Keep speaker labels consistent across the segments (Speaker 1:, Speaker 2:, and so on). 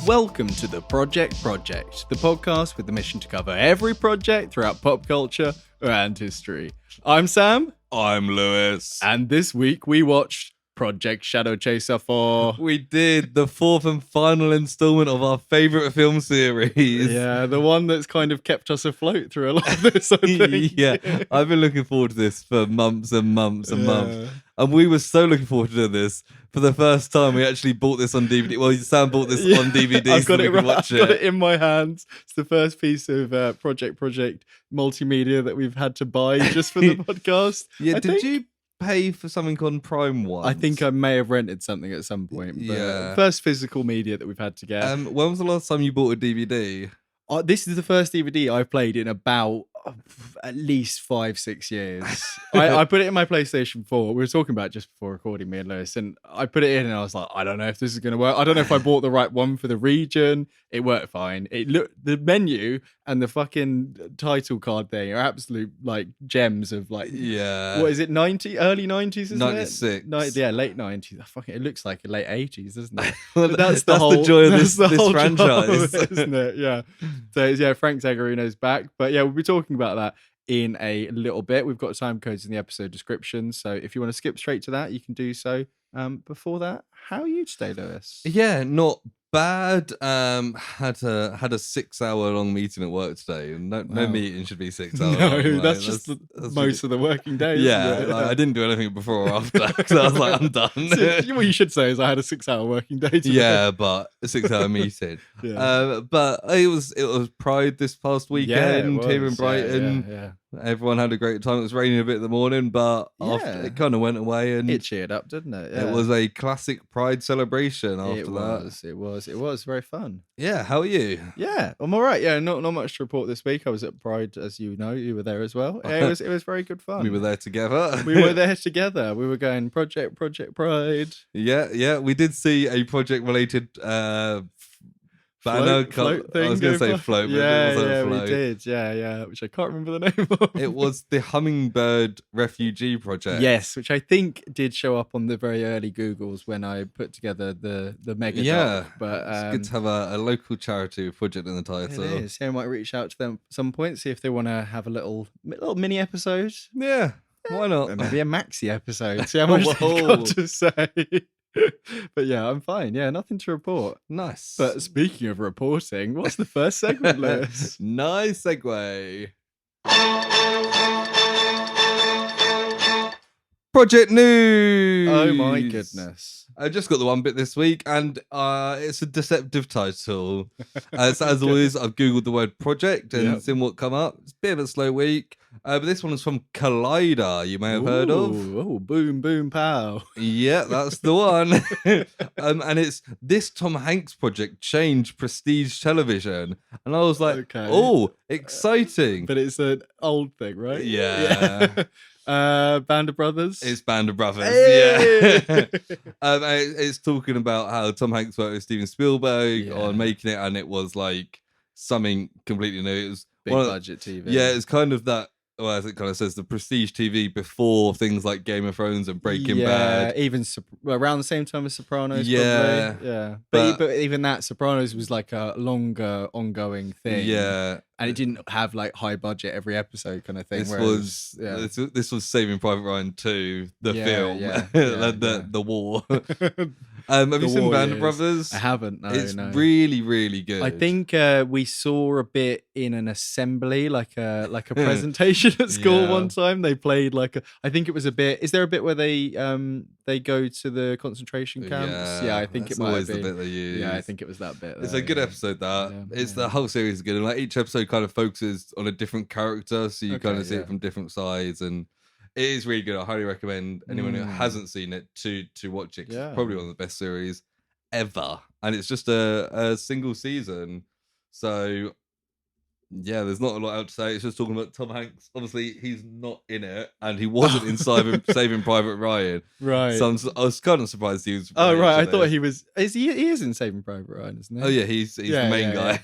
Speaker 1: Welcome to the Project, the podcast with the mission to cover every project throughout pop culture and history. I'm Sam.
Speaker 2: I'm Lewis.
Speaker 1: And this week we watched Project Shadowchaser 4.
Speaker 2: We did the fourth and final installment of our favourite film series.
Speaker 1: Yeah, the one that's kind of kept us afloat through a lot of this, I think.
Speaker 2: Yeah, I've been looking forward to this for months and months and months. And we were so looking forward to doing this. For the first time, we actually bought this on DVD. Well, Sam bought this on DVD
Speaker 1: I've
Speaker 2: so
Speaker 1: got
Speaker 2: we
Speaker 1: it
Speaker 2: could watch
Speaker 1: I've got it in my hands. It's the first piece of Project multimedia that we've had to buy just for the podcast.
Speaker 2: Yeah, did you pay for something on Prime once?
Speaker 1: I think I may have rented something at some point. But
Speaker 2: Yeah.
Speaker 1: First physical media that we've had to get.
Speaker 2: When was the last time you bought a DVD?
Speaker 1: This is the first DVD I've played in about at least 5-6 years. I put it in my PlayStation 4. We were talking about it just before recording, me and Lewis, and I put it in and I was like, I don't know if this is going to work. I don't know if I bought the right one for the region. It worked fine. The menu and the fucking title card thing are absolute like gems of like,
Speaker 2: Yeah.
Speaker 1: what is it, early 90s, isn't
Speaker 2: 96.
Speaker 1: it? Yeah, late 90s. It looks like late 80s, doesn't it?
Speaker 2: Well,
Speaker 1: But
Speaker 2: that's the joy of this
Speaker 1: whole
Speaker 2: franchise.
Speaker 1: job, isn't it? Yeah. So yeah, Frank Zagarino's back. But yeah, we'll be talking about that in a little bit. We've got time codes in the episode description, so if you want to skip straight to that, you can do so. Before that, how are you today, Lewis?
Speaker 2: Yeah, not bad. Had a 6-hour long meeting at work today. No meeting should be 6 hours.
Speaker 1: No,
Speaker 2: long,
Speaker 1: that's just most
Speaker 2: ridiculous.
Speaker 1: of the working day.
Speaker 2: Yeah,
Speaker 1: isn't it?
Speaker 2: like, I didn't do anything before or after, so I was like, I'm done.
Speaker 1: What you should say is I had a 6-hour working day today.
Speaker 2: Yeah, but a 6-hour meeting.
Speaker 1: Yeah.
Speaker 2: But it was Pride this past weekend here in Brighton.
Speaker 1: Yeah.
Speaker 2: Everyone had a great time. It was raining a bit in the morning, but after, it kind of went away, and
Speaker 1: It cheered up, didn't it?
Speaker 2: it was a classic Pride celebration after that.
Speaker 1: It was very fun.
Speaker 2: Yeah, how are you?
Speaker 1: Yeah, I'm all right. Yeah, not much to report this week. I was at Pride, as you know. You were there as well. Yeah, it was very good fun.
Speaker 2: We were there together.
Speaker 1: We were there together. We were going Project Pride.
Speaker 2: Yeah. We did see a project-related banner.
Speaker 1: Float thing.
Speaker 2: I was going to say float, but it wasn't a float.
Speaker 1: We did. Yeah, which I can't remember the name of.
Speaker 2: It was the Hummingbird Refugee Project.
Speaker 1: Yes, which I think did show up on the very early Googles when I put together the mega doc. But
Speaker 2: it's good to have a local charity with project in the title.
Speaker 1: It is. Yeah, I might reach out to them at some point, see if they want to have a little mini episode.
Speaker 2: Yeah, why not?
Speaker 1: Or maybe a maxi episode. See how much they've got to say. But yeah, I'm fine. Yeah, nothing to report.
Speaker 2: Nice.
Speaker 1: But speaking of reporting, what's the first segment, Lewis?
Speaker 2: Nice segue. Project news.
Speaker 1: Oh my goodness.
Speaker 2: I just got the one bit this week, and it's a deceptive title. As always, I've Googled the word project and seen what come up. It's a bit of a slow week. But this one is from Collider, you may have heard of.
Speaker 1: Oh, boom, boom, pow.
Speaker 2: Yeah, that's the one. And it's this Tom Hanks project changed prestige television. And I was like, oh, exciting.
Speaker 1: But it's an old thing, right?
Speaker 2: Yeah.
Speaker 1: Band of Brothers?
Speaker 2: It's Band of Brothers,
Speaker 1: Hey!
Speaker 2: yeah. It's talking about how Tom Hanks worked with Steven Spielberg on making it, and it was like something completely new. It was
Speaker 1: big budget TV.
Speaker 2: Yeah, it's kind of that. Well, as it kind of says, the prestige TV before things like Game of Thrones and Breaking Bad.
Speaker 1: Even around the same time as Sopranos.
Speaker 2: Yeah,
Speaker 1: probably. Yeah. But even that, Sopranos was like a longer, ongoing thing.
Speaker 2: Yeah,
Speaker 1: and it didn't have like high budget every episode kind of thing.
Speaker 2: This was Saving Private Ryan 2, the film, the war. Have you seen Band of Brothers?
Speaker 1: I haven't. No,
Speaker 2: it's really, really good.
Speaker 1: I think we saw a bit in an assembly, like a presentation at school one time. They played I think it was a bit. Is there a bit where they go to the concentration camps? Yeah, I think it might
Speaker 2: always
Speaker 1: be
Speaker 2: the bit they use.
Speaker 1: Yeah, I think it was that bit.
Speaker 2: It's a good episode. The whole series is good, and like each episode kind of focuses on a different character, so you kind of see it from different sides, and it is really good. I highly recommend anyone who hasn't seen it to watch it. 'Cause it's probably one of the best series ever, and it's just a single season. So Yeah, there's not a lot else to say. It's just talking about Tom Hanks. Obviously, he's not in it, and he wasn't in Saving Private Ryan.
Speaker 1: Right.
Speaker 2: So I was kind of surprised he was.
Speaker 1: Oh, right. I thought he was. He is in Saving Private Ryan, isn't he?
Speaker 2: Oh yeah, he's the main guy.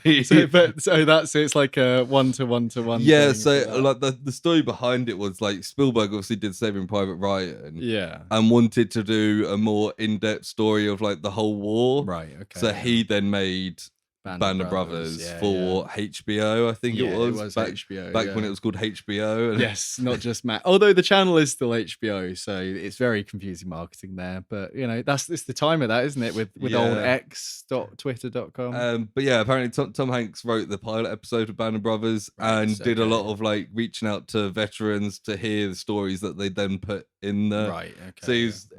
Speaker 1: So that's it's like a 1-to-1-to-1.
Speaker 2: Yeah, so like the story behind it was like Spielberg obviously did Saving Private Ryan.
Speaker 1: Yeah.
Speaker 2: And wanted to do a more in-depth story of like the whole war.
Speaker 1: Right. Okay.
Speaker 2: So he then made Band of Brothers for HBO, I think it was back,
Speaker 1: HBO
Speaker 2: back when it was called HBO.
Speaker 1: Yes, not just Matt. Although the channel is still HBO, so it's very confusing marketing there. But you know, it's the time of that, isn't it? With old x.twitter.com.
Speaker 2: But yeah, apparently Tom Hanks wrote the pilot episode of Band of Brothers and did a lot of like reaching out to veterans to hear the stories that they then put in the.
Speaker 1: Right. Okay.
Speaker 2: So he's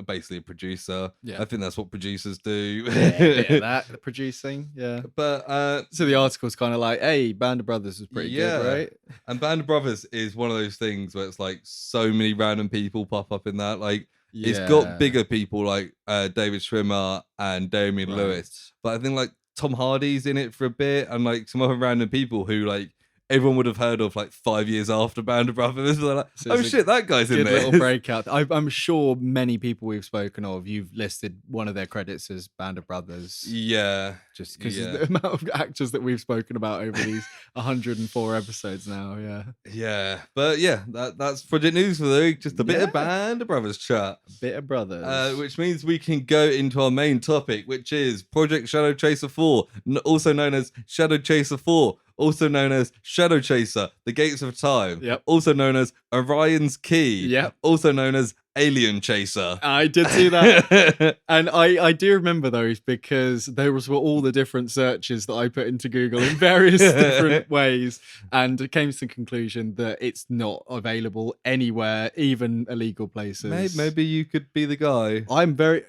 Speaker 2: basically a producer. Yeah, I think that's what producers do.
Speaker 1: A bit of that, the producing. Yeah.
Speaker 2: But
Speaker 1: so the article's kind of like, hey, Band of Brothers was pretty good, right?
Speaker 2: And Band of Brothers is one of those things where it's like so many random people pop up in that. Like it's got bigger people like David Schwimmer and Damian Lewis. But I think like Tom Hardy's in it for a bit and like some other random people who like everyone would have heard of like 5 years after Band of Brothers. They're like, oh shit, that guy's in there.
Speaker 1: Little breakout. I'm sure many people we've spoken of, you've listed one of their credits as Band of Brothers.
Speaker 2: Yeah.
Speaker 1: Just because of the amount of actors that we've spoken about over these 104 episodes now. Yeah.
Speaker 2: Yeah. But yeah, that's Project News for the week. Just a bit of Band of Brothers chat.
Speaker 1: A bit of Brothers.
Speaker 2: Which means we can go into our main topic, which is Project Shadowchaser 4, also known as Shadowchaser 4. Also known as Shadowchaser, The Gates of Time.
Speaker 1: Yep.
Speaker 2: Also known as Orion's Key.
Speaker 1: Yep.
Speaker 2: Also known as Alien Chaser.
Speaker 1: I did see that. And I do remember those because those were all the different searches that I put into Google in various different ways. And it came to the conclusion that it's not available anywhere, even illegal places.
Speaker 2: Maybe you could be the guy.
Speaker 1: I'm very...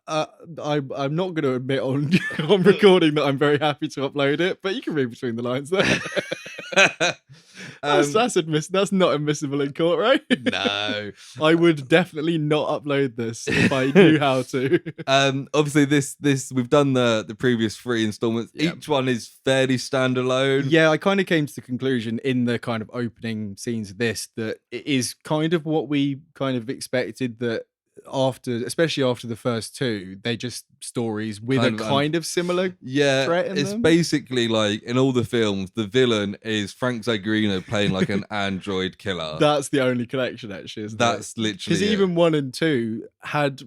Speaker 1: I'm not going to admit on recording that I'm very happy to upload it, but you can read between the lines there. That's not admissible in court, right?
Speaker 2: No.
Speaker 1: I would definitely not upload this if I knew how to.
Speaker 2: Obviously this we've done the previous 3 installments. Yep. Each one is fairly standalone.
Speaker 1: Yeah, I kind of came to the conclusion in the kind of opening scenes of this that it is kind of what we kind of expected, that especially after the first 2, they just stories with kind of similar threat in
Speaker 2: it's
Speaker 1: them.
Speaker 2: Basically like in all the films the villain is Frank Zagarino playing like an android killer.
Speaker 1: That's the only connection, actually, isn't
Speaker 2: That's literally
Speaker 1: because even 1 and 2 had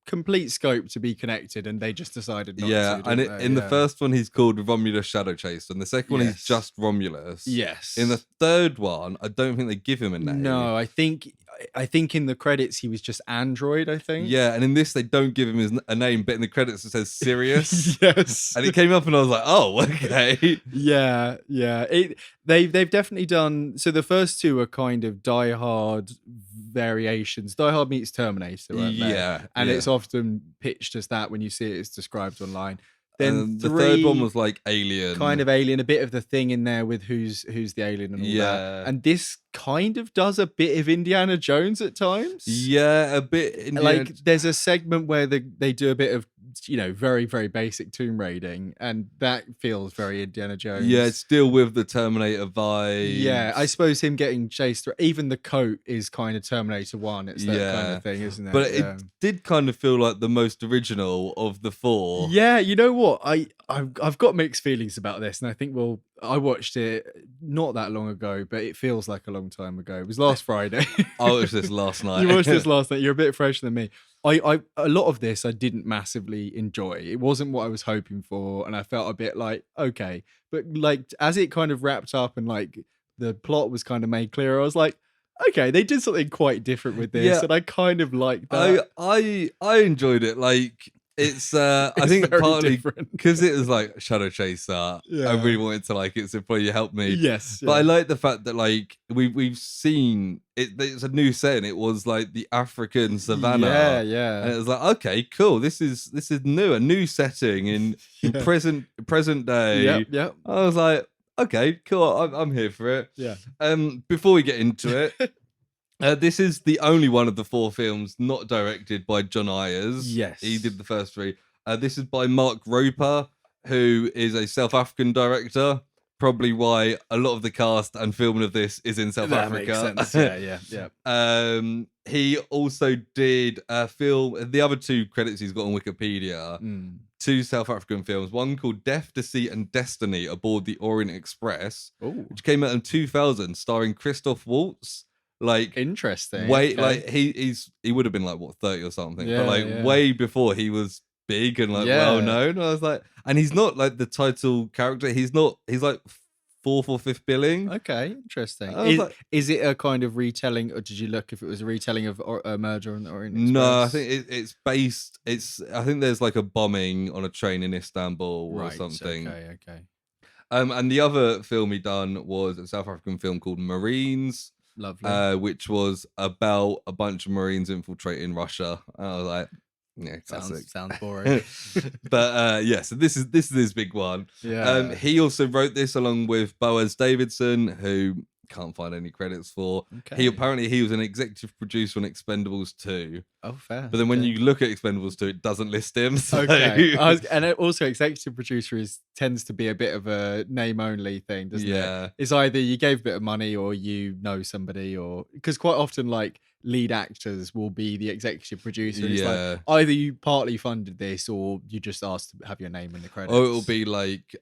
Speaker 1: complete scope to be connected and they just decided not to.
Speaker 2: And in the first one he's called Romulus Shadowchaser, and the second one he's just Romulus.
Speaker 1: Yes.
Speaker 2: In the third one I don't think they give him a name.
Speaker 1: No, I think in the credits he was just Android, I think.
Speaker 2: Yeah, and in this they don't give him a name, but in the credits it says Sirius.
Speaker 1: Yes.
Speaker 2: And it came up and I was like, oh, okay.
Speaker 1: Yeah. They've definitely done... So the first 2 are kind of Die Hard variations. Die Hard meets Terminator, weren't they?
Speaker 2: Yeah.
Speaker 1: And it's often pitched as that when you see it, it's described online. Then
Speaker 2: the third one was like Alien.
Speaker 1: Kind of Alien, a bit of the thing in there with who's the alien and all that. And this kind of does a bit of Indiana Jones at times.
Speaker 2: Yeah, a bit.
Speaker 1: Like there's a segment where they do a bit of, very, very basic tomb raiding, and that feels very Indiana Jones.
Speaker 2: Yeah, it's still with the Terminator vibe.
Speaker 1: Yeah, I suppose him getting chased through, even the coat is kind of Terminator 1. It's that kind of thing, isn't it?
Speaker 2: But it did kind of feel like the most original of the 4.
Speaker 1: Yeah, you know what? I've got mixed feelings about this, and I think I watched it not that long ago, but it feels like a long time ago. It was last Friday.
Speaker 2: I watched this last night.
Speaker 1: You watched this last night. You're a bit fresher than me. A lot of this I didn't massively enjoy. It wasn't what I was hoping for, and I felt a bit like, okay. But like as it kind of wrapped up and like the plot was kind of made clear, I was like, okay, they did something quite different with this, and I kind of liked that.
Speaker 2: I enjoyed it. Like it's I think partly because it was like Shadowchaser. I really wanted to like it, so probably you helped me.
Speaker 1: Yes,
Speaker 2: but I like the fact that like we've seen it. It's a new setting. It was like the African savannah.
Speaker 1: Yeah.
Speaker 2: And it was like, okay, cool. This is new, a new setting in present day.
Speaker 1: Yep.
Speaker 2: I was like, okay, cool. I'm here for it.
Speaker 1: Yeah.
Speaker 2: Before we get into it. This is the only one of the 4 films not directed by John Ayers.
Speaker 1: Yes.
Speaker 2: He did the first 3. This is by Mark Roper, who is a South African director. probably why a lot of the cast and filming of this is in South Africa.
Speaker 1: Makes sense. Yeah.
Speaker 2: He also did a film. The other 2 credits he's got on Wikipedia, 2 South African films. One called Death, Deceit, and Destiny aboard the Orient Express, which came out in 2000, starring Christoph Waltz. Like,
Speaker 1: interesting.
Speaker 2: Like he would have been like 30 or something, but like way before he was big and like well known. I was like, and he's not like the title character. He's like 4th or 5th billing.
Speaker 1: Okay, interesting. Is it a kind of retelling, or did you look if it was a retelling of a Murder on the Orient Express?
Speaker 2: No, I think it's based. I think there's like a bombing on a train in Istanbul or something.
Speaker 1: Okay.
Speaker 2: And the other film he done was a South African film called Marines.
Speaker 1: Lovely.
Speaker 2: Which was about a bunch of Marines infiltrating Russia. And I was like, yeah, classic.
Speaker 1: Sounds boring.
Speaker 2: But so this is his big one.
Speaker 1: Yeah.
Speaker 2: He also wrote this along with Boaz Davidson, who can't find any credits for.
Speaker 1: Okay.
Speaker 2: He was an executive producer on Expendables 2.
Speaker 1: Oh, fair.
Speaker 2: But then when you look at Expendables 2, it doesn't list him. So.
Speaker 1: Okay. And also executive producer tends to be a bit of a name only thing, doesn't it? It's either you gave a bit of money or you know somebody, or because quite often like lead actors will be the executive producer. It's like either you partly funded this or you just asked to have your name in the credits.
Speaker 2: Or it'll be like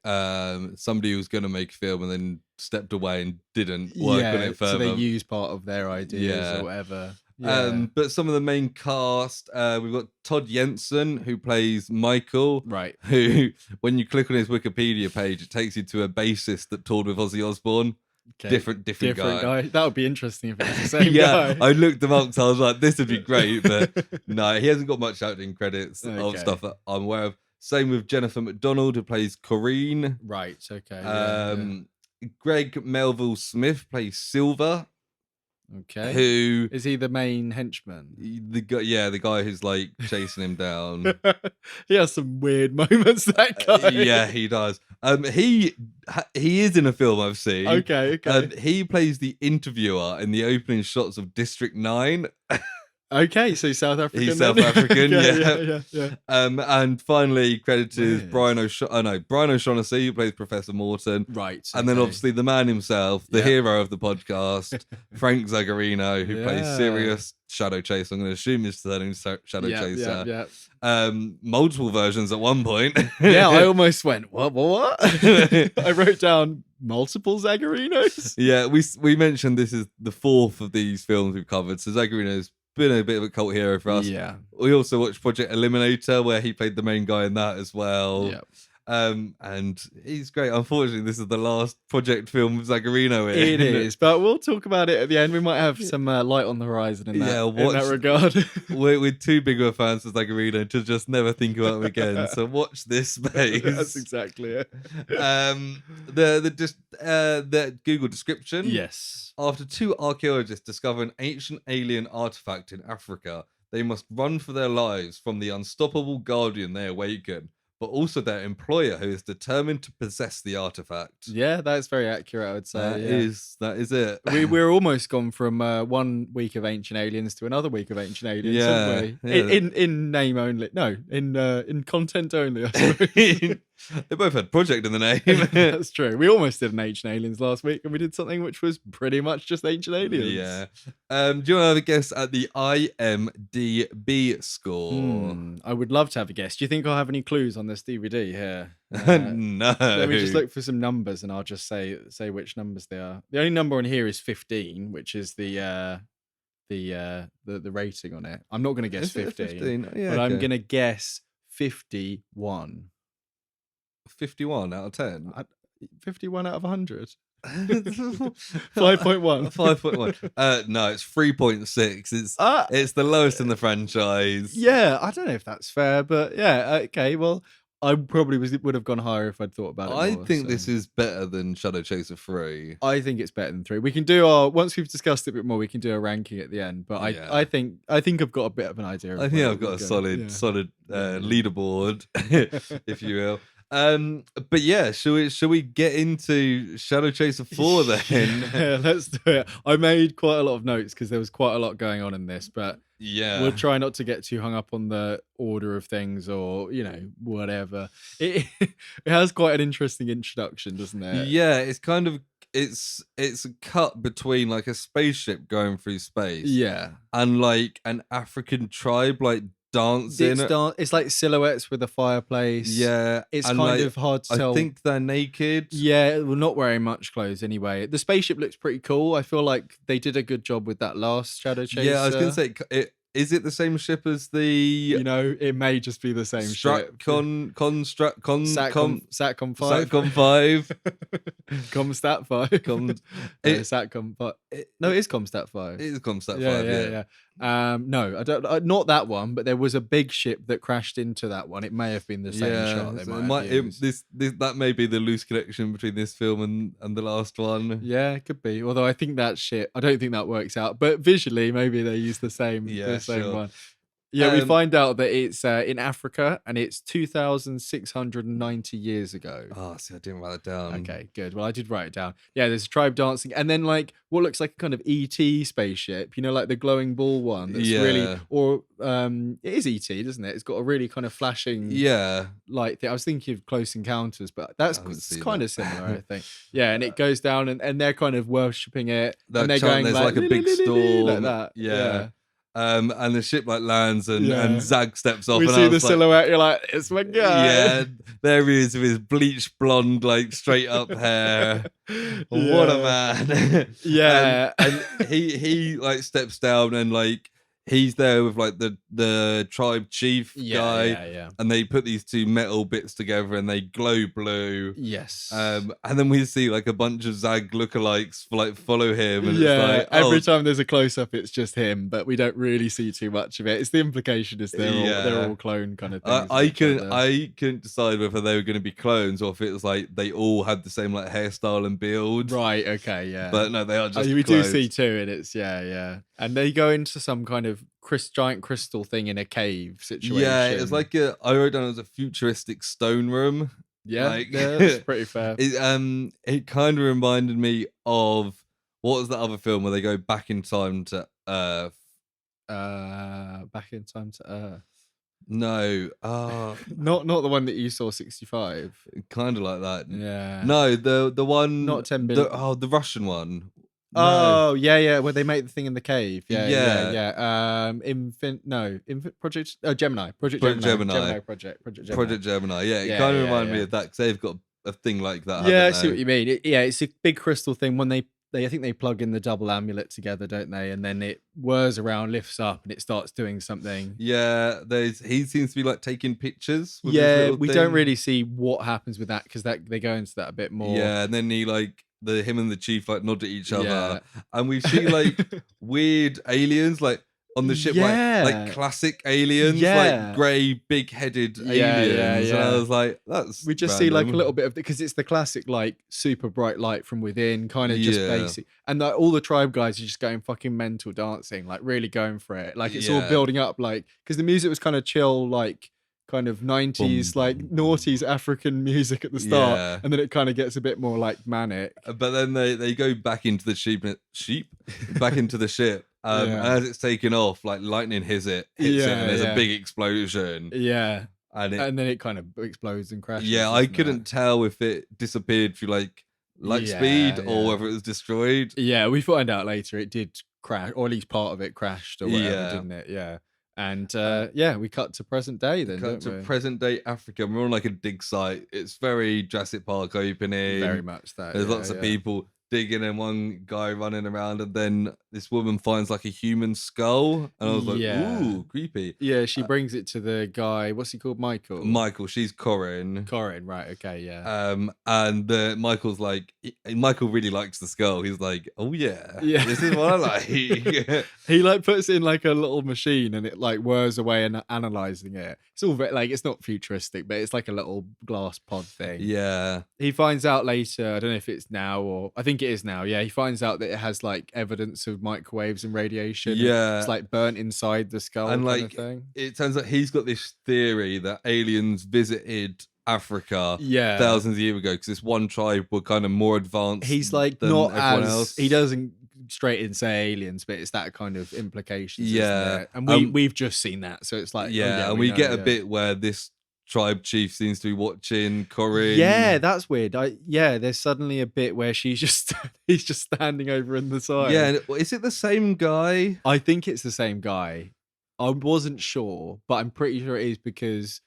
Speaker 2: somebody who's going to make a film and then stepped away and didn't work on it further.
Speaker 1: So they use part of their ideas or whatever.
Speaker 2: But some of the main cast, we've got Todd Jensen, who plays Michael.
Speaker 1: Right.
Speaker 2: Who, when you click on his Wikipedia page, it takes you to a bassist that toured with Ozzy Osbourne. Okay. Different guy.
Speaker 1: That would be interesting if it was the same guy.
Speaker 2: I looked them up, so I was like, this would be great. But no, he hasn't got much acting credits of stuff that I'm aware of. Same with Jennifer McDonald, who plays Corrine.
Speaker 1: Right, okay.
Speaker 2: Greg Melville Smith plays Silver.
Speaker 1: Okay.
Speaker 2: Who
Speaker 1: is he? The main henchman?
Speaker 2: The guy who's like chasing him down.
Speaker 1: He has some weird moments. That guy.
Speaker 2: Yeah, he does. He is in a film I've seen.
Speaker 1: Okay.
Speaker 2: He plays the interviewer in the opening shots of District 9.
Speaker 1: Okay, so South African.
Speaker 2: He's South African,
Speaker 1: yeah.
Speaker 2: And finally credited is Brian O'Shaughnessy, who plays Professor Morton.
Speaker 1: Right. Okay.
Speaker 2: And then obviously the man himself, the hero of the podcast, Frank Zagarino, who plays Sirius Shadowchaser. I'm going to assume his surname Shadowchaser.
Speaker 1: Yeah.
Speaker 2: Multiple versions at one point.
Speaker 1: Yeah, I almost went, what? I wrote down multiple Zagarinos.
Speaker 2: Yeah, we mentioned this is the 4th of these films we've covered. So Zagarino's been a bit of a cult hero for us.
Speaker 1: Yeah.
Speaker 2: We also watched Project Eliminator, where he played the main guy in that as well.
Speaker 1: Yeah.
Speaker 2: And he's great. Unfortunately, this is the last project film with Zagarino in.
Speaker 1: It is, but we'll talk about it at the end. We might have some light on the horizon in that regard.
Speaker 2: We're too big of a fans of Zagarino to just never think about him again. So watch this space.
Speaker 1: That's exactly it.
Speaker 2: The Google description.
Speaker 1: Yes.
Speaker 2: After 2 archaeologists discover an ancient alien artifact in Africa, they must run for their lives from the unstoppable guardian they awaken, but also their employer, who is determined to possess the artifact.
Speaker 1: Yeah, that's very accurate, I would say.
Speaker 2: That is it.
Speaker 1: We're almost gone from 1 week of Ancient Aliens to another week of Ancient Aliens, haven't we? In name only. No, in content only, I suppose.
Speaker 2: They both had project in the name.
Speaker 1: That's true. We almost did an Ancient Aliens last week, and we did something which was pretty much just Ancient Aliens.
Speaker 2: Yeah. Do you want to have a guess at the IMDb score?
Speaker 1: I would love to have a guess. Do you think I'll have any clues on this DVD here?
Speaker 2: No.
Speaker 1: Let me just look for some numbers, and I'll just say which numbers they are. The only number on here is 15, which is the rating on it. I'm not going to guess 15, but I'm going to guess 51.
Speaker 2: 51 out of 10.
Speaker 1: 51 out of 100.
Speaker 2: 5.1.
Speaker 1: 5.1.
Speaker 2: No, it's 3.6. It's the lowest in the franchise.
Speaker 1: Yeah, I don't know if that's fair, but yeah, okay. Well, I probably would have gone higher if I'd thought about it.
Speaker 2: I think this is better than Shadowchaser 3.
Speaker 1: I think it's better than 3. We can do once we've discussed it a bit more, we can do a ranking at the end. But I think I've got a bit of an idea.
Speaker 2: I think I've got a solid leaderboard, if you will. But yeah, shall we get into Shadowchaser 4 then?
Speaker 1: Yeah, let's do it. I made quite a lot of notes because there was quite a lot going on in this, but we'll try not to get too hung up on the order of things or, whatever. It has quite an interesting introduction, doesn't it?
Speaker 2: Yeah, it's kind of it's a cut between like a spaceship going through space.
Speaker 1: Yeah.
Speaker 2: And like an African tribe like dancing.
Speaker 1: It's like silhouettes with a fireplace.
Speaker 2: Yeah.
Speaker 1: It's kind of hard to tell.
Speaker 2: I think they're naked.
Speaker 1: Yeah, well, not wearing much clothes anyway. The spaceship looks pretty cool. I feel like they did a good job with that last Shadowchaser.
Speaker 2: Yeah, I was going to say, is it the same ship as the...
Speaker 1: it may just be the same ship.
Speaker 2: Satcom
Speaker 1: 5.
Speaker 2: Satcom 5.
Speaker 1: Comstat 5. Satcom 5. No, it is Comstat 5.
Speaker 2: It is Comstat 5, yeah.
Speaker 1: No, I don't. Not that one, but there was a big ship that crashed into that one. It may have been the same shot.
Speaker 2: That may be the loose connection between this film and the last one.
Speaker 1: Yeah, it could be. Although I think that ship, I don't think that works out. But visually, maybe they use the same one. Yeah, we find out that it's in Africa and it's 2,690 years ago.
Speaker 2: Oh, see, I didn't write it down.
Speaker 1: Okay, good. Well, I did write it down. Yeah, there's a tribe dancing, and then like what looks like a kind of ET spaceship, like the glowing ball one. That's really, or it is ET, doesn't it? It's got a really kind of flashing, light thing. I was thinking of Close Encounters, but that's kind of similar, I think. Yeah, and it goes down, and they're kind of worshipping it, and they're going
Speaker 2: there's like a big storm
Speaker 1: like that.
Speaker 2: Yeah. And the ship like lands and Zag steps off.
Speaker 1: We see the silhouette. You're like, it's my guy.
Speaker 2: Yeah, there he is with his bleached blonde, like straight up hair. What a man!
Speaker 1: Yeah,
Speaker 2: and he like steps down and like he's there with like the tribe chief guy, and they put these two metal bits together and they glow blue.
Speaker 1: Yes.
Speaker 2: And then we see like a bunch of Zag lookalikes follow him. And
Speaker 1: it's
Speaker 2: like,
Speaker 1: every time there's a close up, it's just him, but we don't really see too much of it. It's the implication is they're all clone kind of things.
Speaker 2: I couldn't decide whether they were going to be clones or if it was like they all had the same like hairstyle and build.
Speaker 1: Right. Okay. Yeah.
Speaker 2: But no, they are just.
Speaker 1: We do see two, and it's and they go into some kind of giant crystal thing in a cave situation.
Speaker 2: Yeah, it's like I wrote down as a futuristic stone room.
Speaker 1: Yeah, that's pretty fair.
Speaker 2: It kind of reminded me of what was the other film where they go back in time to Earth?
Speaker 1: Back in time to Earth.
Speaker 2: No,
Speaker 1: not the one that you saw, 65.
Speaker 2: Kind of like that.
Speaker 1: Yeah.
Speaker 2: No, the one,
Speaker 1: not 10 billion.
Speaker 2: The Russian one.
Speaker 1: Oh, yeah, where they make the thing in the cave. Yeah. Project Gemini. Project Gemini.
Speaker 2: Project Gemini. Yeah, it kind of reminded me of that because they've got a thing like that.
Speaker 1: Yeah, I see what you mean. It's a big crystal thing. When I think they plug in the double amulet together, don't they? And then it whirs around, lifts up, and it starts doing something.
Speaker 2: Yeah, he seems to be like taking pictures. With
Speaker 1: we don't really see what happens with that because they go into that a bit more.
Speaker 2: Yeah, and then he like. Him and the chief like nod at each other, and we see like weird aliens like on the ship, like classic aliens, like grey, big-headed aliens. And I was like,
Speaker 1: we just see like a little bit of because it's the classic like super bright light from within, kind of just basic, and all the tribe guys are just going fucking mental dancing, like really going for it. Like it's all building up, like because the music was kind of chill, like. Kind of 90s like noughties African music at the start, and then it kind of gets a bit more like manic.
Speaker 2: But then they go back into the sheep back into the ship. And as it's taken off, like lightning hits it, and there's a big explosion.
Speaker 1: Yeah, and then it kind of explodes and crashes.
Speaker 2: Yeah, I couldn't tell if it disappeared through like light speed or whether it was destroyed.
Speaker 1: Yeah, we find out later it did crash, or at least part of it crashed or whatever, didn't it? Yeah. And we cut to present day then.
Speaker 2: Cut to present day Africa. We're on like a dig site. It's very Jurassic Park opening.
Speaker 1: Very much that.
Speaker 2: There's lots of people digging and one guy running around, and then this woman finds like a human skull, and I was like, ooh, creepy.
Speaker 1: Yeah, she brings it to the guy. What's he called? Michael.
Speaker 2: She's Corin,
Speaker 1: right? Okay, yeah.
Speaker 2: And Michael's like, Michael really likes the skull. He's like, oh yeah, this is what I like.
Speaker 1: He like puts in like a little machine, and it like whirs away and analyzing it. It's all like it's not futuristic, but it's like a little glass pod thing.
Speaker 2: Yeah.
Speaker 1: He finds out later. I don't know if it's now or I think it is now. Yeah, he finds out that it has like evidence of microwaves and radiation.
Speaker 2: Yeah,
Speaker 1: it's like burnt inside the skull,
Speaker 2: and
Speaker 1: kind
Speaker 2: like
Speaker 1: of thing.
Speaker 2: It turns out he's got this theory that aliens visited Africa
Speaker 1: Yeah.
Speaker 2: thousands of years ago, because this one tribe were kind of more advanced.
Speaker 1: He's like
Speaker 2: than
Speaker 1: not
Speaker 2: everyone
Speaker 1: as
Speaker 2: else.
Speaker 1: he doesn't straight in say aliens, but it's that kind of implications.
Speaker 2: Yeah.
Speaker 1: Isn't there? And we've just seen that, so it's like
Speaker 2: and we get a bit where this tribe chief seems to be watching Corinne.
Speaker 1: Yeah, that's weird. There's suddenly a bit where he's just standing over in the side.
Speaker 2: Yeah, is it the same guy?
Speaker 1: I think it's the same guy. I wasn't sure, but I'm pretty sure it is because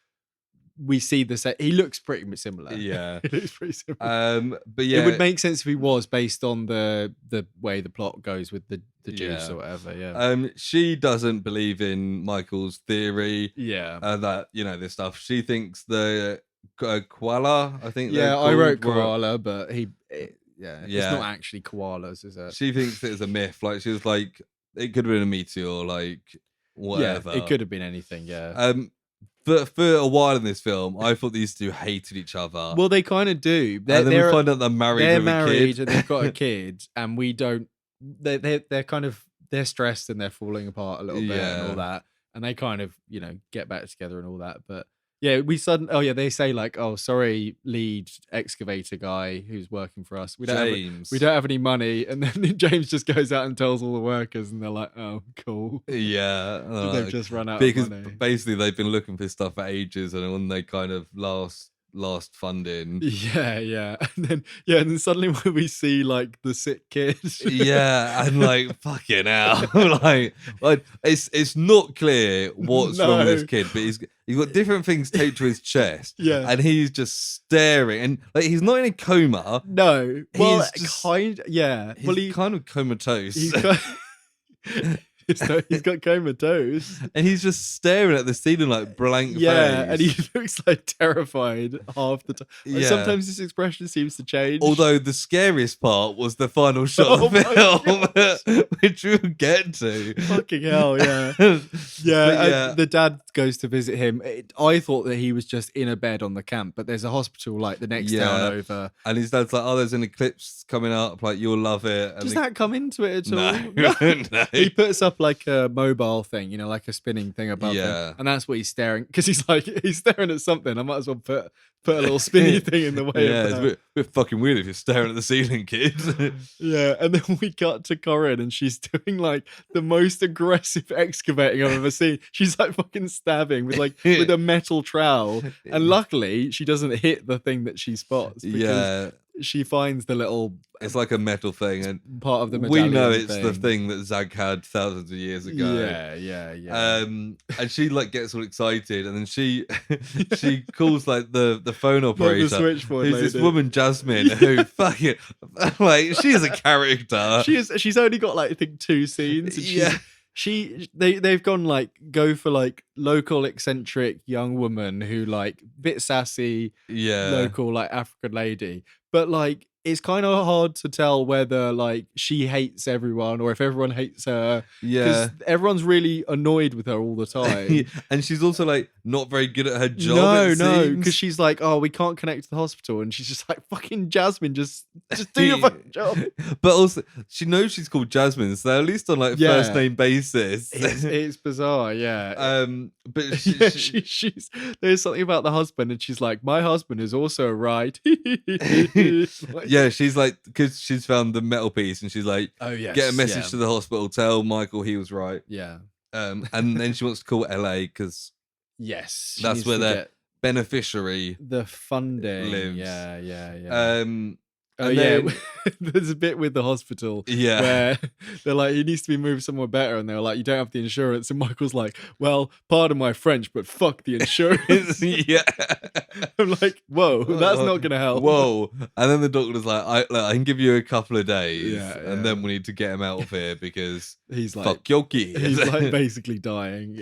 Speaker 1: we see the same. He looks pretty similar.
Speaker 2: Yeah,
Speaker 1: he looks pretty similar.
Speaker 2: But yeah,
Speaker 1: it would make sense if he was based on the way the plot goes with the juice or whatever. Yeah.
Speaker 2: She doesn't believe in Michael's theory.
Speaker 1: Yeah.
Speaker 2: That this stuff. She thinks the koala. I think.
Speaker 1: Yeah, I wrote koala, but it's not actually koalas, is it?
Speaker 2: She thinks it's a myth. Like she was like, it could have been a meteor. Like whatever.
Speaker 1: Yeah, it could have been anything. Yeah.
Speaker 2: But for a while in this film, I thought these two hated each other.
Speaker 1: Well, they kind of do.
Speaker 2: And then we find out they're married.
Speaker 1: They're
Speaker 2: with
Speaker 1: married
Speaker 2: a kid.
Speaker 1: and they've got a kid, and we don't. They're kind of stressed and they're falling apart a little bit and all that, and they kind of get back together and all that. But yeah, they say like, oh, sorry, lead excavator guy who's working for us. We don't have any money, and then James just goes out and tells all the workers, and they're like, oh, cool.
Speaker 2: Yeah,
Speaker 1: they've just run out
Speaker 2: because
Speaker 1: of money.
Speaker 2: Basically they've been looking for stuff for ages, and when they kind of last funding.
Speaker 1: Yeah. And then suddenly when we see like the sick kid.
Speaker 2: Yeah, and like fucking hell. like it's not clear what's wrong with this kid, but he's got different things taped to his chest.
Speaker 1: Yeah.
Speaker 2: And he's just staring, and like he's not in a coma.
Speaker 1: No. Well,
Speaker 2: he's kind of comatose.
Speaker 1: He's got comatose,
Speaker 2: and he's just staring at the ceiling like blank face.
Speaker 1: And he looks like terrified half the time. Like, sometimes his expression seems to change.
Speaker 2: Although the scariest part was the final shot of the film, which we'll get to.
Speaker 1: Fucking hell, yeah. The dad goes to visit him. I thought that he was just in a bed on the camp, but there's a hospital like the next town over.
Speaker 2: And his dad's like, oh, there's an eclipse coming up, like you'll love it. And
Speaker 1: does that come into it at all?
Speaker 2: No.
Speaker 1: He puts up like a mobile thing, like a spinning thing above him, and that's what he's staring, because he's staring at something. I might as well put a little spinny thing in the way.
Speaker 2: It's a bit fucking weird if you're staring at the ceiling, kid.
Speaker 1: Yeah, and then we cut to Corinne, and she's doing like the most aggressive excavating I've ever seen. She's like fucking stabbing with a metal trowel, and luckily she doesn't hit the thing that she spots. Because she finds the little.
Speaker 2: It's like a metal thing, and
Speaker 1: part of the medallion.
Speaker 2: We know it's the thing that Zag had thousands of years ago.
Speaker 1: Yeah.
Speaker 2: And she like gets all excited, and then she calls like the phone operator,
Speaker 1: like the switchboard
Speaker 2: who's
Speaker 1: lady.
Speaker 2: This woman Jasmine, who fucking like she is a character.
Speaker 1: She's only got like I think 2 scenes. And they've gone go for like local eccentric young woman who like bit sassy, local like African lady, but like it's kind of hard to tell whether like she hates everyone or if everyone hates her.
Speaker 2: Yeah,
Speaker 1: because everyone's really annoyed with her all the time.
Speaker 2: And she's also like not very good at her job.
Speaker 1: No, because she's like, oh, we can't connect to the hospital, and she's just like, fucking Jasmine, just do your fucking job.
Speaker 2: But also, she knows she's called Jasmine, so they're at least on like first name basis.
Speaker 1: It's bizarre, yeah.
Speaker 2: But
Speaker 1: she's there's something about the husband, and she's like, my husband is also right.
Speaker 2: Yeah, she's like, because she's found the metal piece, and she's like,
Speaker 1: oh yes,
Speaker 2: get a message to the hospital, tell Michael he was right.
Speaker 1: Yeah.
Speaker 2: And then she wants to call LA because that's where their beneficiary,
Speaker 1: the funding,
Speaker 2: lives.
Speaker 1: Yeah.
Speaker 2: And then,
Speaker 1: there's a bit with the hospital where they're like, he needs to be moved somewhere better, and they're like, you don't have the insurance, and Michael's like, well, pardon my French, but fuck the insurance. I'm like, whoa, that's not gonna help.
Speaker 2: Whoa. And then the doctor's like, I can give you a couple of days, and then we need to get him out of here because
Speaker 1: he's like,
Speaker 2: fuck your kid.
Speaker 1: He's like basically dying.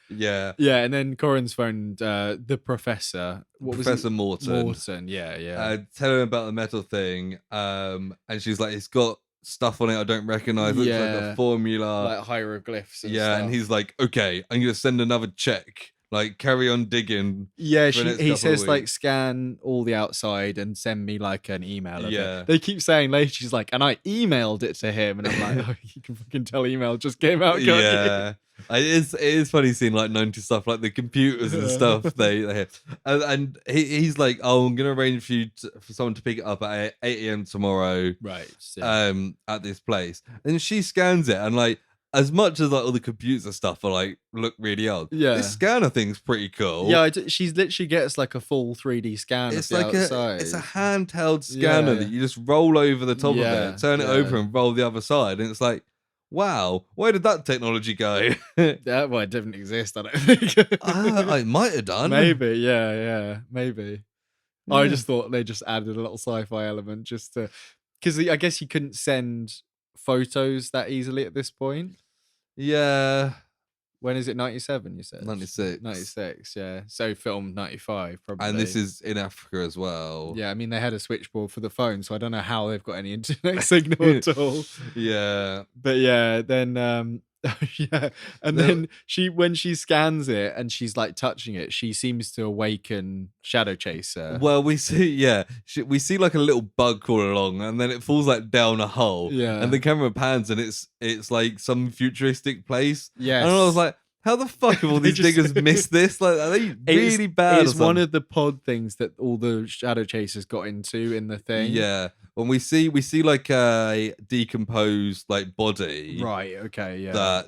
Speaker 1: Yeah. And then Corinne's phoned the professor.
Speaker 2: Professor Morton. Tell him about the metal thing. And she's like, it's got stuff on it I don't recognize. Looks like a formula,
Speaker 1: like hieroglyphs. And
Speaker 2: and he's like, okay, I'm gonna send another check. like carry on digging.
Speaker 1: Yeah,
Speaker 2: for the next
Speaker 1: he
Speaker 2: couple of
Speaker 1: says like
Speaker 2: weeks.
Speaker 1: scan all the outside and send me like an email of
Speaker 2: Yeah.
Speaker 1: it. They keep saying later, she's like, and I emailed it to him, and I'm like, oh, you can fucking tell email just came out, can't you?
Speaker 2: Yeah. It is funny seeing like 90s stuff, like the computers and stuff. They have, and he's like, "Oh, I'm gonna arrange for you for someone to pick it up at 8 a.m. tomorrow,
Speaker 1: Right. Yeah.
Speaker 2: at this place." And she scans it, and like, as much as like all the computer stuff are like look really old,
Speaker 1: Yeah.
Speaker 2: this scanner thing's pretty cool.
Speaker 1: Yeah, she literally gets like a full 3D scan
Speaker 2: It's
Speaker 1: of the
Speaker 2: like
Speaker 1: outside.
Speaker 2: it's a handheld scanner
Speaker 1: Yeah.
Speaker 2: that you just roll over the top of
Speaker 1: Yeah,
Speaker 2: it, turn it
Speaker 1: yeah.
Speaker 2: over, and roll the other side, and it's like, wow, where did that technology go?
Speaker 1: That well, it didn't exist, I don't think.
Speaker 2: It might have done.
Speaker 1: Maybe, yeah, maybe.
Speaker 2: Yeah.
Speaker 1: I just thought they just added a little sci-fi element just to, because I guess you couldn't send photos that easily at this point.
Speaker 2: Yeah.
Speaker 1: When is it? 97, you said?
Speaker 2: 96.
Speaker 1: 96, yeah. So filmed 95, probably.
Speaker 2: And this is in Africa as well.
Speaker 1: Yeah, I mean, they had a switchboard for the phone, so I don't know how they've got any internet signal at all.
Speaker 2: Yeah.
Speaker 1: But yeah, then yeah, and then when she scans it and she's like touching it, she seems to awaken Shadowchaser.
Speaker 2: Well, we see like a little bug crawl along, and then it falls like down a hole.
Speaker 1: Yeah.
Speaker 2: And the camera pans, and it's like some futuristic place.
Speaker 1: Yes.
Speaker 2: And I was like, how the fuck have all these diggers missed this? Like, are they really bad?
Speaker 1: It's one of the pod things that all the Shadowchasers got into in the thing.
Speaker 2: Yeah. When we see like a decomposed like body.
Speaker 1: Right. Okay. Yeah.
Speaker 2: That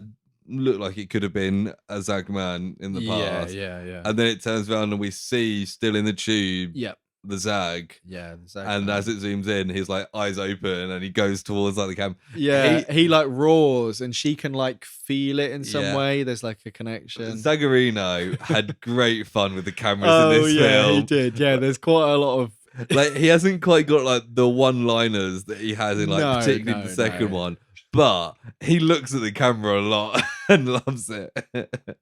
Speaker 2: looked like it could have been a Zagman in the past.
Speaker 1: Yeah.
Speaker 2: And then it turns around and we see still in the tube.
Speaker 1: Yep.
Speaker 2: The Zag.
Speaker 1: Yeah, the Zag.
Speaker 2: And as it zooms in, he's like eyes open and he goes towards like the camera.
Speaker 1: Yeah, he like roars and she can like feel it in some
Speaker 2: Yeah.
Speaker 1: way. There's like a connection.
Speaker 2: Zagarino had great fun with the cameras in this film.
Speaker 1: He did. Yeah, there's quite a lot of
Speaker 2: like he hasn't quite got like the one-liners that he has in like particularly the second one, but he looks at the camera a lot and loves it.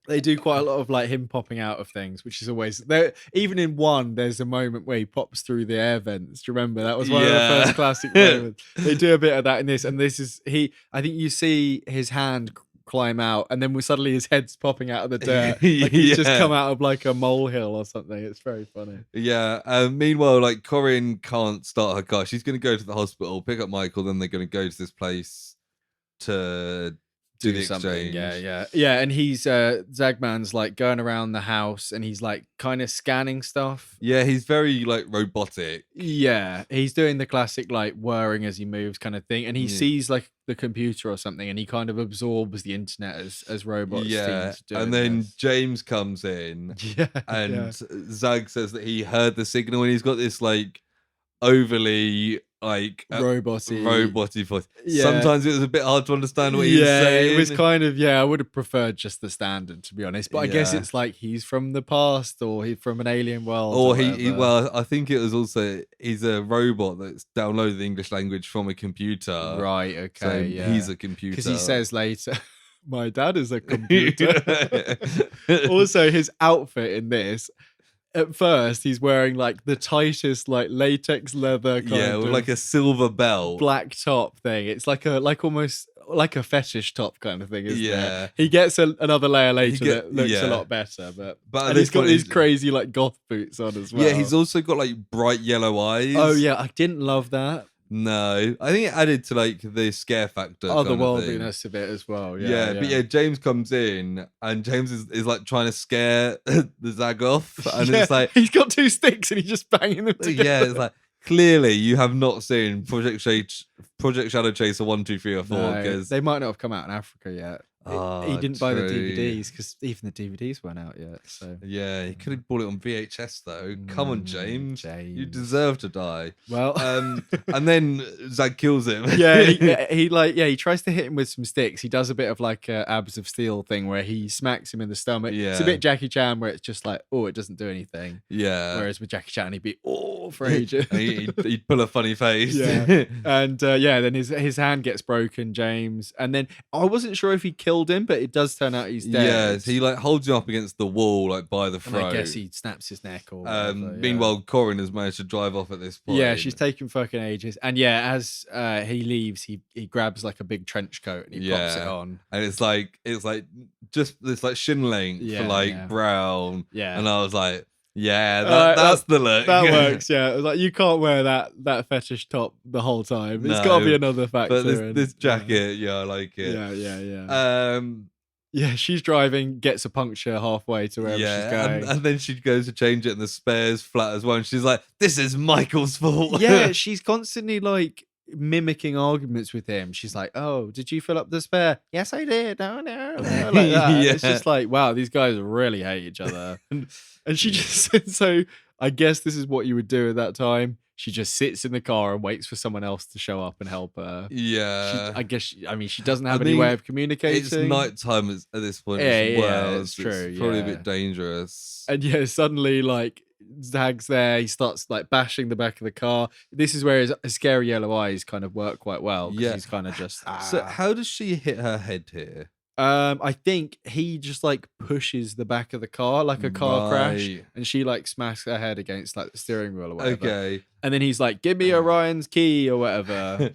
Speaker 1: They do quite a lot of like him popping out of things, which is always there. Even in one, there's a moment where he pops through the air vents. Do you remember? That was one of the first classic moments. They do a bit of that in this, and this is I think you see his hand climb out, and then suddenly his head's popping out of the dirt, like he's just come out of like a molehill or something. It's very funny.
Speaker 2: Yeah. Meanwhile, like Corinne can't start her car. She's going to go to the hospital, pick up Michael, then they're going to go to this place to do the
Speaker 1: something.
Speaker 2: exchange.
Speaker 1: Yeah. And he's Zagman's like going around the house, and he's like kind of scanning stuff.
Speaker 2: Yeah, he's very like robotic.
Speaker 1: Yeah, he's doing the classic like whirring as he moves kind of thing, and he sees like the computer or something, and he kind of absorbs the internet as robots.
Speaker 2: Yeah, and then James comes in. And Zag says that he heard the signal, and he's got this like overly like roboty voice. Yeah. Sometimes it was a bit hard to understand what he was saying.
Speaker 1: It was kind of I would have preferred just the standard, to be honest. But I guess it's like he's from the past, or he's from an alien world,
Speaker 2: or well, I think it was also he's a robot that's downloaded the English language from a computer.
Speaker 1: Right. Okay.
Speaker 2: So he's a computer.
Speaker 1: Because he says later, "My dad is a computer." Also, his outfit in this. At first, he's wearing like the tightest, like latex leather,
Speaker 2: with like a silver belt,
Speaker 1: black top thing. It's like almost like a fetish top kind of thing, isn't it? He gets another layer later that looks a lot better, but and he's got these crazy like goth boots on as well.
Speaker 2: Yeah, he's also got like bright yellow eyes.
Speaker 1: Oh yeah, I didn't love that.
Speaker 2: No, I think it added to like the scare factor.
Speaker 1: Otherworldliness of it as well.
Speaker 2: But James comes in and James is like trying to scare the Zag off, and it's like
Speaker 1: he's got two sticks and he's just banging them together.
Speaker 2: Yeah, it's like clearly you have not seen Project Shadowchaser 1, 2, 3, or 4 because
Speaker 1: they might not have come out in Africa yet. He didn't buy the DVDs because even the DVDs weren't out yet. So
Speaker 2: yeah, he could have bought it on VHS though. Come on, James, you deserve to die.
Speaker 1: Well,
Speaker 2: and then Zag kills him.
Speaker 1: he tries to hit him with some sticks. He does a bit of like a abs of steel thing where he smacks him in the stomach.
Speaker 2: Yeah.
Speaker 1: It's a bit Jackie Chan where it's just like, oh, it doesn't do anything.
Speaker 2: Yeah.
Speaker 1: Whereas with Jackie Chan, he'd be for ages.
Speaker 2: he'd pull a funny face.
Speaker 1: Yeah. And then his hand gets broken, James. And then I wasn't sure if he killed killed him, but it does turn out he's dead.
Speaker 2: Yeah, he like holds him up against the wall, like by the throat.
Speaker 1: And I guess he snaps his neck or whatever.
Speaker 2: Meanwhile, Corin has managed to drive off at this point.
Speaker 1: Yeah, she's taking fucking ages. And yeah, as he leaves, he grabs like a big trench coat and he pops it on.
Speaker 2: And it's like just this like shin length for like brown.
Speaker 1: Yeah.
Speaker 2: And I was like, yeah, that's the look.
Speaker 1: That works, yeah. It was like, you can't wear that fetish top the whole time. There's got to be another factor.
Speaker 2: But this jacket, I like it.
Speaker 1: Yeah. Yeah, she's driving, gets a puncture halfway to wherever she's going.
Speaker 2: And then she goes to change it and the spare's flat as well. And she's like, this is Michael's fault.
Speaker 1: Yeah, she's constantly like mimicking arguments with him. She's like, oh, did you fill up the spare? Yes, I did. No. Like that. It's just like, wow, these guys really hate each other. And she just said, so I guess this is what you would do at that time. She just sits in the car and waits for someone else to show up and help her.
Speaker 2: Yeah.
Speaker 1: She doesn't have any way of communicating.
Speaker 2: It's nighttime at this point as well.
Speaker 1: Yeah, it's true.
Speaker 2: It's probably a bit dangerous.
Speaker 1: And yeah, suddenly like Zag's there. He starts like bashing the back of the car. This is where his scary yellow eyes kind of work quite well. Yeah. He's kind of just...
Speaker 2: So how does she hit her head here?
Speaker 1: I think he just like pushes the back of the car like a car crash, and she like smashes her head against like the steering wheel or whatever.
Speaker 2: Okay.
Speaker 1: And then he's like, give me Orion's key or whatever.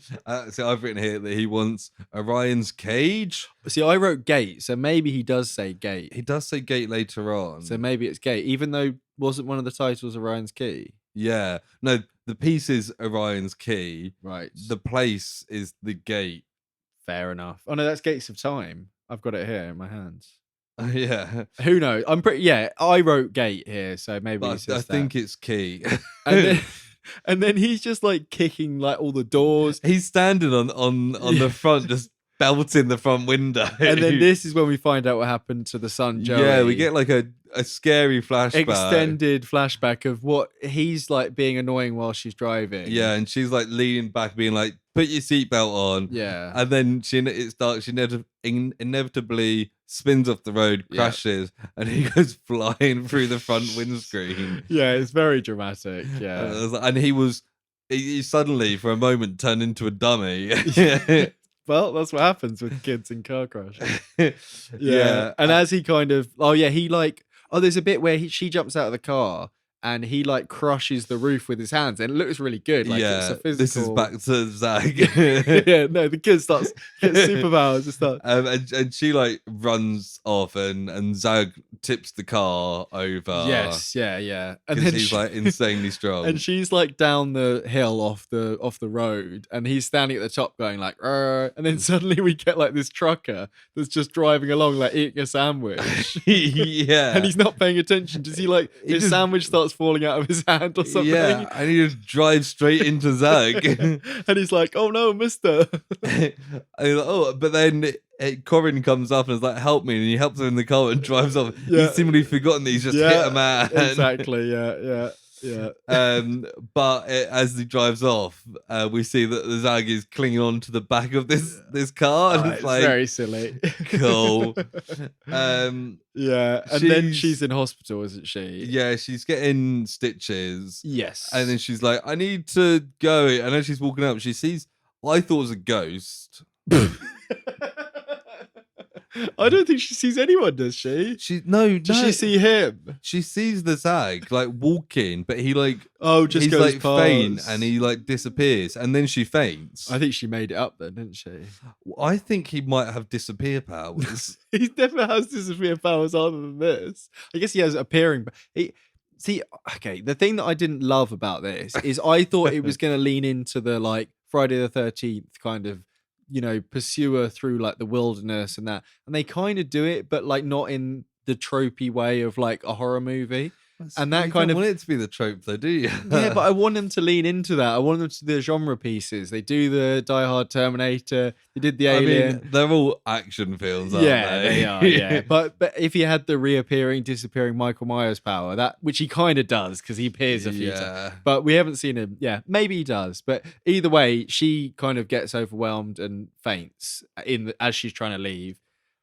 Speaker 2: So I've written here that he wants Orion's cage.
Speaker 1: See, I wrote gate, so maybe he does say gate.
Speaker 2: He does say gate later on.
Speaker 1: So maybe it's gate, even though wasn't one of the titles Orion's key?
Speaker 2: Yeah. No, the piece is Orion's key.
Speaker 1: Right.
Speaker 2: The place is the gate.
Speaker 1: Fair enough. Oh no, that's Gates of Time. I've got it here in my hands.
Speaker 2: Yeah.
Speaker 1: Who knows? I wrote gate here, so maybe
Speaker 2: I think it's key.
Speaker 1: And then he's just like kicking like all the doors.
Speaker 2: He's standing on the front, just belting the front window.
Speaker 1: And then this is when we find out what happened to the son, Joey.
Speaker 2: Yeah, we get like a scary flashback.
Speaker 1: Extended flashback of what he's like being annoying while she's driving.
Speaker 2: Yeah, and she's like leaning back, being like, put your seatbelt on.
Speaker 1: Yeah.
Speaker 2: And then it starts, she inevitably spins off the road, crashes, and he goes flying through the front windscreen.
Speaker 1: Yeah, it's very dramatic. Yeah.
Speaker 2: And he suddenly, for a moment, turned into a dummy.
Speaker 1: Well, that's what happens with kids in car crashes. Yeah. And as he kind of, there's a bit where she jumps out of the car and he like crushes the roof with his hands, and it looks really good. Like, it's a physical...
Speaker 2: This is back to Zag.
Speaker 1: Yeah, no, the kid gets superpowers and stuff.
Speaker 2: And she like runs off, and Zag tips the car over.
Speaker 1: Yes, yeah.
Speaker 2: And then he's like insanely strong.
Speaker 1: And she's like down the hill off the road, and he's standing at the top going like, and then suddenly we get like this trucker that's just driving along like eating a sandwich.
Speaker 2: Yeah.
Speaker 1: And he's not paying attention. Does he like his sandwich starts falling out of his hand or something?
Speaker 2: Yeah, and he just drives straight into Zag.
Speaker 1: And he's like, oh no, mister.
Speaker 2: And he's like, oh, but then Corin comes up and is like, help me, and he helps him in the car and drives off.
Speaker 1: Yeah.
Speaker 2: He's seemingly forgotten that he's just hit a man.
Speaker 1: Exactly, yeah.
Speaker 2: But as he drives off, we see that the Zag is clinging on to the back of this car. And
Speaker 1: it's like, very silly.
Speaker 2: Cool.
Speaker 1: Yeah, and then she's in hospital, isn't she?
Speaker 2: Yeah, she's getting stitches.
Speaker 1: Yes.
Speaker 2: And then she's like, I need to go. And as she's walking up, she sees what I thought was a ghost.
Speaker 1: I don't think she sees anyone, does she? Does she see him?
Speaker 2: She sees the Zag like walking, but he like
Speaker 1: just
Speaker 2: he's
Speaker 1: goes
Speaker 2: like
Speaker 1: past.
Speaker 2: faint, and he like disappears, and then she faints.
Speaker 1: I think she made it up then, didn't she?
Speaker 2: I think he might have disappear powers.
Speaker 1: He definitely has disappear powers other than this. I guess he has appearing, but the thing that I didn't love about this is I thought it was going to lean into the like Friday the 13th kind of, pursue her through like the wilderness and that. And they kind of do it, but like not in the tropey way of like a horror movie. And that kind of
Speaker 2: want it to be the trope though, do you?
Speaker 1: Yeah, but I want them to lean into that. I want them to do the genre pieces. They do the Die Hard Terminator. They did the Alien.
Speaker 2: I mean, they're all action films, aren't
Speaker 1: they are. Yeah, but if he had the reappearing, disappearing Michael Myers power, which he kind of does because he appears a few times, but we haven't seen him. Yeah, maybe he does. But either way, she kind of gets overwhelmed and faints as she's trying to leave,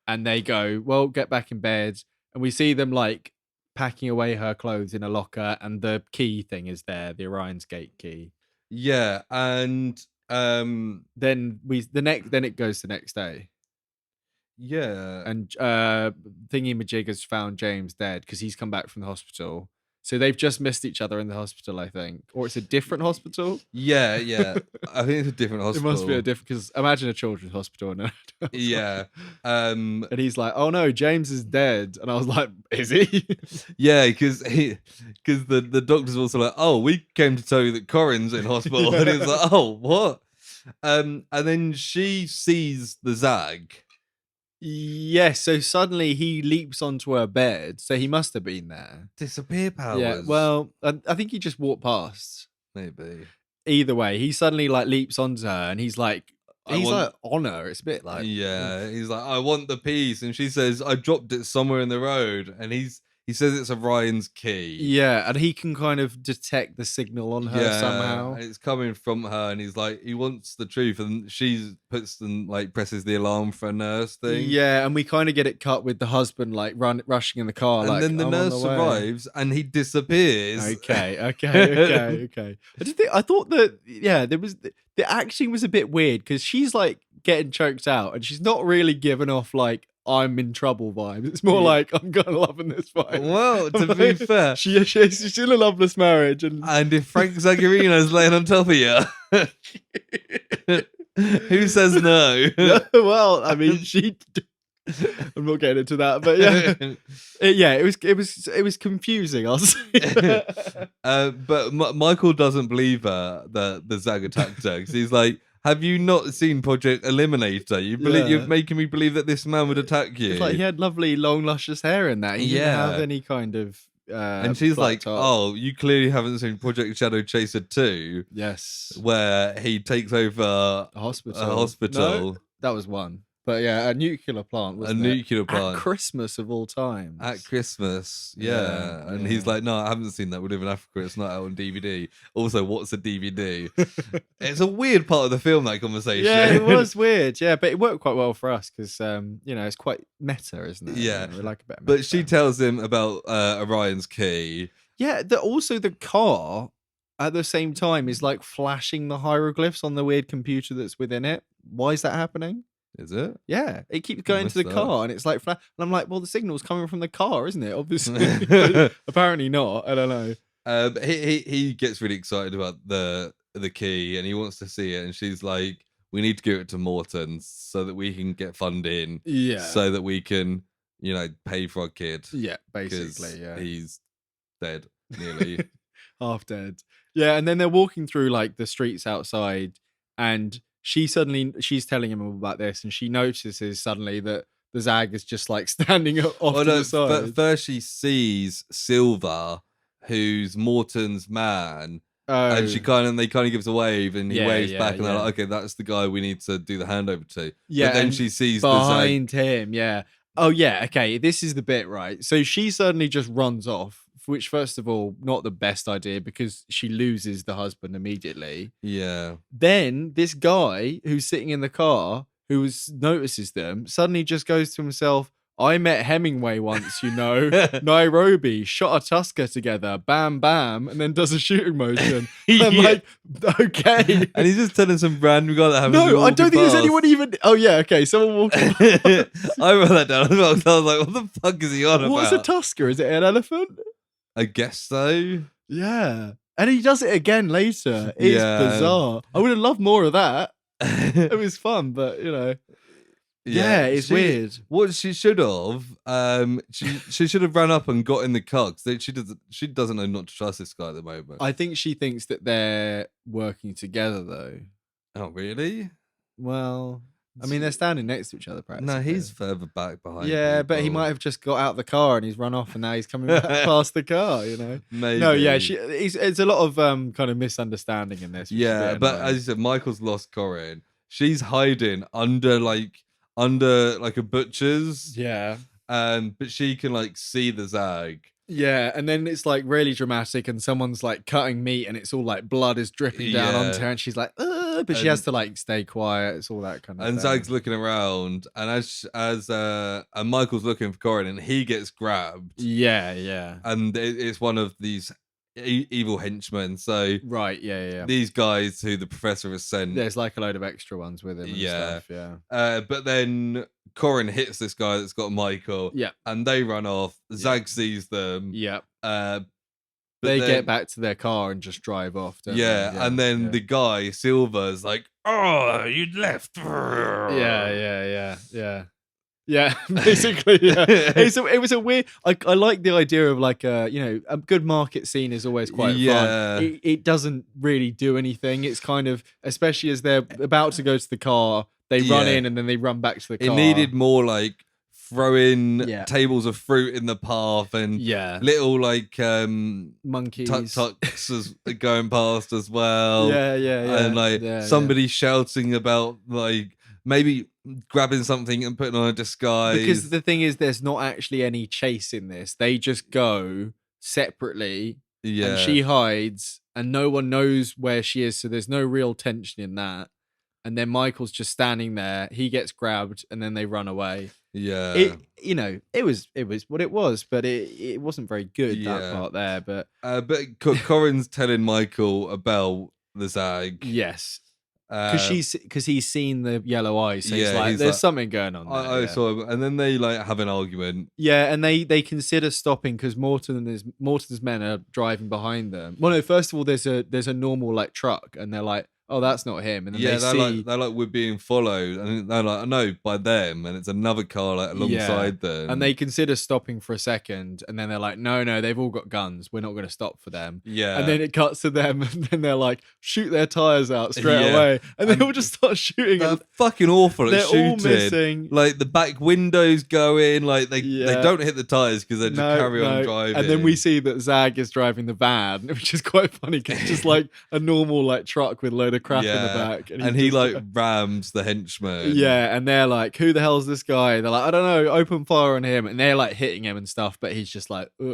Speaker 1: and they go, "Well, get back in bed." And we see them like packing away her clothes in a locker, and the key thing is there, the Orion's Gate key.
Speaker 2: Yeah, and
Speaker 1: then it goes the next day.
Speaker 2: Yeah.
Speaker 1: And Thingy Majig has found James dead because he's come back from the hospital. So they've just missed each other in the hospital, I think. Or it's a different hospital.
Speaker 2: Yeah. I think it's a different hospital.
Speaker 1: It must be a different, because imagine a children's hospital. And
Speaker 2: yeah.
Speaker 1: and he's like, oh no, James is dead. And I was like, is he?
Speaker 2: Yeah, because the doctor's also like, oh, we came to tell you that Corin's in hospital. And it's like, oh, what? And then she sees the Zag.
Speaker 1: Yes, so suddenly he leaps onto her bed, so he must have been there.
Speaker 2: Disappear powers.
Speaker 1: Yeah, well, I think he just walked past.
Speaker 2: Maybe.
Speaker 1: Either way, he suddenly like leaps onto her, and he's like on her. It's a bit like,
Speaker 2: yeah, he's like, I want the piece, and she says, I dropped it somewhere in the road, and he says it's Orion's key.
Speaker 1: Yeah, and he can kind of detect the signal on her somehow.
Speaker 2: And it's coming from her, and he's like, he wants the truth, and she presses the alarm for a nurse thing.
Speaker 1: Yeah, and we kind of get it cut with the husband like rushing in the car,
Speaker 2: and then the nurse arrives, and he disappears.
Speaker 1: Okay. I thought that the acting was a bit weird because she's like getting choked out, and she's not really giving off like I'm in trouble vibes. It's more like I'm kind of loving this vibe.
Speaker 2: Well, to be fair,
Speaker 1: she's in a loveless marriage, and
Speaker 2: if Frank Zagarino's laying on top of you, who says no?
Speaker 1: Well, I mean, I'm not getting into that, but it was confusing. I'll say.
Speaker 2: But Michael doesn't believe her that the Zag attacked her because he's like, have you not seen Project Eliminator? You're making me believe that this man would attack you.
Speaker 1: It's like he had lovely, long, luscious hair in that. He didn't have any kind of.
Speaker 2: And she's like, oh, you clearly haven't seen Project Shadowchaser 2.
Speaker 1: Yes.
Speaker 2: Where he takes over a hospital.
Speaker 1: No, that was one. But yeah, a nuclear plant, wasn't it?
Speaker 2: Nuclear plant.
Speaker 1: At Christmas of all times.
Speaker 2: At Christmas, yeah. And he's like, no, I haven't seen that. We live in Africa. It's not out on DVD. Also, what's a DVD? It's a weird part of the film, that conversation.
Speaker 1: Yeah, it was weird. Yeah, but it worked quite well for us because, it's quite meta, isn't it?
Speaker 2: Yeah.
Speaker 1: We like a bit of meta.
Speaker 2: But she tells him about Orion's key.
Speaker 1: Yeah, also the car at the same time is like flashing the hieroglyphs on the weird computer that's within it. Why is that happening?
Speaker 2: Is it?
Speaker 1: Yeah, it keeps going to the car, and it's like, and I'm like, well, the signal's coming from the car, isn't it? Obviously, apparently not. I don't know.
Speaker 2: He gets really excited about the key, and he wants to see it. And she's like, "We need to give it to Morton's so that we can get funding.
Speaker 1: Yeah,
Speaker 2: so that we can, pay for our kid.
Speaker 1: Yeah, basically, yeah.
Speaker 2: He's dead, nearly
Speaker 1: half dead. Yeah, and then they're walking through like the streets outside, and she's telling him about this, and she notices suddenly that the Zag is just like standing off to the side.
Speaker 2: But first she sees Silver, who's Morton's man, and they kind of gives a wave, and he waves back, and they're like, okay, that's the guy we need to do the handover to.
Speaker 1: Yeah,
Speaker 2: but then she sees
Speaker 1: behind him. Yeah. Oh yeah. Okay, this is the bit, right? So she suddenly just runs off. Which, first of all, not the best idea because she loses the husband immediately.
Speaker 2: Yeah.
Speaker 1: Then this guy who's sitting in the car, who notices them, suddenly just goes to himself, I met Hemingway once, Nairobi, shot a Tusker together, bam, bam, and then does a shooting motion. I'm like, okay.
Speaker 2: And he's just telling some random guy that happens.
Speaker 1: No, I don't think there's anyone even. Oh, yeah, okay. Someone walking.
Speaker 2: I wrote that down as well. I was like, what the fuck is he on about?
Speaker 1: What's a Tusker? Is it an elephant?
Speaker 2: I guess so.
Speaker 1: Yeah. And he does it again later. It's bizarre. I would have loved more of that. It was fun, but Yeah, it's weird.
Speaker 2: What she should have, she should have ran up and got in the car because she doesn't know not to trust this guy at the moment.
Speaker 1: I think she thinks that they're working together though.
Speaker 2: Oh, really?
Speaker 1: Well, I mean, they're standing next to each other practically.
Speaker 2: No, he's further back behind.
Speaker 1: Yeah, but he might have just got out of the car and he's run off and now he's coming back past the car,
Speaker 2: Maybe.
Speaker 1: No, yeah, it's a lot of kind of misunderstanding in this.
Speaker 2: Yeah, but as you said, Michael's lost Corin. She's hiding under a butcher's.
Speaker 1: Yeah.
Speaker 2: But she can see the Zag.
Speaker 1: Yeah, and then it's really dramatic and someone's cutting meat and it's all blood is dripping down onto her and she's like, but she has to stay quiet. It's all that kind of
Speaker 2: and
Speaker 1: thing.
Speaker 2: Zag's looking around and and Michael's looking for Corin and he gets grabbed.
Speaker 1: Yeah.
Speaker 2: And it's one of these evil henchmen. So
Speaker 1: right, yeah.
Speaker 2: These guys who the professor has sent.
Speaker 1: There's like a load of extra ones with him. And stuff, yeah.
Speaker 2: But then Corin hits this guy that's got Michael.
Speaker 1: Yeah.
Speaker 2: And they run off. Zag sees them.
Speaker 1: Yeah.
Speaker 2: But
Speaker 1: they get back to their car and just drive off. Don't they?
Speaker 2: And then the guy Silver's like, "Oh, you left."
Speaker 1: Yeah, basically, yeah. It was a weird. I like the idea of like a good market scene is always quite fun. It doesn't really do anything. It's kind of, especially as they're about to go to the car, they run in and then they run back to the car.
Speaker 2: It needed more like throwing tables of fruit in the path and little like
Speaker 1: monkeys
Speaker 2: tuk-tuks going past as well. And like somebody shouting about like maybe grabbing something and putting on a disguise.
Speaker 1: Because the thing is, there's not actually any chase in this. They just go separately and she hides and no one knows where she is. So there's no real tension in that. And then Michael's just standing there. He gets grabbed and then they run away.
Speaker 2: Yeah.
Speaker 1: It was what it was, but it wasn't very good, that part there. But
Speaker 2: Corin's telling Michael about the Zag.
Speaker 1: Yes. Because he's seen the yellow eyes, so he's like, there's something going on there.
Speaker 2: I saw him, and then they like have an argument.
Speaker 1: Yeah, and they consider stopping because Morton's men are driving behind them. Well, no, first of all, there's a normal like truck, and they're like, oh, that's not him. And then
Speaker 2: they're like, we're being followed, and they're like, I know, by them, and it's another car like alongside them.
Speaker 1: And they consider stopping for a second, and then they're like, no, they've all got guns. We're not going to stop for them.
Speaker 2: Yeah.
Speaker 1: And then it cuts to them, and then they're like, shoot their tires out straight away, and they all just start shooting.
Speaker 2: They're fucking awful at shooting.
Speaker 1: All missing.
Speaker 2: Like the back windows go in, like they don't hit the tires because they just carry on driving.
Speaker 1: And then we see that Zag is driving the van, which is quite funny because it's just like a normal like truck with a load of crap in the back,
Speaker 2: and he like rams the henchman.
Speaker 1: Yeah, and they're like, "Who the hell's this guy?" They're like, "I don't know. Open fire on him." And they're like hitting him and stuff, but he's just like, he's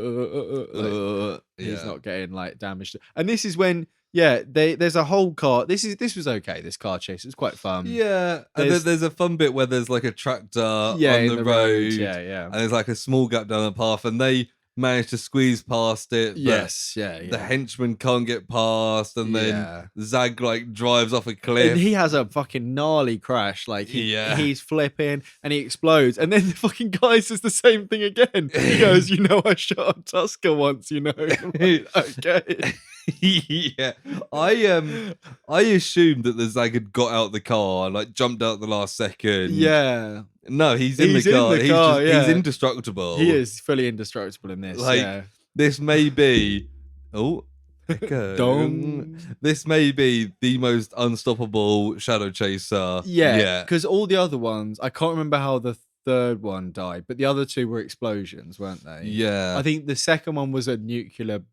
Speaker 1: not getting like damaged. And this is when, there's a whole car. This was okay. This car chase, it was quite fun.
Speaker 2: Yeah, and there's a fun bit where there's like a tractor on the road.
Speaker 1: Yeah,
Speaker 2: and there's like a small gap down the path, and they managed to squeeze past it. The henchman can't get past, and then Zag like drives off a cliff.
Speaker 1: And he has a fucking gnarly crash. Like he's flipping and he explodes, and then the fucking guy says the same thing again. He goes, I shot a Tusker once. I'm like, okay.
Speaker 2: I assumed that the Zag had got out the car and like jumped out the last second. No, he's in the car. He's indestructible.
Speaker 1: He is fully indestructible in this.
Speaker 2: Like this may be this may be the most unstoppable shadow chaser.
Speaker 1: Because all the other ones, I can't remember how the third one died, but the other two were explosions, weren't they? I think the second one was a nuclear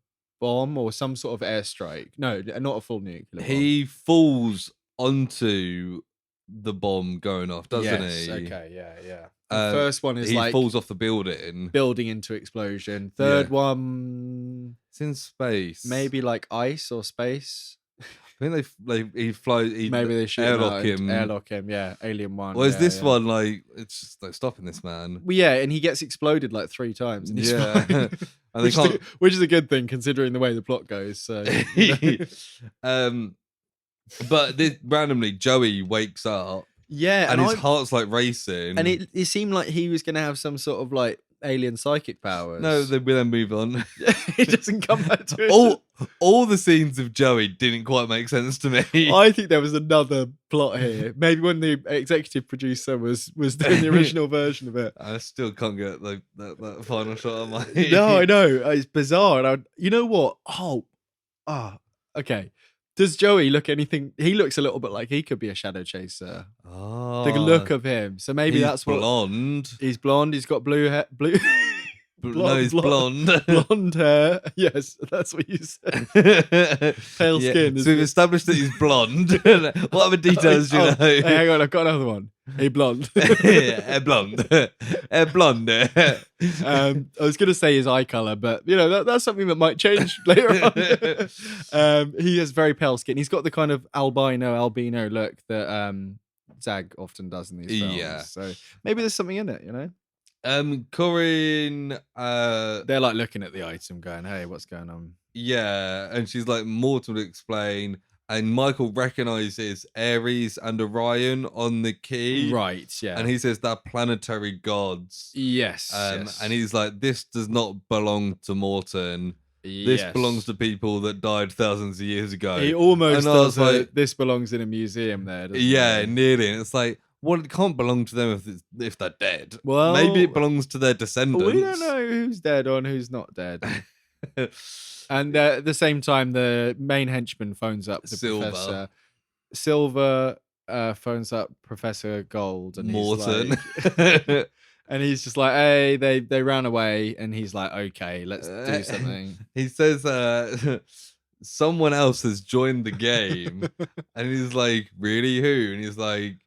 Speaker 1: bomb or some sort of airstrike. No, not a full nuclear bomb.
Speaker 2: He falls onto the bomb going off, doesn't he?
Speaker 1: Okay, yeah. The first one is
Speaker 2: he
Speaker 1: like
Speaker 2: falls off the building
Speaker 1: into explosion. Third one,
Speaker 2: it's in space,
Speaker 1: maybe like ice or space.
Speaker 2: I think he flies.
Speaker 1: Maybe they should
Speaker 2: airlock him.
Speaker 1: Yeah, Alien 1.
Speaker 2: Well, is this one like it's just like stopping this man?
Speaker 1: Well, and he gets exploded like 3 times. And he's fine.
Speaker 2: And they can't...
Speaker 1: which is a good thing considering the way the plot goes. So,
Speaker 2: but randomly Joey wakes up.
Speaker 1: Yeah,
Speaker 2: and his heart's like racing.
Speaker 1: And it seemed like he was going to have some sort of like alien psychic powers.
Speaker 2: No, we then move on.
Speaker 1: He doesn't come back to it.
Speaker 2: All the scenes of Joey didn't quite make sense to me.
Speaker 1: I think there was another plot here. Maybe when the executive producer was doing the original version of it.
Speaker 2: I still can't get that final shot on my.
Speaker 1: No, I know it's bizarre. And you know what? Okay. Does Joey look anything? He looks a little bit like he could be a shadow chaser.
Speaker 2: Oh,
Speaker 1: the look of him. So maybe that's what.
Speaker 2: Blonde.
Speaker 1: He's blonde. He's got blue hair.
Speaker 2: He's blonde.
Speaker 1: Blonde hair. Yes, that's what you said. Pale skin.
Speaker 2: So we've established that he's blonde. What other details do you know?
Speaker 1: Hey, hang on, I've got another one. Hey, blonde.
Speaker 2: Blonde. Blonde.
Speaker 1: I was going to say his eye color, but that's something that might change later on. He has very pale skin. He's got the kind of albino look that Zag often does in these films.
Speaker 2: Yeah.
Speaker 1: So maybe there's something in it,
Speaker 2: Corin,
Speaker 1: they're like looking at the item, going, "Hey, what's going on?"
Speaker 2: Yeah, and she's like, Morton will explain. And Michael recognizes Ares and Orion on the key.
Speaker 1: Right, yeah.
Speaker 2: And he says they're planetary gods.
Speaker 1: Yes.
Speaker 2: And he's like, this does not belong to Morton. This belongs to people that died thousands of years ago.
Speaker 1: He almost does like, this belongs in a museum there, doesn't he?
Speaker 2: Nearly. And it's like, well, it can't belong to them if they're dead.
Speaker 1: Well,
Speaker 2: maybe it belongs to their descendants.
Speaker 1: We don't know who's dead and who's not dead. And at the same time, the main henchman phones up the professor. Silver phones up Professor Gold and
Speaker 2: Morton.
Speaker 1: He's like, and he's just like, hey, they ran away. And he's like, okay, let's do something.
Speaker 2: He says someone else has joined the game. And he's like, really, who? And he's like,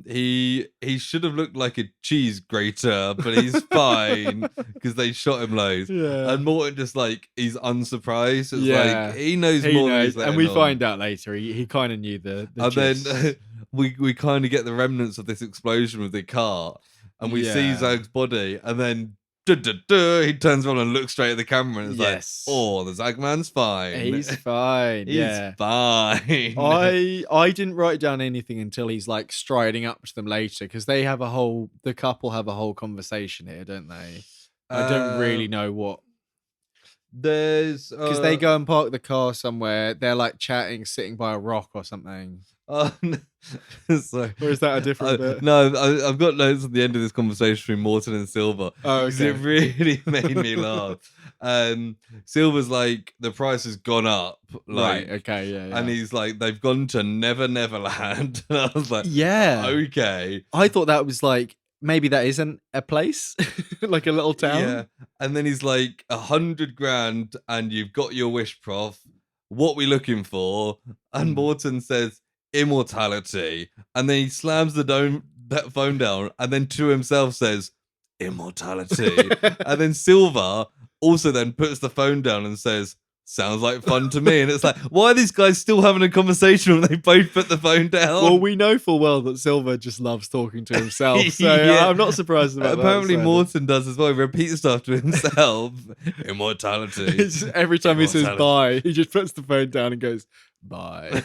Speaker 2: he should have looked like a cheese grater, but he's fine because they shot him loads.
Speaker 1: Yeah.
Speaker 2: And Morton just like, he's unsurprised. It's like he knows more than he's
Speaker 1: and we find out later he kind of knew the
Speaker 2: and gist. Then we kind of get the remnants of this explosion with the car, and we see Zag's body, and then he turns around and looks straight at the camera and is like, oh, the Zagman's fine.
Speaker 1: He's fine.
Speaker 2: He's fine.
Speaker 1: I didn't write down anything until he's like striding up to them later, because the couple have a whole conversation here, don't they? I don't really know what.
Speaker 2: There's
Speaker 1: because they go and park the car somewhere. They're like chatting, sitting by a rock or something.
Speaker 2: No. So,
Speaker 1: or is that a different bit?
Speaker 2: No, I've got notes at the end of this conversation between Morton and Silver.
Speaker 1: Oh, okay.
Speaker 2: It really made me laugh. Silver's like, the price has gone up. Like,
Speaker 1: right, okay, yeah.
Speaker 2: And he's like, they've gone to Neverland. And I was like,
Speaker 1: yeah.
Speaker 2: Okay.
Speaker 1: I thought that was like, maybe that isn't a place, like a little town.
Speaker 2: Yeah. And then he's like, 100 grand and you've got your wish, prof. What we looking for? And Morton says, immortality. And then he slams that phone down and then to himself says, immortality. And then Silver also then puts the phone down and says, sounds like fun to me. And it's like, why are these guys still having a conversation when they both put the phone down?
Speaker 1: Well, we know full well that Silver just loves talking to himself. So I'm not surprised about that.
Speaker 2: Apparently Morton does as well. He repeats stuff to himself. Immortality.
Speaker 1: Every time he says bye, he just puts the phone down and goes, bye.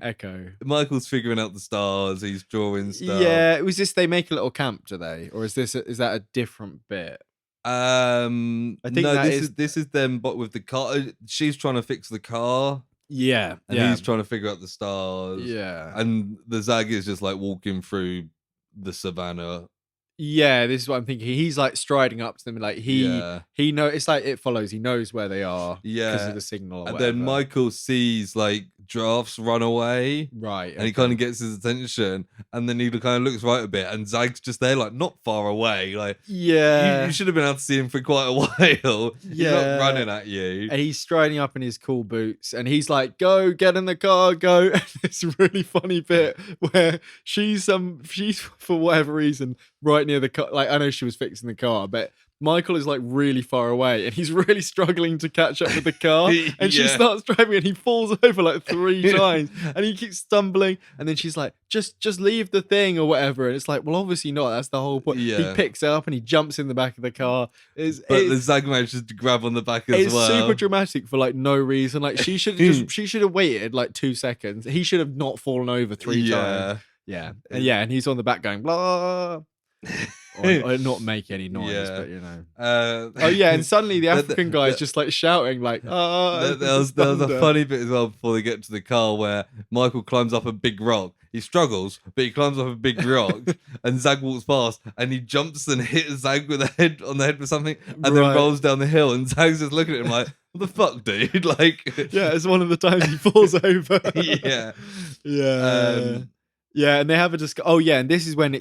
Speaker 1: Echo.
Speaker 2: Michael's figuring out the stars. He's drawing stuff.
Speaker 1: Yeah, was this they make a little camp, do they? Or is that a different bit?
Speaker 2: I think this is them, but with the car. She's trying to fix the car.
Speaker 1: Yeah,
Speaker 2: and he's trying to figure out the stars.
Speaker 1: Yeah,
Speaker 2: and the Zag is just like walking through the savannah.
Speaker 1: Yeah, this is what I'm thinking. He's like striding up to them, like he know. It's like It Follows. He knows where they are. Because of the signal. And
Speaker 2: then Michael sees like giraffes run away.
Speaker 1: Right,
Speaker 2: and he kind of gets his attention, and then he kind of looks right a bit, and Zag's just there, like not far away. Like you should have been able to see him for quite a while. He's not running at you.
Speaker 1: And he's striding up in his cool boots, and he's like, "Go, get in the car, go!" And it's a really funny bit where she's for whatever reason right near the car. Like, I know she was fixing the car, but Michael is like really far away and he's really struggling to catch up with the car. And she starts driving and he falls over like 3 times and he keeps stumbling. And then she's like, just leave the thing or whatever. And it's like, well, obviously not. That's the whole point. He picks it up and he jumps in the back of the car.
Speaker 2: But the Zag manages to grab on the back as well.
Speaker 1: It's super dramatic for like no reason. Like she should have waited like 2 seconds. He should have not fallen over 3 times. And he's on the back going blah. or not make any noise, but you know. And suddenly the African guy is just like shouting, like,
Speaker 2: there was a funny bit as well before they get to the car where Michael climbs up a big rock. He struggles, but he climbs up a big rock, and Zag walks past, and he jumps and hits Zag on the head with something, and then rolls down the hill, and Zag's just looking at him like, what the fuck, dude? Like,
Speaker 1: it's one of the times he falls over. Yeah, and they have a discussion. Oh, yeah, and this is when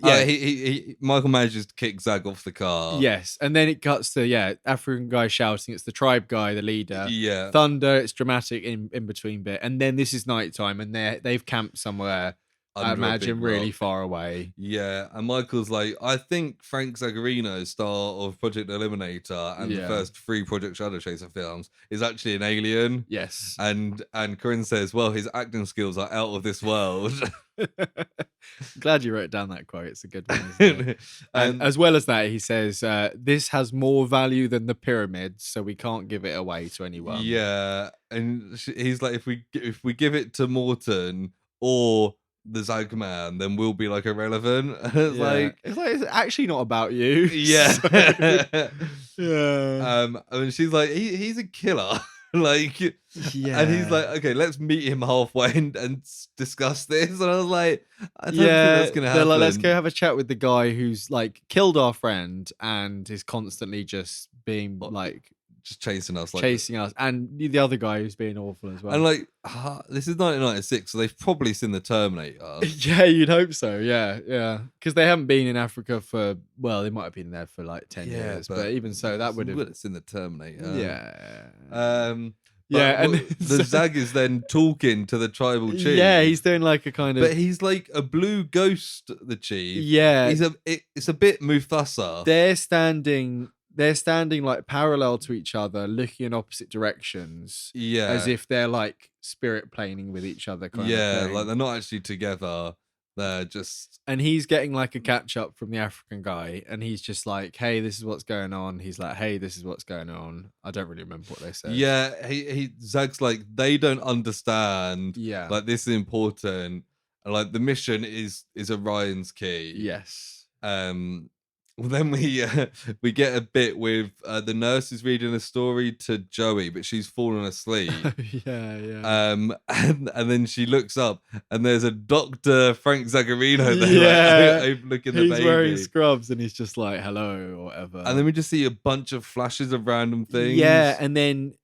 Speaker 2: Michael manages to kick Zag off the car.
Speaker 1: Yes, and then it cuts to African guy shouting. It's the tribe guy, the leader.
Speaker 2: Yeah,
Speaker 1: thunder. It's dramatic in between bit, and then this is nighttime, and they've camped somewhere I
Speaker 2: under a
Speaker 1: imagine
Speaker 2: big
Speaker 1: really
Speaker 2: rock.
Speaker 1: far away.
Speaker 2: Yeah, and Michael's like, I think Frank Zagarino, star of Project Eliminator and the first 3 Project Shadowchaser films, is actually an alien.
Speaker 1: Yes.
Speaker 2: And Corinne says, well, his acting skills are out of this world.
Speaker 1: Glad you wrote down that quote. It's a good one, isn't it? And as well as that, he says, this has more value than the pyramids, so we can't give it away to anyone.
Speaker 2: Yeah, and he's like, if we give it to Morton or the Zagman, then we'll be like irrelevant.
Speaker 1: It's actually not about you.
Speaker 2: Yeah.
Speaker 1: So, yeah.
Speaker 2: And she's like, he's a killer. Like,
Speaker 1: yeah.
Speaker 2: And he's like, okay, let's meet him halfway and discuss this. And I was like, I don't think that's gonna happen.
Speaker 1: Like, let's go have a chat with the guy who's like killed our friend and is constantly just being like
Speaker 2: just chasing us,
Speaker 1: and the other guy who's being awful as well.
Speaker 2: And like, this is 1996, so they've probably seen the Terminator.
Speaker 1: Yeah, you'd hope so. Yeah, because they haven't been in Africa for, well, they might have been there for like 10 years, but even so, that would have
Speaker 2: seen the Terminator.
Speaker 1: Yeah.
Speaker 2: And the Zag is then talking to the tribal chief.
Speaker 1: Yeah, he's doing like a kind of,
Speaker 2: but he's like a blue ghost. The chief.
Speaker 1: Yeah,
Speaker 2: it's a bit Mufasa.
Speaker 1: They're standing like parallel to each other, looking in opposite directions.
Speaker 2: Yeah.
Speaker 1: As if they're like spirit planing with each other. Kind of thing.
Speaker 2: Like they're not actually together. They're just...
Speaker 1: And he's getting like a catch up from the African guy. And he's just like, hey, this is what's going on. He's like, hey, this is what's going on. I don't really remember what they said.
Speaker 2: Yeah, Zag's like, they don't understand.
Speaker 1: Yeah.
Speaker 2: Like, this is important. And like, the mission is Orion's key.
Speaker 1: Yes.
Speaker 2: Well, then we get a bit with the nurse is reading a story to Joey, but she's fallen asleep.
Speaker 1: Yeah.
Speaker 2: And then she looks up, and there's a Dr. Frank Zagarino there, like, overlooking the baby.
Speaker 1: He's wearing scrubs, and he's just like, hello, or whatever.
Speaker 2: And then we just see a bunch of flashes of random things.
Speaker 1: Yeah, and then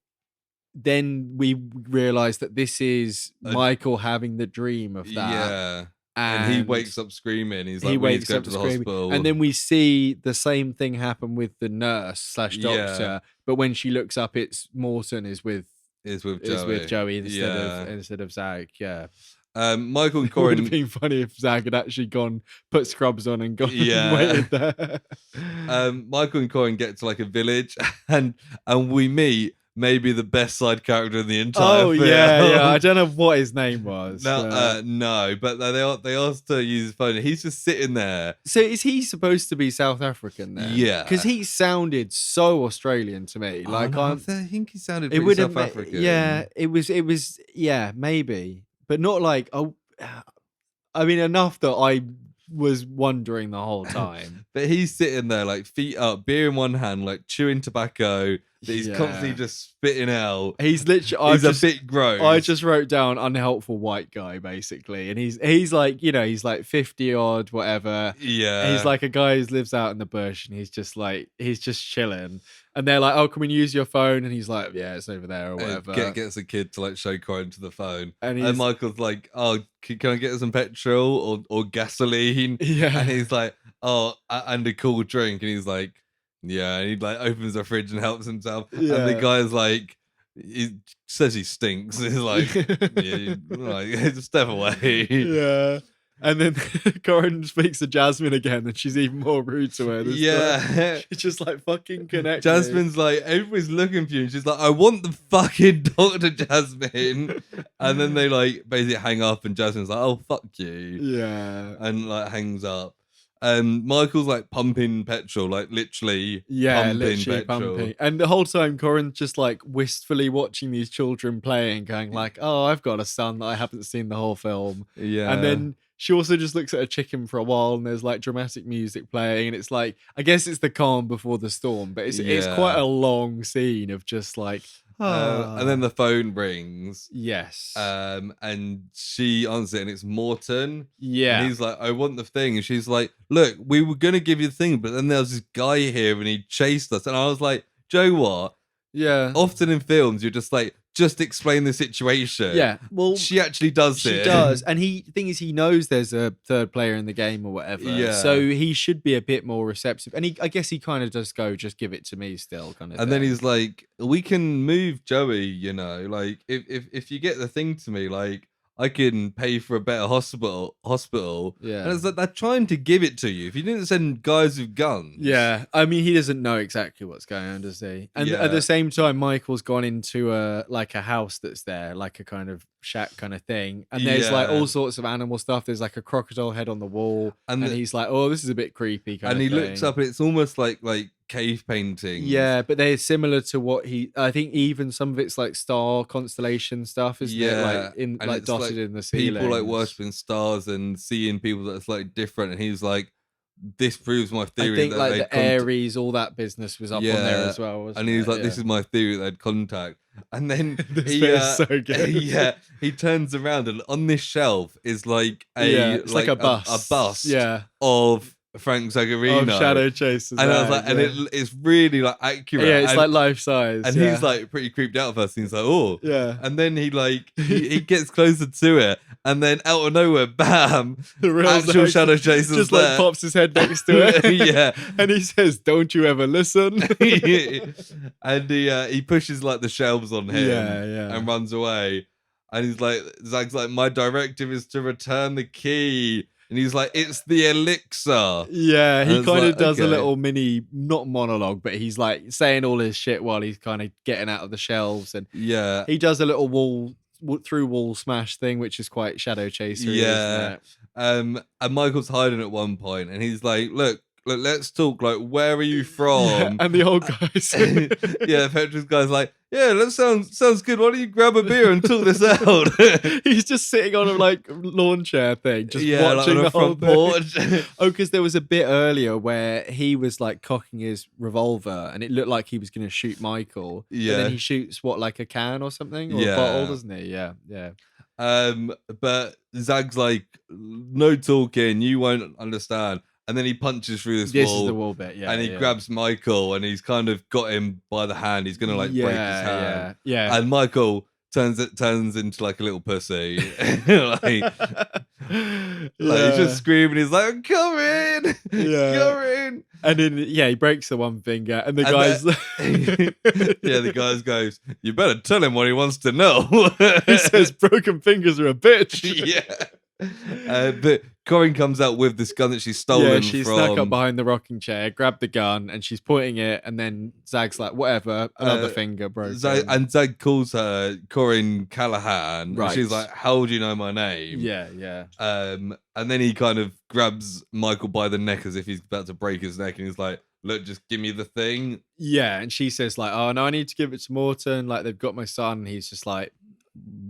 Speaker 1: we realize that this is Michael having the dream of that.
Speaker 2: Yeah. And he wakes up screaming. He's like,
Speaker 1: he
Speaker 2: we need
Speaker 1: wakes
Speaker 2: to go
Speaker 1: up
Speaker 2: to the
Speaker 1: screaming.
Speaker 2: hospital.
Speaker 1: And then we see the same thing happen with the nurse / doctor. But when she looks up, it's Morton is with Joey instead of Zag. Yeah.
Speaker 2: Michael and
Speaker 1: It would
Speaker 2: Corin.
Speaker 1: have been funny if Zag had actually put scrubs on and gone and waited there.
Speaker 2: Michael and Corin get to like a village, and we meet maybe the best side character in the entire film.
Speaker 1: Yeah. I don't know what his name was.
Speaker 2: No, but they asked to use his phone. He's just sitting there.
Speaker 1: So is he supposed to be South African then?
Speaker 2: Yeah,
Speaker 1: because he sounded so Australian to me. Like
Speaker 2: I think he sounded pretty South African.
Speaker 1: Yeah, it was. Yeah, maybe, but not like. Oh, I mean, enough that I was wondering the whole time.
Speaker 2: But he's sitting there like feet up, beer in one hand, like chewing tobacco that he's constantly just spitting out.
Speaker 1: He's literally
Speaker 2: a bit gross.
Speaker 1: I just wrote down unhelpful white guy basically, and he's like, he's like 50 odd whatever.
Speaker 2: Yeah,
Speaker 1: and he's like a guy who lives out in the bush, and he's just chilling. And they're like, oh, can we use your phone? And he's like, yeah, it's over there or whatever.
Speaker 2: Gets a kid to like show Corin to the phone.
Speaker 1: And
Speaker 2: Michael's like, oh, can I get some petrol or gasoline?
Speaker 1: Yeah.
Speaker 2: And he's like, oh, and a cool drink. And he's like, yeah. And he like opens the fridge and helps himself.
Speaker 1: Yeah.
Speaker 2: And the guy's like, he says he stinks. He's like, step away.
Speaker 1: Yeah. And then Corin speaks to Jasmine again, and she's even more rude to her. She's just like, fucking connect.
Speaker 2: Jasmine's like, everybody's looking for you. And she's like, I want the fucking Dr. Jasmine. And then they like basically hang up, and Jasmine's like, oh, fuck you.
Speaker 1: Yeah.
Speaker 2: And like hangs up. Michael's like pumping petrol, like literally pumping petrol.
Speaker 1: And the whole time Corin's just like wistfully watching these children playing, going like, oh, I've got a son that I haven't seen the whole film.
Speaker 2: Yeah.
Speaker 1: And then she also just looks at a chicken for a while, and there's like dramatic music playing, and it's like, I guess it's the calm before the storm, but it's quite a long scene of just like,
Speaker 2: and then the phone rings.
Speaker 1: Yes.
Speaker 2: And she answers it, and it's Morton.
Speaker 1: Yeah.
Speaker 2: And he's like, I want the thing. And she's like, look, we were going to give you the thing, but then there was this guy here and he chased us. And I was like, Joe, what?
Speaker 1: Yeah.
Speaker 2: Often in films, you're just like, just explain the situation.
Speaker 1: Yeah. Well,
Speaker 2: she actually does it.
Speaker 1: She does. And the thing is, he knows there's a third player in the game or whatever.
Speaker 2: Yeah.
Speaker 1: So he should be a bit more receptive. And I guess he kind of does go, just give it to me still, kind of.
Speaker 2: And then he's like, we can move Joey, like if you get the thing to me, like I can pay for a better hospital.
Speaker 1: Yeah.
Speaker 2: And it's like they're trying to give it to you. If you didn't send guys with guns.
Speaker 1: Yeah. I mean, he doesn't know exactly what's going on, does he? And at the same time, Michael's gone into a house that's there, like a kind of shack kind of thing. And there's like all sorts of animal stuff. There's like a crocodile head on the wall. And he's like, oh, this is a bit creepy kind of thing.
Speaker 2: And he looks up and it's almost like cave paintings.
Speaker 1: Yeah, but they're similar to what I think even some of it's like star constellation stuff, isn't it? Like dotted in the ceiling.
Speaker 2: People like worshipping stars and seeing people that are slightly different. And he's like, this proves my theory.
Speaker 1: I think like the Aries, all that business was up on there as well. Wasn't
Speaker 2: and he was
Speaker 1: it?
Speaker 2: like, this is my theory that they had contact. And then
Speaker 1: so good.
Speaker 2: he turns around and on this shelf is like
Speaker 1: it's like a bust.
Speaker 2: A bust of Frank Zagarino.
Speaker 1: Of Shadowchaser.
Speaker 2: And I was like, and it's really like accurate.
Speaker 1: Yeah, it's like life size.
Speaker 2: And he's like pretty creeped out first. And he's like, oh.
Speaker 1: Yeah.
Speaker 2: And then he he gets closer to it. And then out of nowhere, bam,
Speaker 1: the real
Speaker 2: actual Shadowchaser's
Speaker 1: just
Speaker 2: there.
Speaker 1: like pops his head next to it.
Speaker 2: Yeah.
Speaker 1: And he says, don't you ever listen.
Speaker 2: And he pushes like the shelves on him and runs away. And he's like, Zag's like, my directive is to return the key. And he's like, it's the elixir.
Speaker 1: Yeah, he kind of does a little mini, not monologue, but he's like saying all his shit while he's kind of getting out of the shelves. And he does a little wall smash thing, which is quite Shadowchaser.
Speaker 2: Yeah. And Michael's hiding at one point, and he's like, look, let's talk. Like, where are you from?
Speaker 1: Yeah, and the old guys.
Speaker 2: Petra's guy's like, yeah, that sounds good. Why don't you grab a beer and talk this out?
Speaker 1: He's just sitting on a like lawn chair thing, just watching
Speaker 2: like
Speaker 1: the whole
Speaker 2: front porch.
Speaker 1: Oh, because there was a bit earlier where he was like cocking his revolver, and it looked like he was going to shoot Michael.
Speaker 2: Yeah.
Speaker 1: And then he shoots like a can or something, or a bottle, doesn't he? Yeah.
Speaker 2: But Zag's like, no talking. You won't understand. And then he punches through this wall.
Speaker 1: This is the wall bit, yeah.
Speaker 2: And he grabs Michael, and he's kind of got him by the hand. He's gonna like break his hand.
Speaker 1: Yeah.
Speaker 2: And Michael turns into like a little pussy. He's just screaming. He's like, I'm coming. Come in.
Speaker 1: And then he breaks the one finger, and the guy's
Speaker 2: the guy goes, you better tell him what he wants to know.
Speaker 1: He says broken fingers are a bitch.
Speaker 2: But Corinne comes out with this gun that she's stolen from.
Speaker 1: She snuck up behind the rocking chair, grabbed the gun, and she's pointing it, and then Zag's like, whatever, another finger broken.
Speaker 2: Zag calls her Corinne Callahan.
Speaker 1: Right.
Speaker 2: She's like, how do you know my name?
Speaker 1: Yeah.
Speaker 2: And then he kind of grabs Michael by the neck as if he's about to break his neck, and he's like, look, just give me the thing.
Speaker 1: Yeah, and she says like, oh, no, I need to give it to Morton. Like, they've got my son. And he's just like,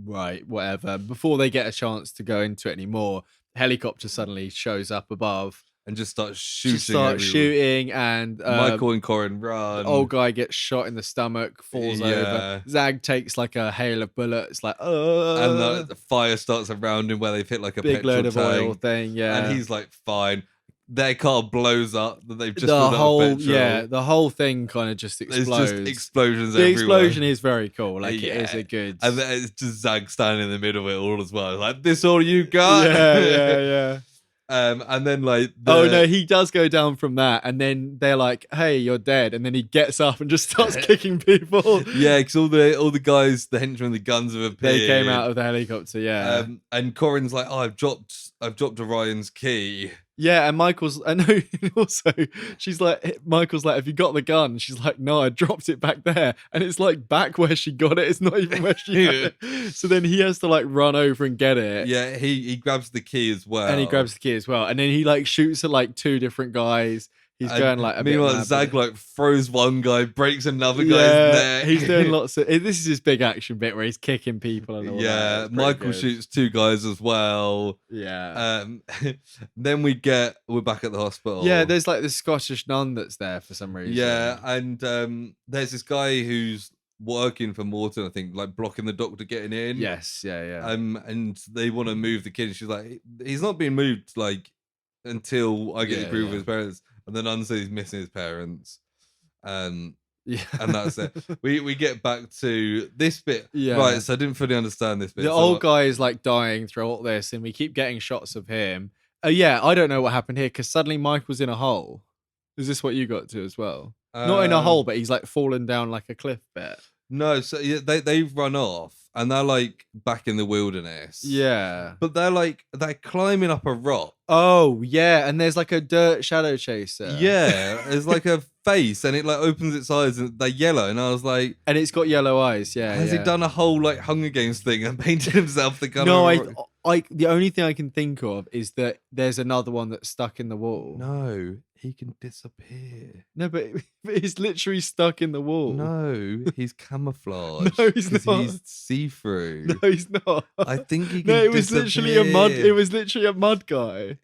Speaker 1: right, whatever. Before they get a chance to go into it anymore, helicopter suddenly shows up above
Speaker 2: and just starts shooting.
Speaker 1: And
Speaker 2: Michael and Corinne run.
Speaker 1: The old guy gets shot in the stomach, falls over. Zag takes like a hail of bullets, like
Speaker 2: and the fire starts around him where they've hit like a
Speaker 1: big load of
Speaker 2: tank.
Speaker 1: oil thing. Yeah,
Speaker 2: and he's like, fine. Their car blows up. That they've just
Speaker 1: the whole thing kind of just explodes.
Speaker 2: There's just explosions
Speaker 1: the
Speaker 2: everywhere.
Speaker 1: explosion is very cool. Like it is a good.
Speaker 2: And then it's just Zag standing in the middle of it all as well. Like, this all you got?
Speaker 1: Yeah.
Speaker 2: And then like
Speaker 1: oh no, he does go down from that, and then they're like, "Hey, you're dead," and then he gets up and just starts kicking people.
Speaker 2: Yeah, because all the guys, the henchmen, the guns have appeared.
Speaker 1: They came out of the helicopter. Yeah,
Speaker 2: and Corinne's like, "Oh, I've dropped Orion's key."
Speaker 1: Yeah, and Michael's, I know, also, she's like, Michael's like, have you got the gun? She's like, no, I dropped it back there. And it's like back where she got it. It's not even where she got it. So then he has to like run over and get it.
Speaker 2: Yeah, he grabs the key as well.
Speaker 1: And he grabs the key as well. And then he like shoots at like two different guys. He's going like a
Speaker 2: meanwhile,
Speaker 1: bit
Speaker 2: Zag like throws one guy, breaks another guy's neck.
Speaker 1: He's doing lots of. This is his big action bit where he's kicking people and all that.
Speaker 2: Yeah, Michael shoots two guys as well.
Speaker 1: Yeah.
Speaker 2: Then we're back at the hospital.
Speaker 1: Yeah, there's like this Scottish nun that's there for some reason.
Speaker 2: Yeah, and there's this guy who's working for Morton, I think, like blocking the doctor getting in.
Speaker 1: Yes, yeah.
Speaker 2: And they want to move the kid. And she's like, he's not being moved like until I get the approval of his parents. And the nun says he's missing his parents. And that's it. We get back to this bit.
Speaker 1: Yeah.
Speaker 2: Right, so I didn't fully understand this bit.
Speaker 1: The old guy is like dying through all this, and we keep getting shots of him. I don't know what happened here, because suddenly Michael's in a hole. Is this what you got to as well? Not in a hole, but he's like fallen down like a cliff bit.
Speaker 2: No, so they've run off and they're like back in the wilderness.
Speaker 1: Yeah.
Speaker 2: But they're climbing up a rock.
Speaker 1: Oh, yeah, and there's like a dirt shadow chaser.
Speaker 2: Yeah, it's like a face and it like opens its eyes and they're yellow. And I was like...
Speaker 1: And it's got yellow eyes, yeah.
Speaker 2: Has he done a whole like Hunger Games thing and painted himself the colour?
Speaker 1: No, the only thing I can think of is that there's another one that's stuck in the wall.
Speaker 2: No, he can disappear.
Speaker 1: No, but he's literally stuck in the wall.
Speaker 2: No, he's camouflaged.
Speaker 1: No, he's not.
Speaker 2: He's see-through.
Speaker 1: No, he's not.
Speaker 2: I think he can
Speaker 1: No, it was
Speaker 2: disappear.
Speaker 1: literally a mud. It was literally a mud guy.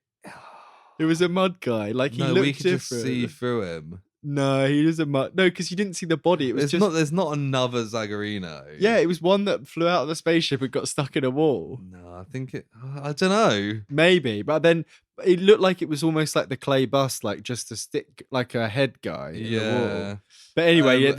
Speaker 1: It was a mud guy. Like he looked
Speaker 2: we could
Speaker 1: different.
Speaker 2: just see through him.
Speaker 1: No, he was a mud. No, because you didn't see the body. It was
Speaker 2: There's not another Zagarino.
Speaker 1: Yeah, it was one that flew out of the spaceship and got stuck in a wall.
Speaker 2: No, I think I don't know.
Speaker 1: Maybe, but then it looked like it was almost like the clay bust, like just a stick, like a head guy. In the wall. But anyway,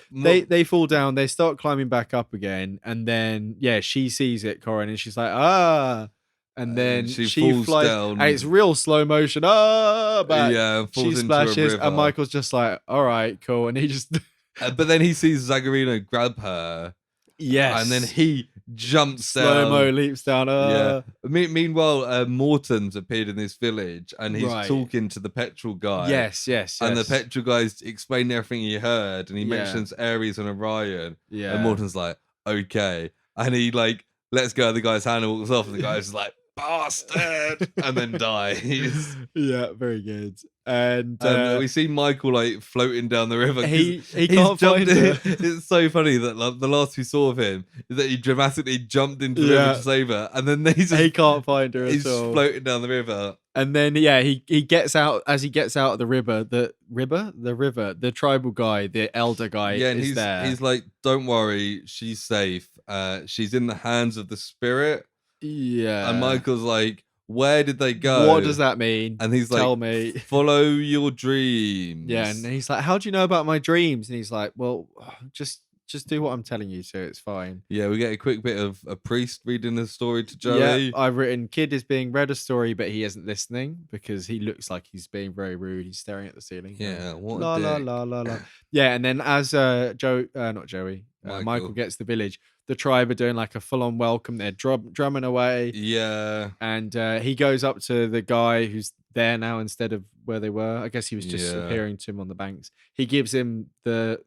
Speaker 1: they fall down. They start climbing back up again, and then she sees it, Corin, and she's like, ah. And then she
Speaker 2: falls
Speaker 1: flies
Speaker 2: down.
Speaker 1: and it's real slow motion. Back.
Speaker 2: Yeah, falls
Speaker 1: she
Speaker 2: into
Speaker 1: splashes,
Speaker 2: a river.
Speaker 1: and Michael's just like, all right, cool. And he just
Speaker 2: but then he sees Zagarino grab her.
Speaker 1: Yes.
Speaker 2: And then he jumps down.
Speaker 1: Slow-mo leaps down.
Speaker 2: Yeah. Meanwhile, Morton's appeared in this village and he's talking to the petrol guy.
Speaker 1: Yes.
Speaker 2: And the petrol guy's explained everything he heard and he mentions Ares and Orion. Yeah. And Morton's like, okay. And he like lets go of the guy's hand and walks off and the guy's just like, bastard, and then dies.
Speaker 1: Yeah, very good. And
Speaker 2: we see Michael like floating down the river.
Speaker 1: He can't find her.
Speaker 2: It's so funny that like, the last we saw of him is that he dramatically jumped into the river to save her, and then he can't
Speaker 1: find her.
Speaker 2: He's floating down the river,
Speaker 1: and then he gets out. As he gets out of the river, the tribal guy, the elder guy,
Speaker 2: and
Speaker 1: is there.
Speaker 2: He's like, "Don't worry, she's safe. She's in the hands of the spirit."
Speaker 1: Yeah.
Speaker 2: And Michael's like, where did they go?
Speaker 1: What does that mean?
Speaker 2: And he's like,
Speaker 1: tell me.
Speaker 2: Follow your dreams.
Speaker 1: Yeah, and he's like, how do you know about my dreams? And he's like, well, just do what I'm telling you to. It's fine.
Speaker 2: Yeah, we get a quick bit of a priest reading a story to Joey.
Speaker 1: Yeah, I've written, kid is being read a story, but he isn't listening because he looks like he's being very rude. He's staring at the ceiling.
Speaker 2: Yeah, what
Speaker 1: la,
Speaker 2: a
Speaker 1: la,
Speaker 2: dick.
Speaker 1: la, la, la. Yeah, and then as Michael gets the village, the tribe are doing like a full-on welcome. They're drumming away.
Speaker 2: Yeah.
Speaker 1: And he goes up to the guy who's there now instead of where they were. I guess he was just appearing to him on the banks. He gives him a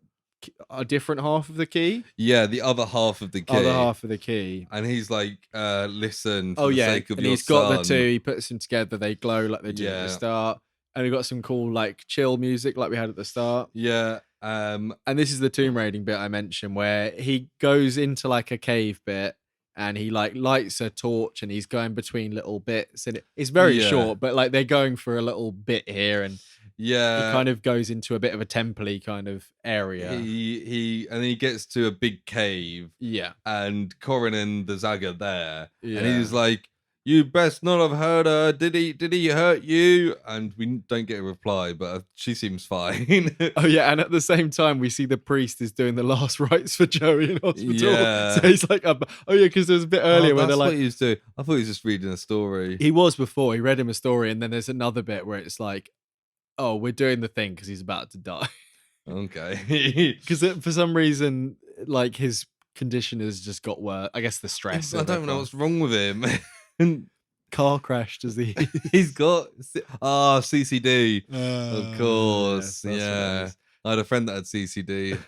Speaker 1: different half of the key.
Speaker 2: Yeah, the other half of the key.
Speaker 1: Other half of the key.
Speaker 2: And he's like, listen, for the sake of
Speaker 1: and
Speaker 2: your
Speaker 1: he's got
Speaker 2: son.
Speaker 1: the two. He puts them together. They glow like they did at the start. And we got some cool like chill music like we had at the start.
Speaker 2: Yeah.
Speaker 1: And this is the tomb raiding bit I mentioned where he goes into like a cave bit and he like lights a torch and he's going between little bits and it's very short, but like they're going for a little bit here and he kind of goes into a bit of a temple-y kind of area.
Speaker 2: And then he gets to a big cave.
Speaker 1: Yeah.
Speaker 2: And Corin and the Zag are there. Yeah. And he's like, you best not have hurt her. Did he hurt you? And we don't get a reply, but she seems fine.
Speaker 1: Oh yeah, and at the same time, we see the priest is doing the last rites for Joey in hospital. Yeah. So he's like, oh yeah, because there was a bit earlier where they're like,
Speaker 2: what he was doing. I thought he was just reading a story.
Speaker 1: He was before. He read him a story, and then there's another bit where it's like, oh, we're doing the thing because he's about to die.
Speaker 2: Okay.
Speaker 1: Because for some reason, like his condition has just got worse. I guess the stress.
Speaker 2: I don't know what's wrong with him.
Speaker 1: Car crashed as
Speaker 2: he's got CCD. Of course. Yes, I had a friend that had CCD.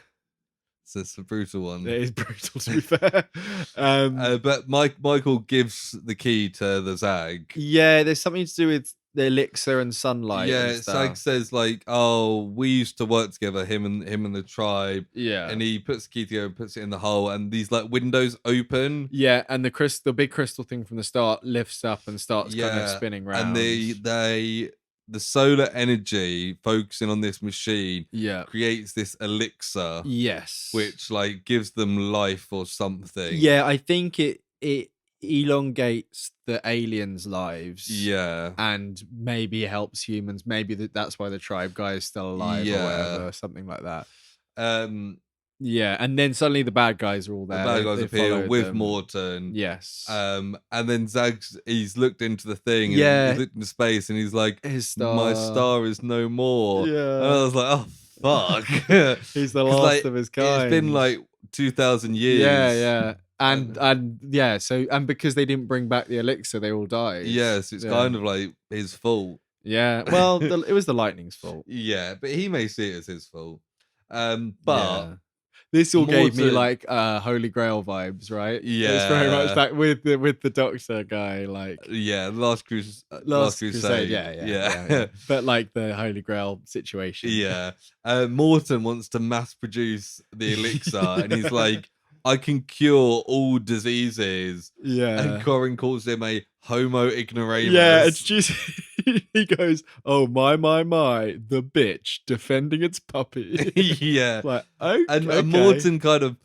Speaker 2: It's a brutal one.
Speaker 1: It is brutal, to be fair.
Speaker 2: But Michael gives the key to the Zag.
Speaker 1: Yeah, there's something to do with the elixir and sunlight.
Speaker 2: Yeah,
Speaker 1: and
Speaker 2: Zag says like, "Oh, we used to work together, him and the tribe."
Speaker 1: Yeah,
Speaker 2: and he puts the key together and puts it in the hole, and these like windows open.
Speaker 1: Yeah, and the big crystal thing from the start lifts up and starts kind of spinning around.
Speaker 2: And the solar energy focusing on this machine creates this elixir.
Speaker 1: Yes,
Speaker 2: which like gives them life or something.
Speaker 1: Yeah, I think it elongates the aliens' lives.
Speaker 2: Yeah.
Speaker 1: And maybe helps humans. Maybe that's why the tribe guy is still alive or whatever, something like that. Yeah, and then suddenly the bad guys are all there.
Speaker 2: The bad guys appear with
Speaker 1: them.
Speaker 2: Morton.
Speaker 1: Yes.
Speaker 2: And then he's looked into the thing and he's looked into space and he's like, my star is no more.
Speaker 1: Yeah.
Speaker 2: And I was like, oh fuck.
Speaker 1: He's the last of his kind.
Speaker 2: It's been like 2,000 years.
Speaker 1: Yeah. And because they didn't bring back the elixir, they all died.
Speaker 2: Yes, it's kind of like his fault.
Speaker 1: Yeah, well, it was the lightning's fault.
Speaker 2: Yeah, but he may see it as his fault. But
Speaker 1: this all gave me like Holy Grail vibes, right?
Speaker 2: Yeah,
Speaker 1: it's very much that with the Doctor guy, like
Speaker 2: Last Crusade.
Speaker 1: Yeah. But like the Holy Grail situation.
Speaker 2: Yeah, Morton wants to mass produce the elixir, and he's like, I can cure all diseases.
Speaker 1: Yeah.
Speaker 2: And Corin calls him a homo ignoramus.
Speaker 1: Yeah, it's just he goes, oh my, the bitch defending its puppy.
Speaker 2: Yeah.
Speaker 1: Like, okay.
Speaker 2: And Morton kind of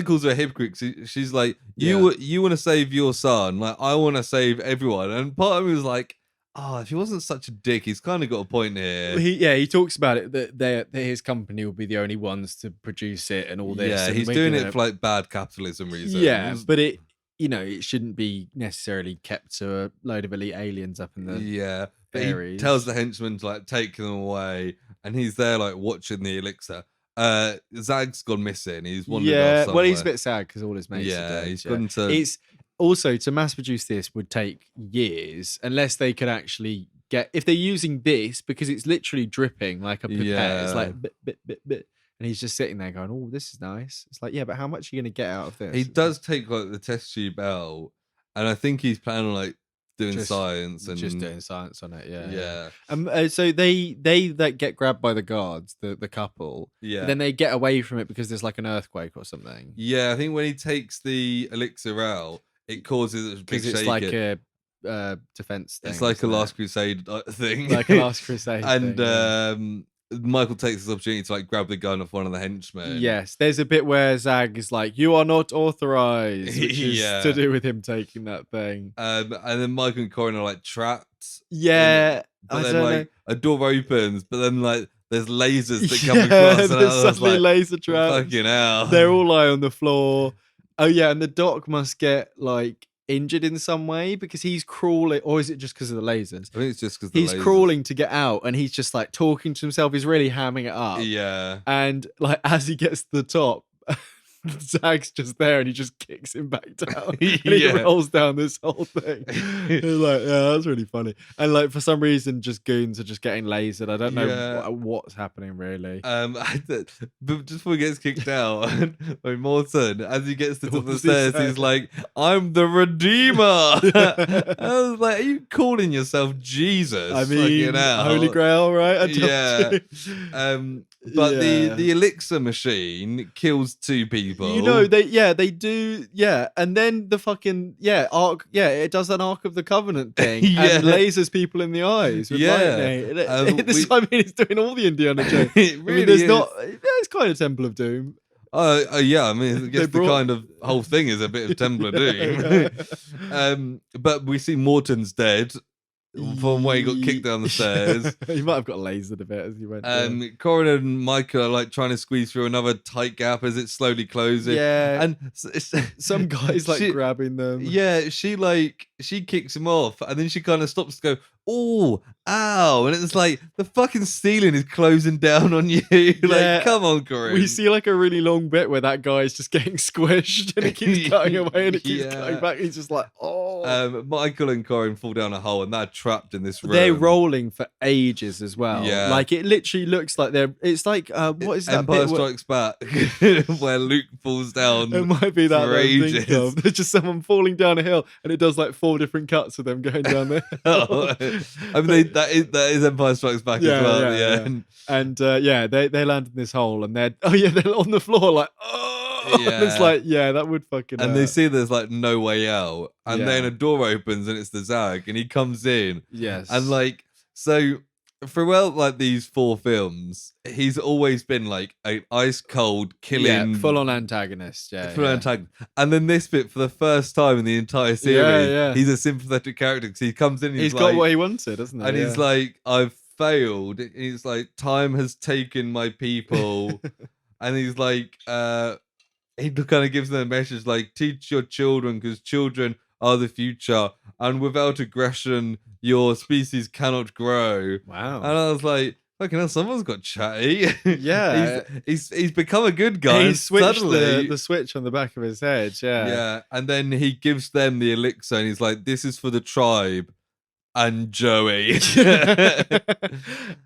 Speaker 2: calls her a hypocrite. She's like, you want to save your son, like I want to save everyone. And part of me was like, if he wasn't such a dick, he's kind of got a point here.
Speaker 1: He talks about it that his company will be the only ones to produce it and all this.
Speaker 2: Yeah,
Speaker 1: and
Speaker 2: he's doing it for like bad capitalism reasons.
Speaker 1: Yeah, but it shouldn't be necessarily kept to a load of elite aliens up in the
Speaker 2: But he tells the henchmen to like take them away, and he's there like watching the elixir. Zag's gone missing. He's wandered off somewhere.
Speaker 1: Well, he's a bit sad because all his mates are dead.
Speaker 2: He's gone to.
Speaker 1: It's also to mass produce this would take years unless they could actually get if they're using this because it's literally dripping like a pipette. It's like bit. And he's just sitting there going, oh, this is nice. It's like, yeah, but how much are you going to get out of this?
Speaker 2: He does take like the test tube out, and I think he's planning on like doing science and
Speaker 1: just doing science on it.
Speaker 2: Yeah.
Speaker 1: So they get grabbed by the guards, the couple.
Speaker 2: Yeah.
Speaker 1: But then they get away from it because there's like an earthquake or something.
Speaker 2: Yeah, I think when he takes the elixir out, it causes a big shaking.
Speaker 1: It's like a defense thing.
Speaker 2: It's like a Last Crusade thing.
Speaker 1: Like a Last Crusade
Speaker 2: and
Speaker 1: thing,
Speaker 2: Michael takes this opportunity to like grab the gun off one of the henchmen.
Speaker 1: Yes, there's a bit where Zag is like, "You are not authorized," which is to do with him taking that thing.
Speaker 2: And then Michael and Corin are like trapped.
Speaker 1: Yeah,
Speaker 2: but then like a door opens, but then like there's lasers that come across. And
Speaker 1: there's suddenly laser traps.
Speaker 2: Fucking hell!
Speaker 1: They're all lying on the floor. Oh yeah, and the Doc must get like injured in some way because he's crawling, or is it just because of the lasers?
Speaker 2: I think it's just because
Speaker 1: he's crawling to get out, and he's just like talking to himself. He's really hamming it up.
Speaker 2: Yeah,
Speaker 1: and like as he gets to the top, Zag's just there, and he just kicks him back down. And he rolls down this whole thing. It's like, yeah, that's really funny. And like for some reason, just goons are just getting lasered. I don't know what's happening really.
Speaker 2: But just before he gets kicked out, by Morton, as he gets to the top of the stairs, he's like, "I'm the Redeemer." I was like, "Are you calling yourself Jesus?"
Speaker 1: I mean, Holy Grail, right?
Speaker 2: But the elixir machine kills 2 people.
Speaker 1: You know, they do, and then the fucking it does an Ark of the Covenant thing and lasers people in the eyes with lightning. This I mean, it's doing all the Indiana Jones.
Speaker 2: It really is.
Speaker 1: It's kind of Temple of Doom.
Speaker 2: Yeah, I mean, I guess the kind of whole thing is a bit of Temple of Doom. But we see Morton's dead. From where he got kicked down the stairs.
Speaker 1: He might have got lasered a bit as he went.
Speaker 2: Corin and Michael are like trying to squeeze through another tight gap as it's slowly closing.
Speaker 1: Yeah.
Speaker 2: And
Speaker 1: some guy's like grabbing them.
Speaker 2: Yeah, she kicks him off and then she kind of stops to go, "Oh, ow." And it's like the fucking ceiling is closing down on you. Like, come on, Corin.
Speaker 1: We see like a really long bit where that guy is just getting squished and it keeps cutting away and it keeps cutting back. He's just like, oh.
Speaker 2: Michael and Corin fall down a hole and they're trapped in this room.
Speaker 1: They're rolling for ages as well.
Speaker 2: Yeah.
Speaker 1: Like it literally looks like it's like what is that
Speaker 2: Empire
Speaker 1: bit
Speaker 2: Strikes Back where Luke falls down.
Speaker 1: It might be that
Speaker 2: for ages.
Speaker 1: There's just someone falling down a hill and it does like 4 different cuts of them going down there.
Speaker 2: I mean that is Empire Strikes Back as well. Yeah.
Speaker 1: And they land in this hole and they're on the floor like it's like that would fucking
Speaker 2: and
Speaker 1: hurt.
Speaker 2: they see there's like no way out and then a door opens and it's the Zag and he comes in.
Speaker 1: Yes.
Speaker 2: And like so throughout like these 4 films, he's always been like an ice cold killing,
Speaker 1: full on antagonist.
Speaker 2: Antagonist. And then this bit, for the first time in the entire series, he's a sympathetic character because he comes in. And
Speaker 1: he's got what he wanted, hasn't he?
Speaker 2: And he's like, "I've failed." He's like, "Time has taken my people," and he's like, he kind of gives them a message like, "Teach your children because children are the future, and without aggression, your species cannot grow."
Speaker 1: Wow.
Speaker 2: And I was like, fucking hell, someone's got chatty.
Speaker 1: Yeah.
Speaker 2: he's become a good guy.
Speaker 1: He switched
Speaker 2: suddenly,
Speaker 1: the switch on the back of his head.
Speaker 2: yeah, and then he gives them the elixir, and he's like, "This is for the tribe." And Joey.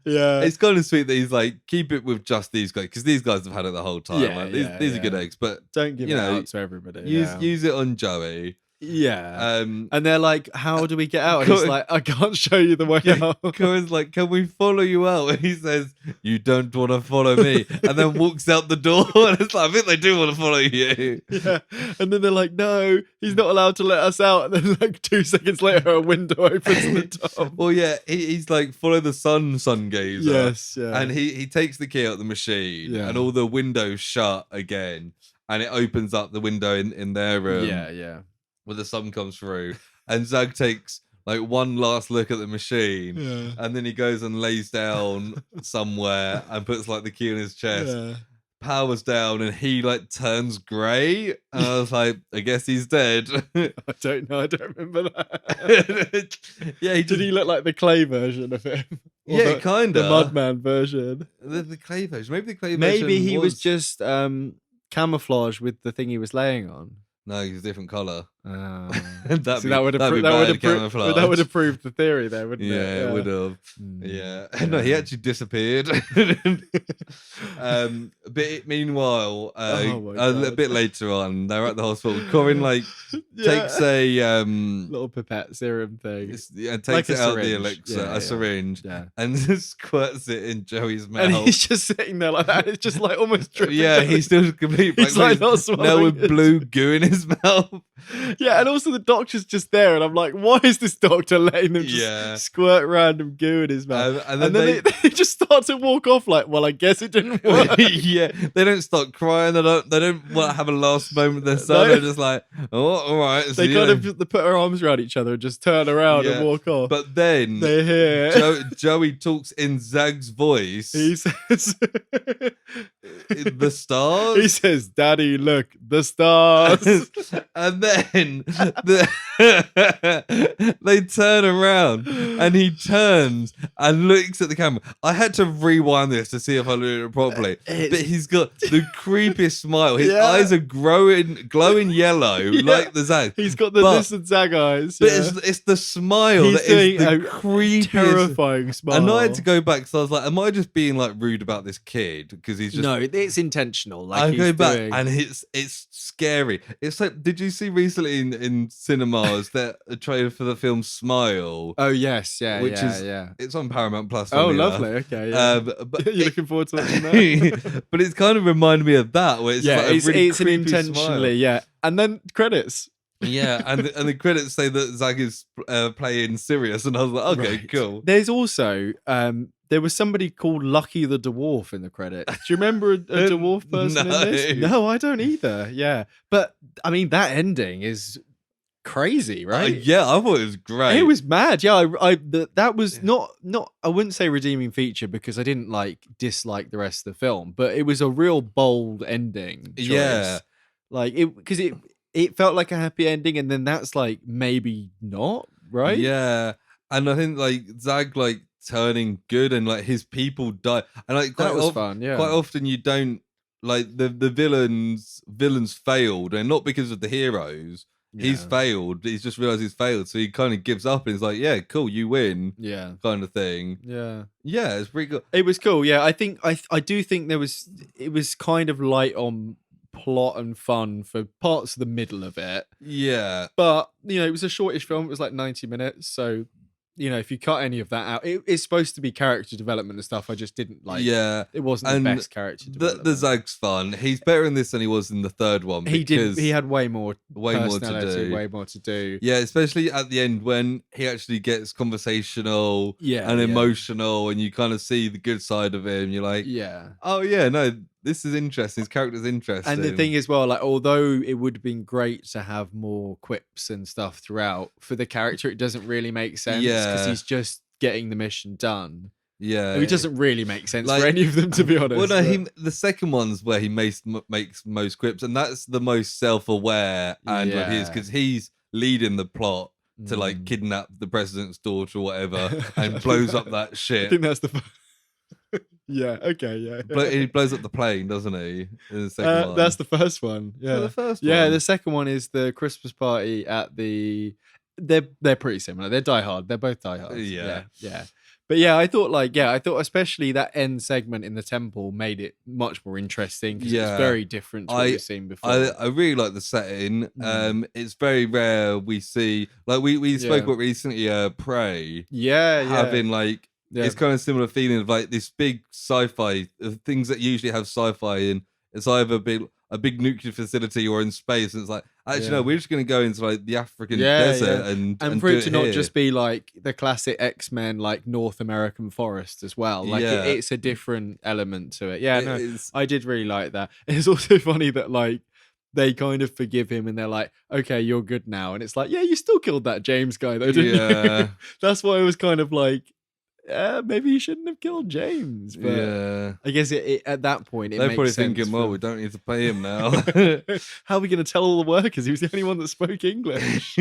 Speaker 1: Yeah.
Speaker 2: It's kind of sweet that he's like, keep it with just these guys, because these guys have had it the whole time.
Speaker 1: Yeah,
Speaker 2: like, these are good eggs, but
Speaker 1: don't give it out to everybody.
Speaker 2: Use it on Joey.
Speaker 1: Yeah. And they're like, how do we get out? And he's like, I can't show you the way out.
Speaker 2: Corin's like, can we follow you out? And he says, you don't want to follow me. And then walks out the door. And it's like, I think they do want to follow you.
Speaker 1: Yeah. And then they're like, no, he's not allowed to let us out. And then like 2 seconds later, a window opens at the top.
Speaker 2: Well, yeah, he's like, follow the sun gazer.
Speaker 1: Yes, yeah.
Speaker 2: And he takes the key out of the machine and all the windows shut again. And it opens up the window in their room.
Speaker 1: Yeah.
Speaker 2: Where the sun comes through, and Zag takes like one last look at the machine, and then he goes and lays down somewhere and puts like the key in his chest. Powers down, and he like turns grey. And I was like, I guess he's dead.
Speaker 1: I don't know. I don't remember that.
Speaker 2: Yeah,
Speaker 1: did he look like the clay version of him?
Speaker 2: Yeah, kind of
Speaker 1: the Mudman version.
Speaker 2: The clay version. Maybe the clay version.
Speaker 1: Maybe he was just camouflage with the thing he was laying on.
Speaker 2: No, he's a different colour.
Speaker 1: That would have proved the theory there, wouldn't it?
Speaker 2: Yeah, it would have. Yeah. No, he actually disappeared. But meanwhile, a bit later on, they're at the hospital. Corin takes a
Speaker 1: little pipette serum thing.
Speaker 2: Takes like it out the elixir, a syringe, and just squirts it in Joey's mouth.
Speaker 1: And he's just sitting there like that. It's just like almost dripping.
Speaker 2: Yeah, he's still completely
Speaker 1: he's like not swallowing.
Speaker 2: Now with blue goo in his mouth.
Speaker 1: Yeah, and also the doctor's just there, and I'm like, why is this doctor letting them just squirt random goo in his mouth? And then they just start to walk off like, well, I guess it didn't work.
Speaker 2: Yeah, they don't start crying. They don't want to have a last moment with their son. They're just like, oh, all right. So,
Speaker 1: they kind of put their arms around each other and just turn around and walk off.
Speaker 2: But then
Speaker 1: they hear
Speaker 2: Joey talks in Zag's voice.
Speaker 1: He says,
Speaker 2: "The stars."
Speaker 1: He says, "Daddy, look, the stars."
Speaker 2: And then they turn around, and he turns and looks at the camera. I had to rewind this to see if I looked at it properly. But he's got the creepiest smile. His eyes are glowing yellow like the Zag.
Speaker 1: He's got the lizard Zag eyes.
Speaker 2: But it's the smile that is the creepiest,
Speaker 1: terrifying smile.
Speaker 2: And I had to go back because I was like, am I just being like rude about this kid? Because he's just
Speaker 1: no, it's intentional. Like
Speaker 2: I go back and it's scary. It's like, did you see recently in cinemas that a trailer for the film Smile?
Speaker 1: Oh yes,
Speaker 2: it's on Paramount Plus.
Speaker 1: Oh, lovely. Okay, yeah. But you're looking forward to watching that.
Speaker 2: But it's kind of reminded me of that, where it's
Speaker 1: it's an intentionally,
Speaker 2: smile.
Speaker 1: and then credits.
Speaker 2: Yeah, and the credits say that Zag is playing Sirius, and I was like, okay, cool.
Speaker 1: There's also there was somebody called Lucky the Dwarf in the credits. Do you remember a dwarf person in this? No, I don't either. Yeah, but I mean that ending is crazy, right?
Speaker 2: Yeah, I thought it was great.
Speaker 1: It was mad. Yeah, that was not. I wouldn't say redeeming feature because I didn't dislike the rest of the film, but it was a real bold ending choice. Yeah, like because it felt like a happy ending, and then that's like maybe not right.
Speaker 2: Yeah, and I think Zag turning good and his people die, and
Speaker 1: that was fun. Yeah,
Speaker 2: quite often you don't the villains failed, and not because of the heroes. Yeah. He's failed. He's just realized he's failed, so he kind of gives up and he's like, "Yeah, cool, you win."
Speaker 1: Yeah,
Speaker 2: kind of thing.
Speaker 1: Yeah,
Speaker 2: it's pretty good.
Speaker 1: It was cool. Yeah, I think I do think it was kind of light on plot and fun for parts of the middle of it.
Speaker 2: Yeah,
Speaker 1: but it was a shortish film. It was like 90 minutes, so. If you cut any of that out, it's supposed to be character development and stuff. I just didn't like. Yeah, it wasn't the best character development.
Speaker 2: The Zag's fun. He's better in this than he was in the third one.
Speaker 1: He did. He had way more to do.
Speaker 2: Yeah, especially at the end when he actually gets conversational and emotional, and you kind of see the good side of him. You're like, oh yeah, no. This is interesting. His character's interesting.
Speaker 1: And the thing is, well, although it would have been great to have more quips and stuff throughout, for the character, it doesn't really make sense because he's just getting the mission done.
Speaker 2: Yeah.
Speaker 1: It doesn't really make sense for any of them, to be honest.
Speaker 2: Well, no, the second one's where he makes most quips, and that's the most self-aware and what he is, because he's leading the plot to kidnap the president's daughter or whatever and blows up that shit.
Speaker 1: I think that's the Yeah. Okay. Yeah.
Speaker 2: He blows up the plane, doesn't he? In the second one.
Speaker 1: That's the first one. Yeah.
Speaker 2: The first
Speaker 1: Yeah.
Speaker 2: one.
Speaker 1: The second one is the Christmas party at the. They're pretty similar. They're Die Hard. They're both Die Hards.
Speaker 2: Yeah.
Speaker 1: Yeah. But yeah, I thought especially that end segment in the temple made it much more interesting because it's very different to what we've seen before.
Speaker 2: I really like the setting. It's very rare we see, like we spoke about recently, Prey. Having like it's kind of similar feeling of like this big sci-fi things that usually have sci-fi in. It's either a big nuclear facility or in space, and it's like actually no, we're just going to go into like the African desert and
Speaker 1: for it to not just be like the classic X-Men like North American forest as well. Like it's a different element to it. Yeah, I did really like that. It's also funny that like they kind of forgive him and they're like, okay, you're good now, and it's like, yeah, you still killed that James guy though, didn't you? That's why it was kind of like, maybe you shouldn't have killed James. But I guess at that point, they're
Speaker 2: probably thinking, well, we don't need to pay him now.
Speaker 1: How are we going to tell all the workers? He was the only one that spoke English.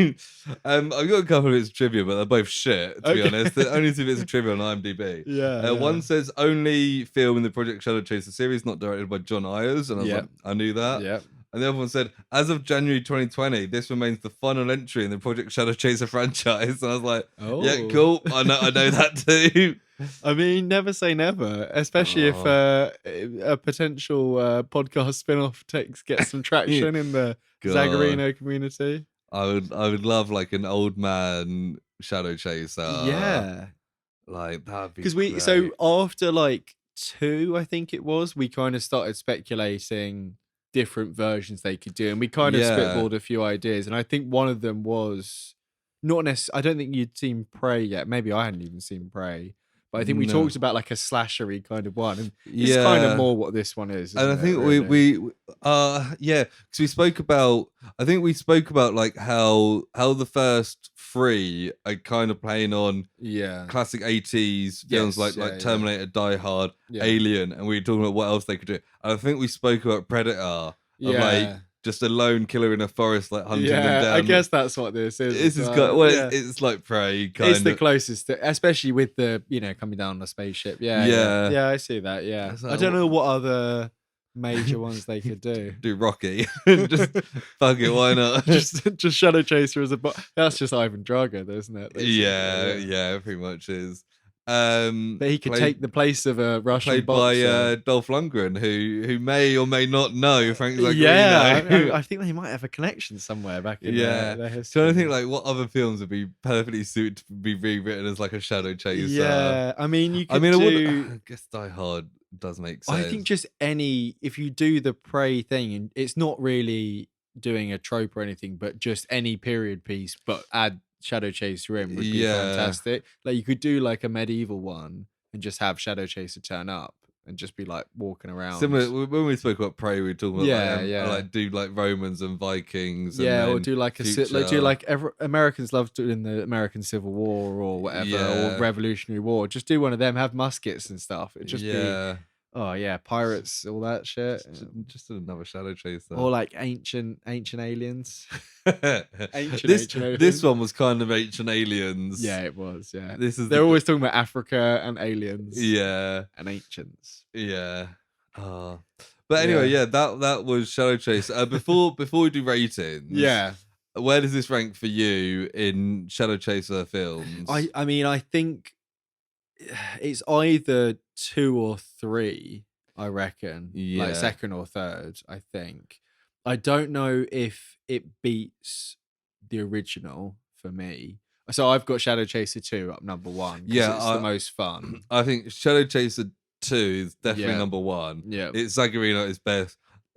Speaker 2: I've got a couple of bits of trivia, but they're both shit, to be honest. The only 2 bits of trivia on IMDb. One says only film in the Project Shadowchaser series, not directed by John Ayers. And I was like, I knew that.
Speaker 1: Yeah.
Speaker 2: And the other one said, as of January 2020, this remains the final entry in the Project Shadowchaser franchise. And I was like, yeah, cool. I know that too.
Speaker 1: I mean, never say never, especially if a potential podcast spin-off gets some traction in the Zagarino community.
Speaker 2: I would love like an old man Shadowchaser.
Speaker 1: Yeah.
Speaker 2: Like that'd be
Speaker 1: because so after like 2, I think it was, we kind of started speculating different versions they could do, and we kind of spitballed a few ideas, and I think one of them was not necessarily, I don't think you'd seen Prey yet, maybe I hadn't even seen Prey, but I think we talked about like a slashery kind of one, and it's kind of more what this one is,
Speaker 2: and I think because we spoke about, I think we spoke about like how the first 3 are kind of playing on classic 80s films like Terminator, Die Hard, Alien, and we were talking about what else they could do. And I think we spoke about Predator, of like just a lone killer in a forest like hunting them down.
Speaker 1: I guess that's what this is.
Speaker 2: This is it's like Prey kind
Speaker 1: it's the closest to, especially with the coming down on a spaceship. I see that. I don't know what other major ones they could do
Speaker 2: Rocky. Just fuck it, why not?
Speaker 1: just Shadowchaser as that's just Ivan Drago though, isn't it?
Speaker 2: Yeah, pretty much is.
Speaker 1: But he could take the place of a Russian boxer.
Speaker 2: By Dolph Lundgren, who may or may not know Frank Zagarino.
Speaker 1: Yeah, I think they might have a connection somewhere back in their history.
Speaker 2: So I think like what other films would be perfectly suited to be rewritten as like a Shadowchaser.
Speaker 1: Yeah, I mean you could
Speaker 2: I guess Die Hard does make sense.
Speaker 1: I think just if you do the Prey thing, and it's not really doing a trope or anything, but just any period piece, but add Shadowchaser in would be fantastic. Like you could do like a medieval one and just have Shadowchaser turn up and just be like walking around.
Speaker 2: Similar when we spoke about Prey, we were talking about like do like Romans and Vikings,
Speaker 1: or do like Americans love doing the American Civil War or whatever, or Revolutionary War. Just do one of them, have muskets and stuff. It'd just be pirates, all that shit.
Speaker 2: Just another Shadowchaser.
Speaker 1: Or like ancient aliens.
Speaker 2: This one was kind of ancient aliens.
Speaker 1: Yeah, it was. Yeah, they're always talking about Africa and aliens.
Speaker 2: Yeah,
Speaker 1: and ancients.
Speaker 2: Yeah. But anyway, that was Shadowchaser. Before we do ratings, where does this rank for you in Shadowchaser films?
Speaker 1: I mean, I think it's either 2 or 3, I reckon. Like second or third, I think. I don't know if it beats the original for me. So I've got Shadowchaser 2 up number 1. Yeah, it's the most fun.
Speaker 2: I think Shadowchaser 2 is definitely number 1.
Speaker 1: Yeah,
Speaker 2: it's Zagarino at his best.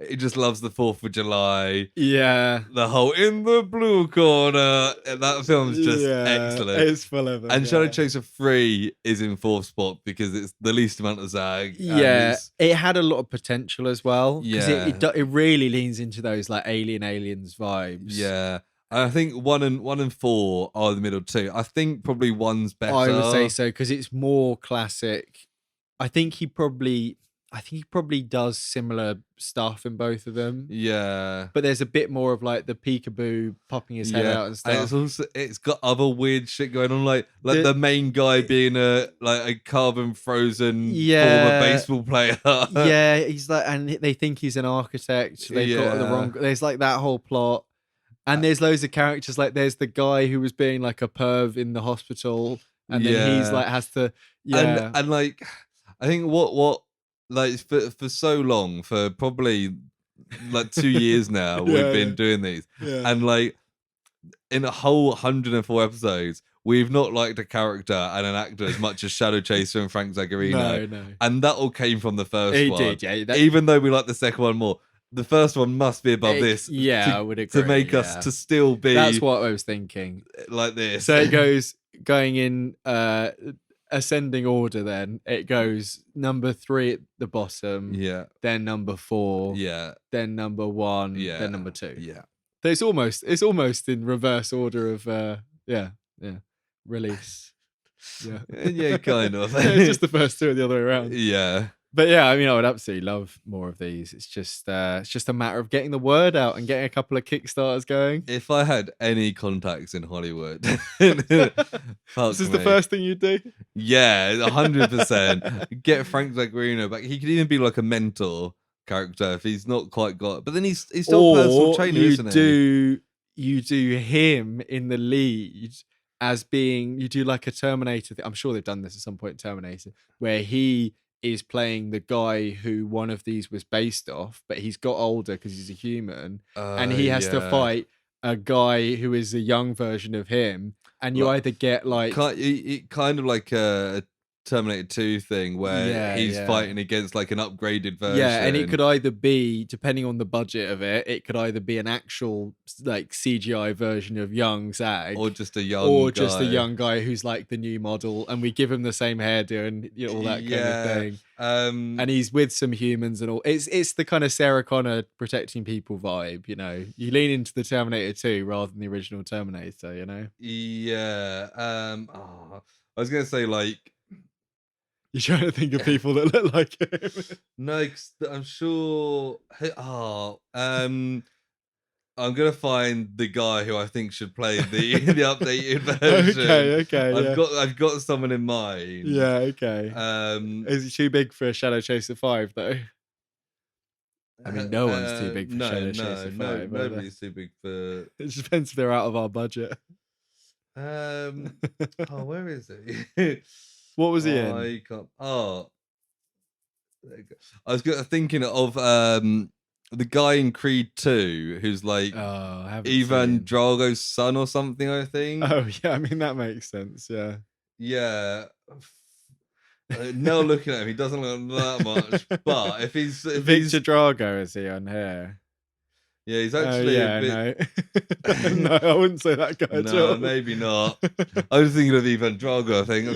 Speaker 2: He just loves the 4th of July.
Speaker 1: Yeah.
Speaker 2: The whole in the blue corner. That film's just excellent.
Speaker 1: It's full of it.
Speaker 2: And Shadowchaser 3 is in 4th spot because it's the least amount of Zag.
Speaker 1: Yeah. It had a lot of potential as well. Because it really leans into those like aliens vibes.
Speaker 2: Yeah. And I think 1 and 4 are the middle 2. I think probably 1's better.
Speaker 1: I would say so because it's more classic. I think he probably... I think he probably does similar stuff in both of them.
Speaker 2: Yeah.
Speaker 1: But there's a bit more of like the peekaboo popping his head out and stuff.
Speaker 2: And it's got other weird shit going on, like the main guy being a carbon frozen former baseball player.
Speaker 1: Yeah, he's like, and they think he's an architect. They've got the wrong. There's like that whole plot. And there's loads of characters. Like there's the guy who was being like a perv in the hospital, and then he's like has to
Speaker 2: and like I think what like for so long, for probably like 2 years now, we've been doing these, and like in a whole 104 episodes, we've not liked a character and an actor as much as Shadowchaser and Frank Zagarino.
Speaker 1: No.
Speaker 2: And that all came from the first one.
Speaker 1: Did, yeah.
Speaker 2: Even though we like the second one more, the first one must be above this.
Speaker 1: Yeah, I would agree.
Speaker 2: To make us to still be.
Speaker 1: That's what I was thinking.
Speaker 2: Like this.
Speaker 1: So it going in ascending order. Then it goes number 3 at the bottom.
Speaker 2: Yeah.
Speaker 1: Then number 4.
Speaker 2: Yeah.
Speaker 1: Then number 1.
Speaker 2: Yeah.
Speaker 1: Then number 2.
Speaker 2: Yeah.
Speaker 1: So it's almost in reverse order of release.
Speaker 2: Yeah, kind of.
Speaker 1: It's just the first 2 the other way around.
Speaker 2: Yeah.
Speaker 1: But yeah, I mean, I would absolutely love more of these. It's just a matter of getting the word out and getting a couple of Kickstarters going.
Speaker 2: If I had any contacts in Hollywood,
Speaker 1: this is the first thing you'd do.
Speaker 2: Yeah, 100%. Get Frank Zagarino back. He could even be like a mentor character if he's not quite got. But then he's still a personal trainer, isn't he?
Speaker 1: You do him in the lead as being. You do like a Terminator. I'm sure they've done this at some point in Terminator, where he is playing the guy who one of these was based off, but he's got older because he's a human, and he has to fight a guy who is a young version of him, and you either get like
Speaker 2: kind of like a Terminator 2 thing where he's fighting against like an upgraded version.
Speaker 1: Yeah, and it could either be, depending on the budget of it could either be an actual like CGI version of young Zag,
Speaker 2: or just a young
Speaker 1: guy who's like the new model, and we give him the same hairdo and all that kind of thing. And he's with some humans and all. It's the kind of Sarah Connor protecting people vibe, You lean into the Terminator 2 rather than the original Terminator,
Speaker 2: Yeah. I was gonna say like.
Speaker 1: You're trying to think of people that look like him.
Speaker 2: No, I'm sure. I'm gonna find the guy who I think should play the updated version.
Speaker 1: Okay.
Speaker 2: I've got someone in mind.
Speaker 1: Yeah. Okay. Is he too big for Shadowchaser 5 though? I mean, no one's too big for Shadowchaser 5.
Speaker 2: Nobody's too big for.
Speaker 1: It just depends if they're out of our budget.
Speaker 2: Where is he?
Speaker 1: What was he in?
Speaker 2: I can't. I was thinking of the guy in Creed 2 who's like Ivan Drago's son or something, I think.
Speaker 1: Oh yeah, I mean that makes sense. Yeah.
Speaker 2: Yeah. Now looking at him, he doesn't look that much. But if
Speaker 1: Victor Drago, is he on here?
Speaker 2: Yeah, he's actually
Speaker 1: no. No, I wouldn't say that guy.
Speaker 2: No, maybe not. I was thinking of Ivan Drago. I think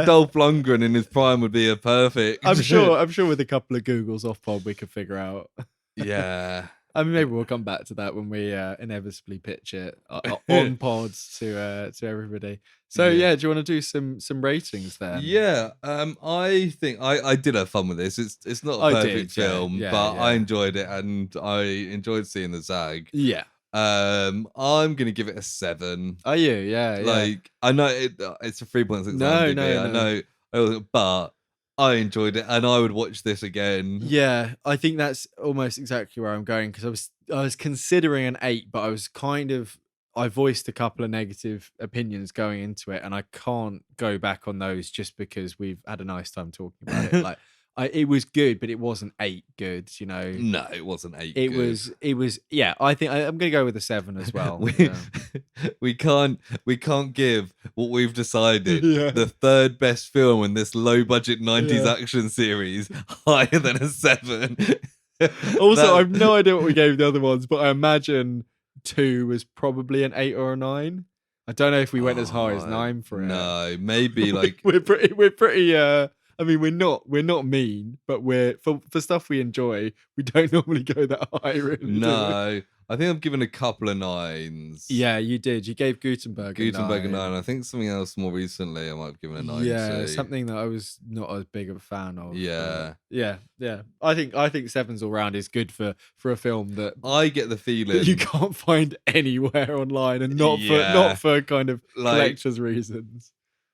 Speaker 2: Dolph Lundgren in his prime would be a perfect.
Speaker 1: I'm sure with a couple of Googles off pod we could figure out.
Speaker 2: Yeah.
Speaker 1: I mean, maybe we'll come back to that when we inevitably pitch it on pods to everybody. So do you want to do some ratings then?
Speaker 2: Yeah, I think I did have fun with this. It's not a perfect film, but I enjoyed it and I enjoyed seeing the Zag.
Speaker 1: Yeah.
Speaker 2: I'm gonna give it a 7.
Speaker 1: Are you? Yeah.
Speaker 2: Like I know it's a 3.6.
Speaker 1: No.
Speaker 2: I know, but I enjoyed it, and I would watch this again.
Speaker 1: Yeah, I think that's almost exactly where I'm going, because I was considering an 8, but I voiced a couple of negative opinions going into it, and I can't go back on those just because we've had a nice time talking about it. Like, it was good, but it wasn't 8 good,
Speaker 2: No, it wasn't 8.
Speaker 1: It was. Yeah, I think I'm going to go with a 7 as well.
Speaker 2: we can't give what we've decided the third best film in this low budget 90s action series higher than a 7.
Speaker 1: Also, I've no idea what we gave the other ones, but I imagine 2 was probably an 8 or a 9. I don't know if we went as high as 9 for it.
Speaker 2: No, maybe like
Speaker 1: we're pretty. I mean, we're not mean, but we're for stuff we enjoy, we don't normally go that high, really.
Speaker 2: No, I think I've given a couple of 9s.
Speaker 1: Yeah, you did. You gave Gutenberg
Speaker 2: A
Speaker 1: a
Speaker 2: 9.
Speaker 1: 9.
Speaker 2: I think something else more recently I might have given a 9
Speaker 1: Yeah,
Speaker 2: to.
Speaker 1: something that I was not as big of a fan of.
Speaker 2: Yeah.
Speaker 1: Yeah. I think Sevens All Round is good for a film that
Speaker 2: I get the feeling
Speaker 1: that you can't find anywhere online, and not for kind of collector's reasons.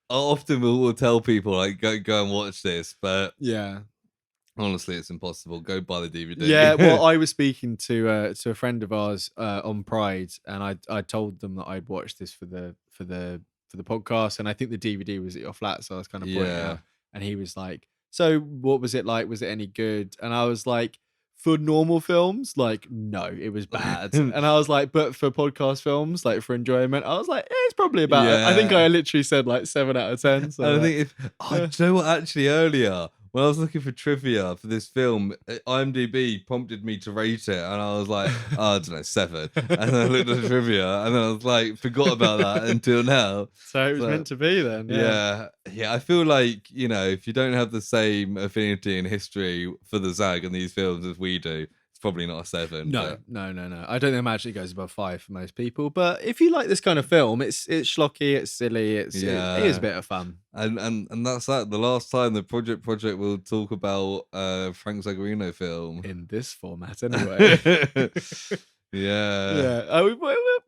Speaker 2: I often will tell people like go and watch this, but
Speaker 1: yeah.
Speaker 2: Honestly, it's impossible. Go buy the DVD.
Speaker 1: Yeah, well, I was speaking to a friend of ours on Pride, and I told them that I'd watched this for the podcast, and I think the DVD was at your flat, so I was kind of pointing out, and he was like, "So, what was it like? Was it any good?" And I was like, "For normal films, like, no, it was bad." And I was like, "But for podcast films, like for enjoyment," I was like, it's probably about. I think I literally said like 7 out of 10. So
Speaker 2: I think do you know what? Actually, earlier, when I was looking for trivia for this film, IMDb prompted me to rate it, and I was like, I don't know, 7. And then I looked at the trivia, and then I was like, forgot about that until now.
Speaker 1: So it was meant to be then.
Speaker 2: Yeah. I feel like, if you don't have the same affinity and history for the Zag and these films as we do, it's probably not a 7.
Speaker 1: No. I don't imagine it goes above 5 for most people. But if you like this kind of film, it's schlocky, it's silly, it is a bit of fun.
Speaker 2: And that's that. The last time the Project will talk about Frank Zagarino film
Speaker 1: in this format, anyway.
Speaker 2: Yeah.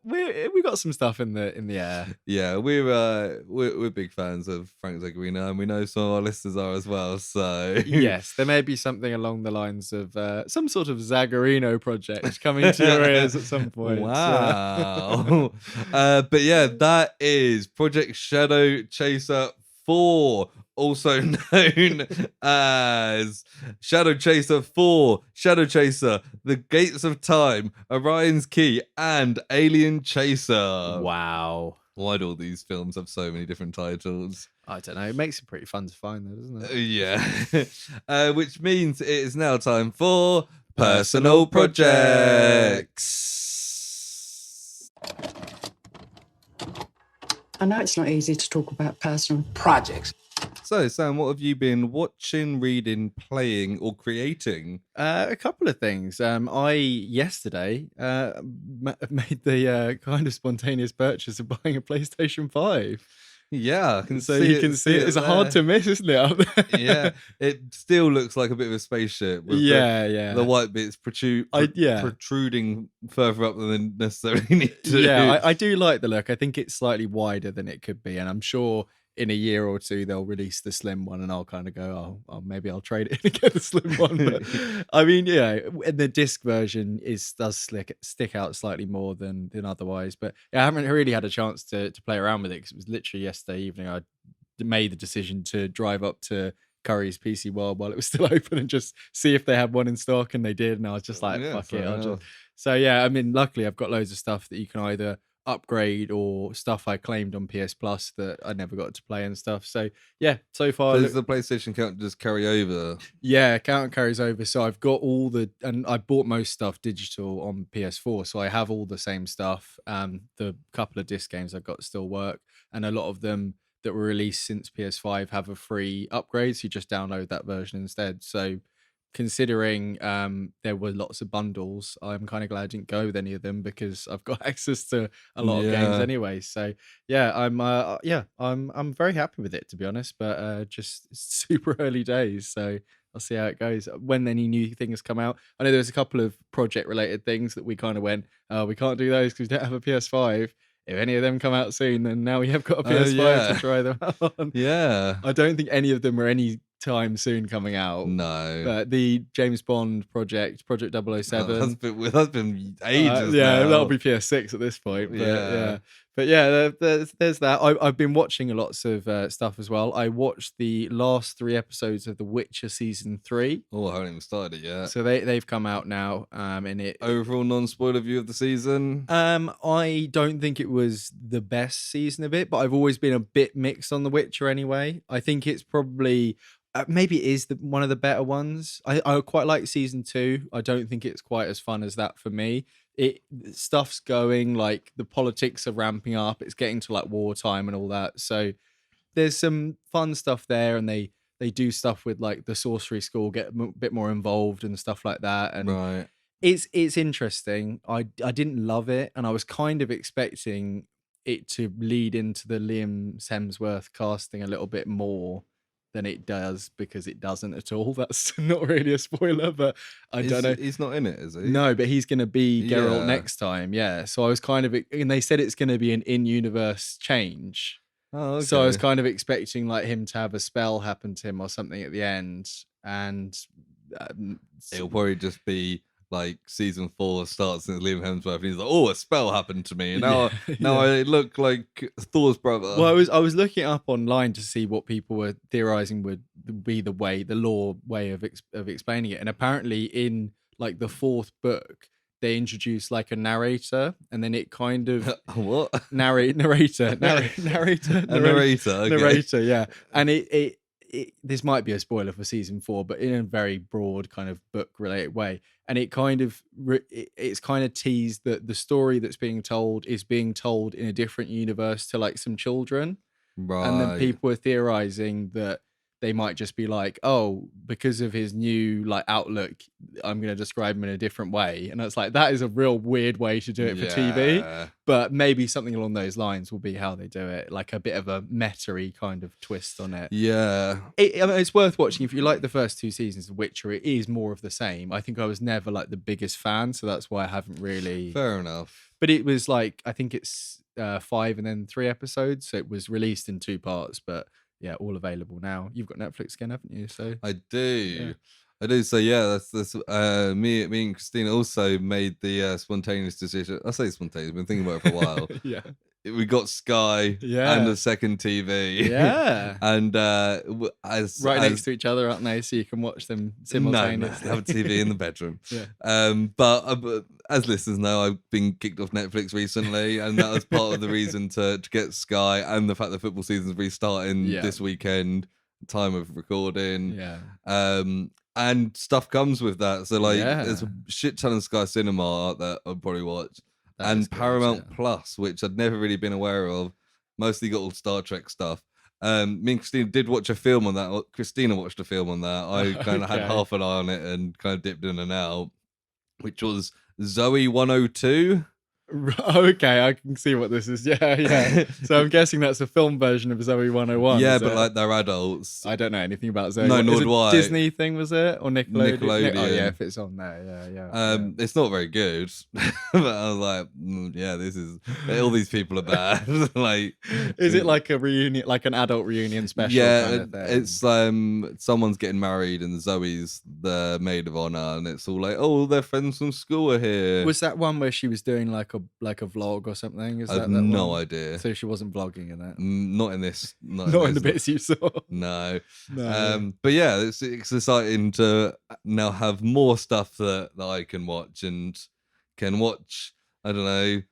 Speaker 1: We got some stuff in the air.
Speaker 2: Yeah, we're big fans of Frank Zagarino, and we know some of our listeners are as well. So
Speaker 1: yes, there may be something along the lines of some sort of Zagarino project coming to your ears at some point.
Speaker 2: Wow. But yeah, that is Project Shadowchaser 4, also known as Shadowchaser 4, Shadowchaser, The Gates of Time, Orion's Key, and Alien Chaser.
Speaker 1: Wow.
Speaker 2: Why do all these films have so many different titles?
Speaker 1: I don't know. It makes it pretty fun to find, though, doesn't it?
Speaker 2: Yeah. Which means it is now time for Personal Projects.
Speaker 3: I know it's not easy to talk about personal projects.
Speaker 2: So, Sam, what have you been watching, reading, playing, or creating?
Speaker 1: A couple of things. I yesterday made the kind of spontaneous purchase of buying a PlayStation 5.
Speaker 2: Yeah, I can
Speaker 1: so you can see it. It's hard to miss, isn't it? Up there?
Speaker 2: Yeah, it still looks like a bit of a spaceship. With the white bits protruding further up than they necessarily need to.
Speaker 1: Yeah, I do like the look. I think it's slightly wider than it could be, and I'm sure in a year or two they'll release the slim one, and I'll kind of go, oh, maybe I'll trade it and get the slim one. But I mean, and the disc version does stick out slightly more than otherwise. But I haven't really had a chance to play around with it, because it was literally yesterday evening I made the decision to drive up to Curry's PC World while it was still open and just see if they had one in stock, and they did, and I was just like, fuck it. So I mean, luckily I've got loads of stuff that you can either upgrade or stuff I claimed on PS Plus that I never got to play and stuff. So so far.
Speaker 2: Does the PlayStation count just carry over?
Speaker 1: Yeah, count carries over. So I've got and I bought most stuff digital on PS4, so I have all the same stuff. The couple of disc games I've got still work, and a lot of them that were released since PS5 have a free upgrade, so you just download that version instead. So considering there were lots of bundles, I'm kind of glad I didn't go with any of them, because I've got access to a lot of games anyway. So I'm very happy with it, to be honest, but just super early days, so I'll see how it goes when any new things come out. I know there's a couple of project related things that we kind of went, we can't do those because we don't have a PS5. If any of them come out soon, then now we have got a PS5 to try them out on.
Speaker 2: Yeah.
Speaker 1: I don't think any of them are any time soon coming out.
Speaker 2: No.
Speaker 1: But the James Bond Project 007.
Speaker 2: That's been ages now.
Speaker 1: That'll be PS6 at this point. But, But there's that. I've been watching lots of stuff as well. I watched the last 3 episodes of The Witcher season 3.
Speaker 2: Oh, I haven't even started it yet.
Speaker 1: So they've come out now. In it
Speaker 2: overall non-spoiler view of the season.
Speaker 1: I don't think it was the best season of it, but I've always been a bit mixed on The Witcher anyway. I think it's probably maybe it is one of the better ones. I quite like season 2. I don't think it's quite as fun as that for me. Stuff's going, like the politics are ramping up, it's getting to like wartime and all that, so there's some fun stuff there, and they they do stuff with like the sorcery school, get a bit more involved and stuff like that. And
Speaker 2: Right.
Speaker 1: it's interesting. I didn't love it, and I was kind of expecting it to lead into the Liam Hemsworth casting a little bit more than it does, because it doesn't at all. That's not really a spoiler, but I don't know.
Speaker 2: He's not in it, is he?
Speaker 1: No, but he's going to be Geralt
Speaker 2: Yeah.
Speaker 1: next time. Yeah. So I was kind of, and they said it's going to be an in-universe change.
Speaker 2: Oh, okay.
Speaker 1: So I was kind of expecting like him to have a spell happen to him or something at the end, and
Speaker 2: it'll probably just be like season 4 starts and Liam Hemsworth and he's like, oh, a spell happened to me. Now I look like Thor's brother.
Speaker 1: Well, I was looking up online to see what people were theorizing would be the lore way of explaining it, and apparently in like the 4th book they introduce like a narrator, and then it kind of
Speaker 2: what
Speaker 1: narrator, yeah, and it this might be a spoiler for season 4, but in a very broad kind of book related way. And it kind of it's kind of teased that the story that's being told is being told in a different universe to like some children.
Speaker 2: Right.
Speaker 1: And then people are theorizing that they might just be like, oh, because of his new like outlook, I'm going to describe him in a different way. And it's like, that is a real weird way to do it for TV. But maybe something along those lines will be how they do it, like a bit of a meta-y kind of twist on it.
Speaker 2: Yeah.
Speaker 1: I mean, it's worth watching. If you like the first 2 seasons of Witcher, it is more of the same. I think I was never like the biggest fan, so that's why I haven't really...
Speaker 2: Fair enough.
Speaker 1: But it was like, I think it's 5 and then 3 episodes, so it was released in 2 parts, but yeah, all available now. You've got Netflix again, haven't you? So
Speaker 2: I do. So yeah, that's me and Christina also made the spontaneous decision. I say spontaneous, I've been thinking about it for a while.
Speaker 1: Yeah.
Speaker 2: We got Sky and a second TV.
Speaker 1: Yeah.
Speaker 2: And
Speaker 1: next to each other, aren't they? So you can watch them simultaneously.
Speaker 2: No, have a TV in the bedroom.
Speaker 1: Yeah.
Speaker 2: But as listeners know, I've been kicked off Netflix recently, and that was part of the reason to get Sky, and the fact that football season's restarting this weekend, time of recording.
Speaker 1: Yeah.
Speaker 2: And stuff comes with that. So like there's a shit ton of Sky Cinema out there I'll probably watch. And Paramount Plus, which I'd never really been aware of. Mostly got all Star Trek stuff. Me and Christina did watch a film on that. Christina watched a film on that. I kind of had half an eye on it and kind of dipped in and out, which was Zoey 102.
Speaker 1: Okay, I can see what this is. Yeah. So I'm guessing that's a film version of Zoey 101.
Speaker 2: Yeah, but like they're adults.
Speaker 1: I don't know anything about Zoey.
Speaker 2: No, nor do I.
Speaker 1: Disney thing, was it? Or Nickelodeon?
Speaker 2: Nickelodeon.
Speaker 1: Oh yeah, if it's on there, yeah.
Speaker 2: It's not very good. But I was like, this is all these people are bad. Like,
Speaker 1: is it like a reunion, like an adult reunion special?
Speaker 2: Yeah,
Speaker 1: kind of thing?
Speaker 2: It's someone's getting married and Zoe's the maid of honor, and it's all like, oh, their friends from school are here.
Speaker 1: Was that one where she was doing like a vlog or something?
Speaker 2: I have no idea.
Speaker 1: So she wasn't vlogging in that.
Speaker 2: Not in this. Not
Speaker 1: in the bits you saw.
Speaker 2: No. But yeah, it's exciting to now have more stuff that I can watch, and can watch, I don't know,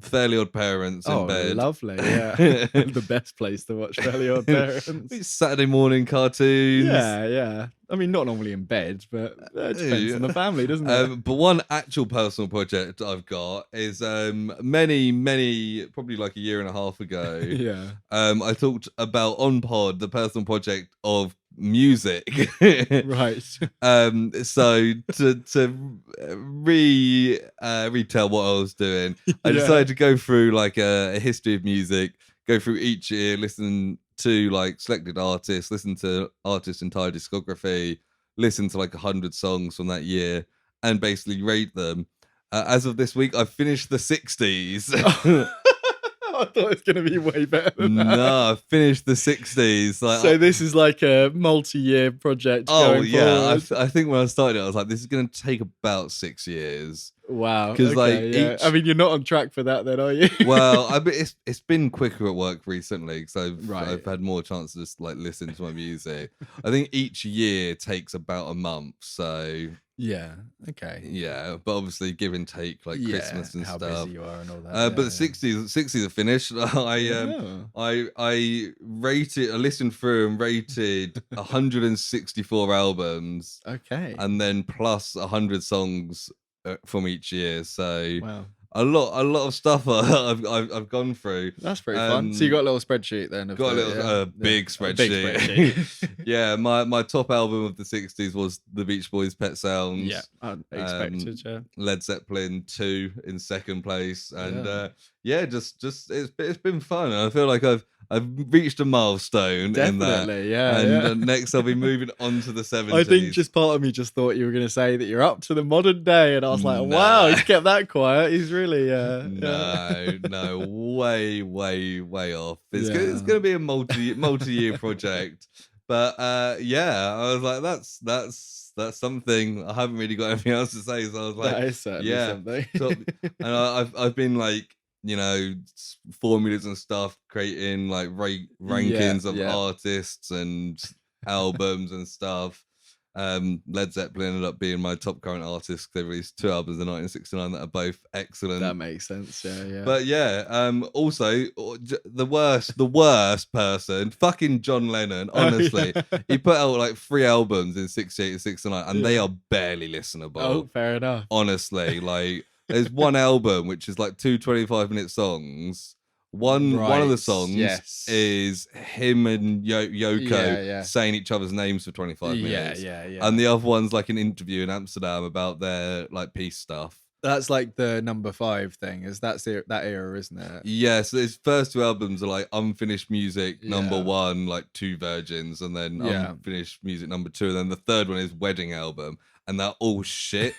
Speaker 2: Fairly Odd Parents in bed.
Speaker 1: Lovely, yeah. The best place to watch Fairly Odd Parents.
Speaker 2: It's Saturday morning cartoons.
Speaker 1: Yeah. I mean, not normally in bed, but it depends on the family, doesn't it?
Speaker 2: But one actual personal project I've got is many, probably like a year and a half ago. I talked about on pod the personal project of music.
Speaker 1: Right.
Speaker 2: So to retell what I was doing, I decided to go through like a history of music, go through each year, listen to like selected artists, listen to artists' entire discography, listen to like 100 songs from that year, and basically rate them. As of this week, I've finished the 60s.
Speaker 1: I thought it was going to be way better than that.
Speaker 2: No, I finished the 60s. Like,
Speaker 1: so this is like a multi-year project going forward.
Speaker 2: I think when I started it, I was like, this is going to take about 6 years.
Speaker 1: Wow.
Speaker 2: Because
Speaker 1: I mean, you're not on track for that then, are you?
Speaker 2: Well, it's been quicker at work recently, because I've had more chance to just like listen to my music. I think each year takes about a month, so...
Speaker 1: Yeah. Okay.
Speaker 2: Yeah, but obviously give and take, like Christmas and
Speaker 1: how
Speaker 2: stuff.
Speaker 1: Busy you are and all that.
Speaker 2: But the 60s are finished. I listened through and rated 164 albums.
Speaker 1: Okay.
Speaker 2: And then plus 100 songs from each year. So a lot of stuff I've gone through.
Speaker 1: That's pretty fun. So you got a little spreadsheet then?
Speaker 2: Got a little big spreadsheet. Yeah, my top album of the 60s was the Beach Boys' Pet Sounds.
Speaker 1: Yeah, unexpected.
Speaker 2: Led Zeppelin 2 in second place, and just it's been fun. I feel like I've reached a milestone in that. And next I'll be moving on to the 70s.
Speaker 1: I think just part of me just thought you were going to say that you're up to the modern day, and I was like, wow, he's kept that quiet. He's really
Speaker 2: no, way off. It's going to be a multi-year project, but I was like, that's something. I haven't really got anything else to say, so I was like,
Speaker 1: that is certainly something.
Speaker 2: And I've been like, formulas and stuff, creating like rankings of artists and albums and stuff. Led Zeppelin ended up being my top current artist. They released 2 albums in 1969 that are both excellent.
Speaker 1: That makes sense. Yeah.
Speaker 2: But also the worst person, fucking John Lennon. Honestly, he put out like 3 albums in 68 and 69, and they are barely listenable.
Speaker 1: Oh, fair enough.
Speaker 2: Honestly, like. There's one album which is like 2 25-minute songs. One of the songs is him and Yoko saying each other's names for 25 minutes. Yeah. And the other one's like an interview in Amsterdam about their like peace stuff.
Speaker 1: That's like the number 5 thing. That's that era, isn't it?
Speaker 2: Yeah, so his first 2 albums are like Unfinished Music number 1, like 2 Virgins, and then Unfinished Music number 2, and then the third one is Wedding Album. And they're all shit.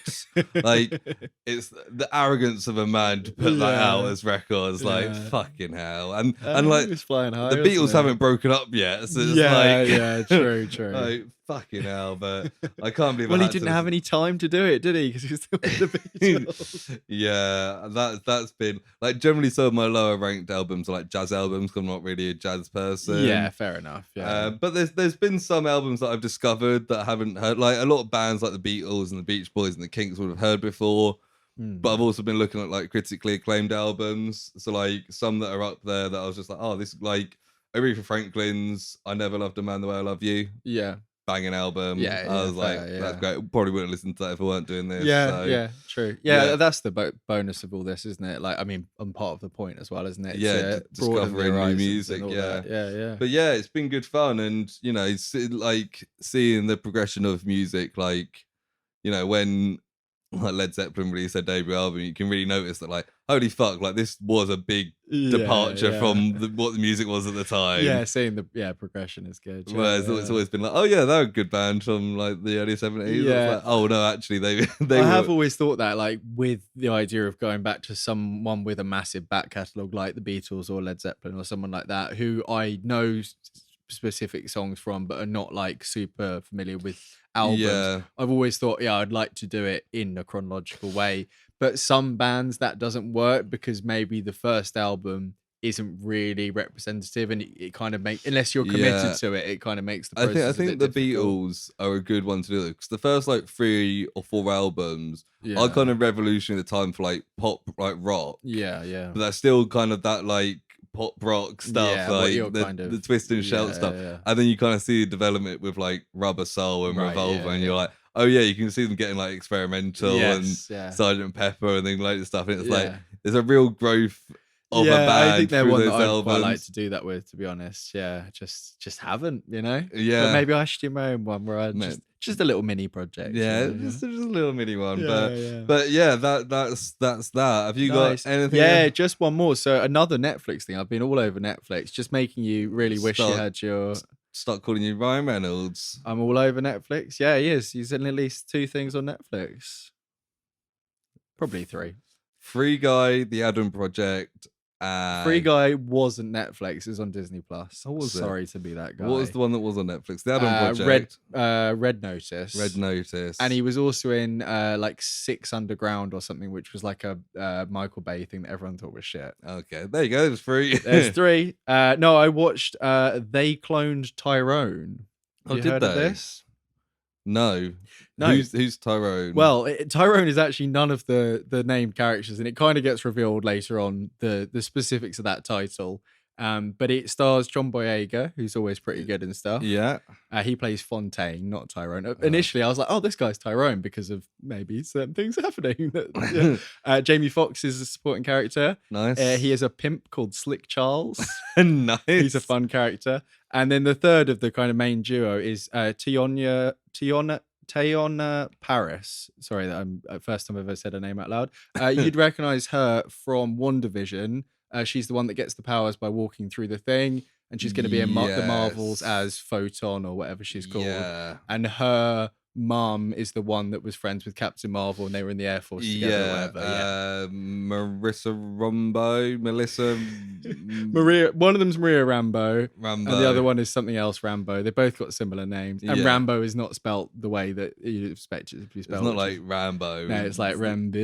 Speaker 2: Like, it's the arrogance of a man to put that out as records. Like, fucking hell. And like,
Speaker 1: it's flying high,
Speaker 2: the Beatles haven't broken up yet. So it's
Speaker 1: true.
Speaker 2: Like, fucking hell. But I can't believe.
Speaker 1: Well, he didn't have any time to do it, did he? Because he was still with the Beatles.
Speaker 2: Yeah, that's been like generally some of my lower ranked albums are like jazz albums. 'Cause I'm not really a jazz person.
Speaker 1: Yeah, fair enough. Yeah,
Speaker 2: but there's been some albums that I've discovered that I haven't heard. Like a lot of bands like the Beatles and the Beach Boys and the Kinks would have heard before. But I've also been looking at like critically acclaimed albums. So like some that are up there that I was just like, oh, this like Aretha Franklin's "I Never Loved a Man the Way I Love You."
Speaker 1: Yeah.
Speaker 2: Banging album.
Speaker 1: Yeah,
Speaker 2: I was like, that's great. Probably wouldn't listen to that if I weren't doing this.
Speaker 1: Yeah, true. Yeah, that's the bonus of all this, isn't it? Like, I mean, I'm part of the point as well, isn't it?
Speaker 2: Discovering new music.
Speaker 1: Yeah.
Speaker 2: But yeah, it's been good fun, and it's like seeing the progression of music. Like, when like Led Zeppelin released their debut album, you can really notice that, like, holy fuck, like this was a big departure from what the music was at the time.
Speaker 1: Yeah, seeing the progression is good.
Speaker 2: Whereas it's always been like, oh yeah, they're a good band from like the early 70s.
Speaker 1: Yeah.
Speaker 2: Like, oh no, actually they
Speaker 1: I have always thought that, like, with the idea of going back to someone with a massive back catalogue like the Beatles or Led Zeppelin or someone like that, who I know specific songs from but are not like super familiar with albums. I've always thought I'd like to do it in a chronological way, but some bands that doesn't work because maybe the first album isn't really representative, and it kind of makes, unless you're committed to it, it kind of makes the process
Speaker 2: I think the
Speaker 1: difficult.
Speaker 2: Beatles are a good one to do, because the first like 3 or 4 albums are kind of revolutionary at the time for like pop, like rock, but that's still kind of that like pop rock stuff, like the twist and shout stuff. And then you kind of see the development with like Rubber Soul and Revolver, and you're like, oh yeah, you can see them getting like experimental and Sgt. Pepper and things like that stuff. And it's like there's a real growth of a band. I think they're one that I'd quite
Speaker 1: like to do that with, to be honest. Yeah, just haven't,
Speaker 2: Yeah,
Speaker 1: but maybe I should do my own one where I just a little mini project.
Speaker 2: Just a little mini one. But yeah, that's that. Have you got anything?
Speaker 1: Yeah, just one more. So another Netflix thing. I've been all over Netflix, just making you really wish you had your.
Speaker 2: Start calling you Ryan Reynolds.
Speaker 1: I'm all over Netflix. Yeah, he is. He's in at least 2 things on Netflix. Probably 3.
Speaker 2: Free Guy, The Adam Project.
Speaker 1: Free Guy wasn't Netflix. It was on Disney Plus.
Speaker 2: Oh, was it?
Speaker 1: Sorry to be that guy.
Speaker 2: What was the one that was on Netflix? The Adam Project.
Speaker 1: Red Notice.
Speaker 2: Red Notice.
Speaker 1: And he was also in like 6 Underground or something, which was like a Michael Bay thing that everyone thought was shit.
Speaker 2: Okay, there you go. There's 3.
Speaker 1: There's 3. No, I watched They Cloned Tyrone. Have you heard of this?
Speaker 2: No. Who's Tyrone?
Speaker 1: Well, Tyrone is actually none of the named characters, and it kind of gets revealed later on the specifics of that title. But it stars John Boyega, who's always pretty good and stuff.
Speaker 2: Yeah.
Speaker 1: He plays Fontaine, not Tyrone. Initially, I was like, oh, this guy's Tyrone because of maybe certain things happening. Jamie Foxx is a supporting character.
Speaker 2: Nice.
Speaker 1: He has a pimp called Slick Charles.
Speaker 2: Nice.
Speaker 1: He's a fun character. And then the third of the kind of main duo is Tayona Paris. Sorry, first time I've ever said her name out loud. You'd recognize her from WandaVision. She's the one that gets the powers by walking through the thing, and she's going to be in the Marvels as Photon or whatever she's called.
Speaker 2: Yeah.
Speaker 1: And her mum is the one that was friends with Captain Marvel, and they were in the Air Force together or whatever.
Speaker 2: Melissa
Speaker 1: Maria. One of them's Maria Rambeau,
Speaker 2: and
Speaker 1: the other one is something else Rambeau. They both got similar names, and Rambo is not spelt the way that you'd expect it to be spelled.
Speaker 2: It's not like Rambo.
Speaker 1: No, it's like Rambo.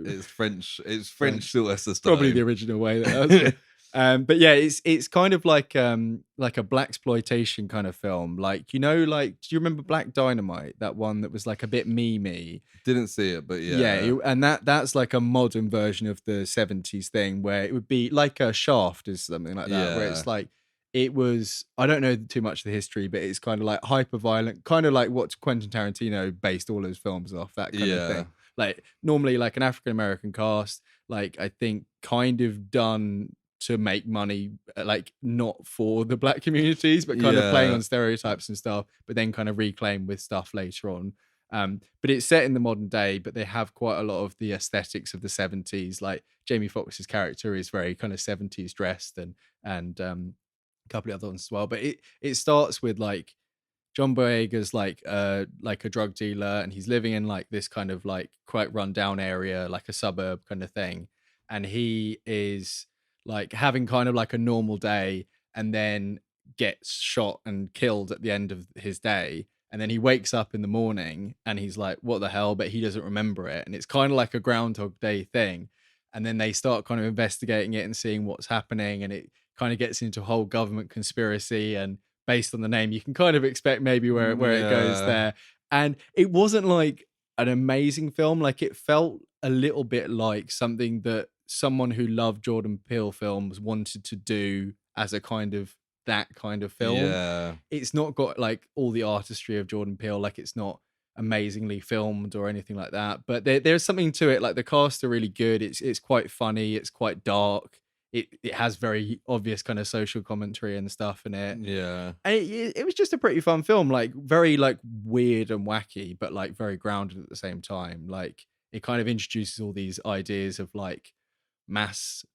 Speaker 2: It's French. It's French Sylvester Stallone.
Speaker 1: Probably the original way that. But yeah, it's kind of like a blaxploitation kind of film. Like, do you remember Black Dynamite? That one that was like a bit memey.
Speaker 2: Didn't see it, but yeah.
Speaker 1: Yeah, and that's like a modern version of the 70s thing where it would be like a Shaft or something like that, where it's like, it was, I don't know too much of the history, but it's kind of like hyper violent, kind of like what Quentin Tarantino based all his films off, that kind of thing. Like normally like an African American cast, like I think kind of done to make money, like not for the black communities, but kind of playing on stereotypes and stuff, but then kind of reclaim with stuff later on. But it's set in the modern day, but they have quite a lot of the aesthetics of the 70s. Like Jamie Foxx's character is very kind of 70s dressed and a couple of other ones as well. But it starts with like John Boyega's like a drug dealer, and he's living in like this kind of like quite rundown area, like a suburb kind of thing. And he is like having kind of like a normal day, and then gets shot and killed at the end of his day. And then he wakes up in the morning and he's like, what the hell? But he doesn't remember it. And it's kind of like a Groundhog Day thing. And then they start kind of investigating it and seeing what's happening. And it kind of gets into a whole government conspiracy. And based on the name, you can kind of expect maybe where it goes there. And it wasn't like an amazing film. Like it felt a little bit like something that someone who loved Jordan Peele films wanted to do as a kind of that kind of film.
Speaker 2: Yeah.
Speaker 1: It's not got like all the artistry of Jordan Peele, like it's not amazingly filmed or anything like that, but there's something to it. Like the cast are really good. It's quite funny, it's quite dark. It has very obvious kind of social commentary and stuff in it.
Speaker 2: Yeah.
Speaker 1: And it was just a pretty fun film, like very like weird and wacky, but like very grounded at the same time. Like it kind of introduces all these ideas of like mass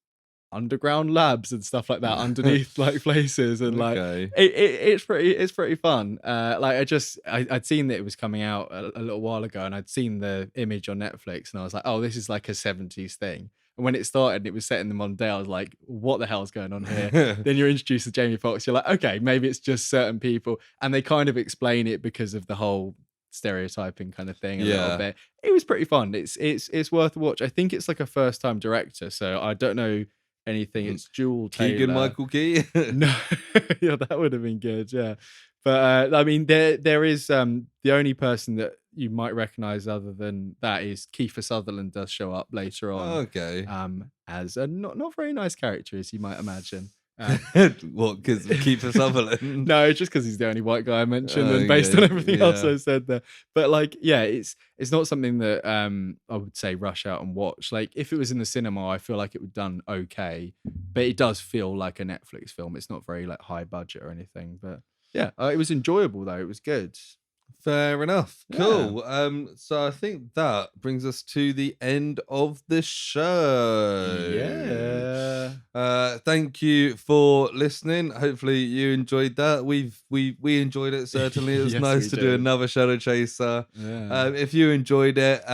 Speaker 1: underground labs and stuff like that underneath like places, and like it's pretty fun. Like I'd seen that it was coming out a little while ago, and I'd seen the image on Netflix, and I was like, oh, this is like a 70s thing. And when it started and it was set in the modern day, I was like, what the hell's going on here? Then you're introduced to Jamie Foxx, you're like, okay, maybe it's just certain people, and they kind of explain it because of the whole stereotyping kind of thing a little bit. It was pretty fun. It's worth a watch. I think it's like a first time director, so I don't know anything. It's Jewel Taylor.
Speaker 2: Keegan Michael Key.
Speaker 1: No, yeah, that would have been good. Yeah, but I mean, there is the only person that you might recognize other than that is Kiefer Sutherland does show up later on.
Speaker 2: Okay.
Speaker 1: As a not very nice character, as you might imagine.
Speaker 2: What? Because Kiefer Sutherland?
Speaker 1: No, just because he's the only white guy I mentioned, and based on everything else I said there. But like, yeah, it's not something that I would say rush out and watch. Like, if it was in the cinema, I feel like it would done okay, but it does feel like a Netflix film. It's not very like high budget or anything, but yeah, it was enjoyable though. It was good.
Speaker 2: Fair enough. Cool. So I think that brings us to the end of the show.
Speaker 1: Yeah.
Speaker 2: Thank you for listening. Hopefully you enjoyed that. We enjoyed it, certainly. It was
Speaker 1: Yes,
Speaker 2: nice to do another Shadowchaser.
Speaker 1: Yeah.
Speaker 2: If you enjoyed it,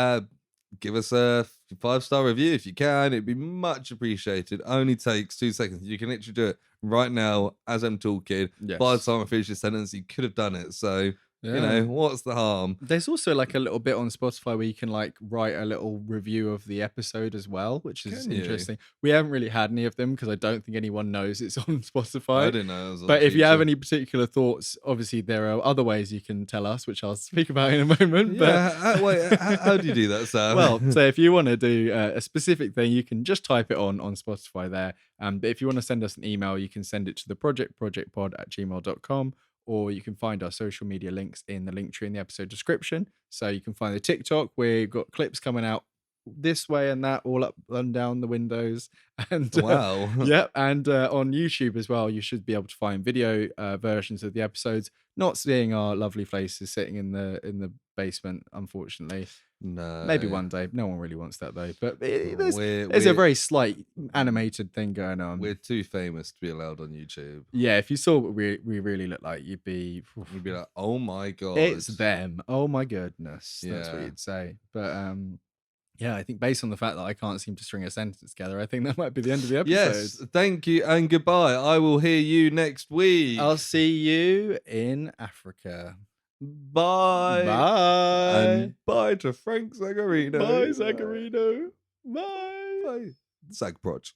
Speaker 2: give us a 5-star review if you can. It'd be much appreciated. Only takes 2 seconds. You can literally do it right now as I'm talking.
Speaker 1: Yes.
Speaker 2: By the time I finish this sentence, you could have done it. So You know, what's the harm?
Speaker 1: There's also like a little bit on Spotify where you can like write a little review of the episode as well, which is interesting. We haven't really had any of them because I don't think anyone knows it's on Spotify.
Speaker 2: I didn't know it was on
Speaker 1: But if you have
Speaker 2: feature.
Speaker 1: any particular thoughts, obviously there are other ways you can tell us, which I'll speak about in a moment.
Speaker 2: Yeah, wait, how do you do that, Sam?
Speaker 1: Well, so if you want to do a specific thing, you can just type it on Spotify there. But if you want to send us an email, you can send it to the projectpod@gmail.com. Or you can find our social media links in the link tree in the episode description. So you can find the TikTok. We've got clips coming out this way and that, all up and down the windows. And
Speaker 2: wow.
Speaker 1: Yep. And on YouTube as well, you should be able to find video versions of the episodes. Not seeing our lovely faces sitting in the basement, unfortunately.
Speaker 2: No.
Speaker 1: Maybe one day. No one really wants that though. But there's a very slight animated thing going on.
Speaker 2: We're too famous to be allowed on YouTube.
Speaker 1: Yeah, if you saw what we really look like, you'd be
Speaker 2: like, oh my god,
Speaker 1: it's them. Oh my goodness. That's what you'd say. But yeah, I think based on the fact that I can't seem to string a sentence together, I think that might be the end of the episode.
Speaker 2: Yes, thank you and goodbye. I will hear you next week.
Speaker 1: I'll see you in Africa.
Speaker 2: Bye.
Speaker 1: Bye.
Speaker 2: And bye to Frank Zagarino.
Speaker 1: Bye, Zagarino. Bye.
Speaker 2: Bye. Zagproj.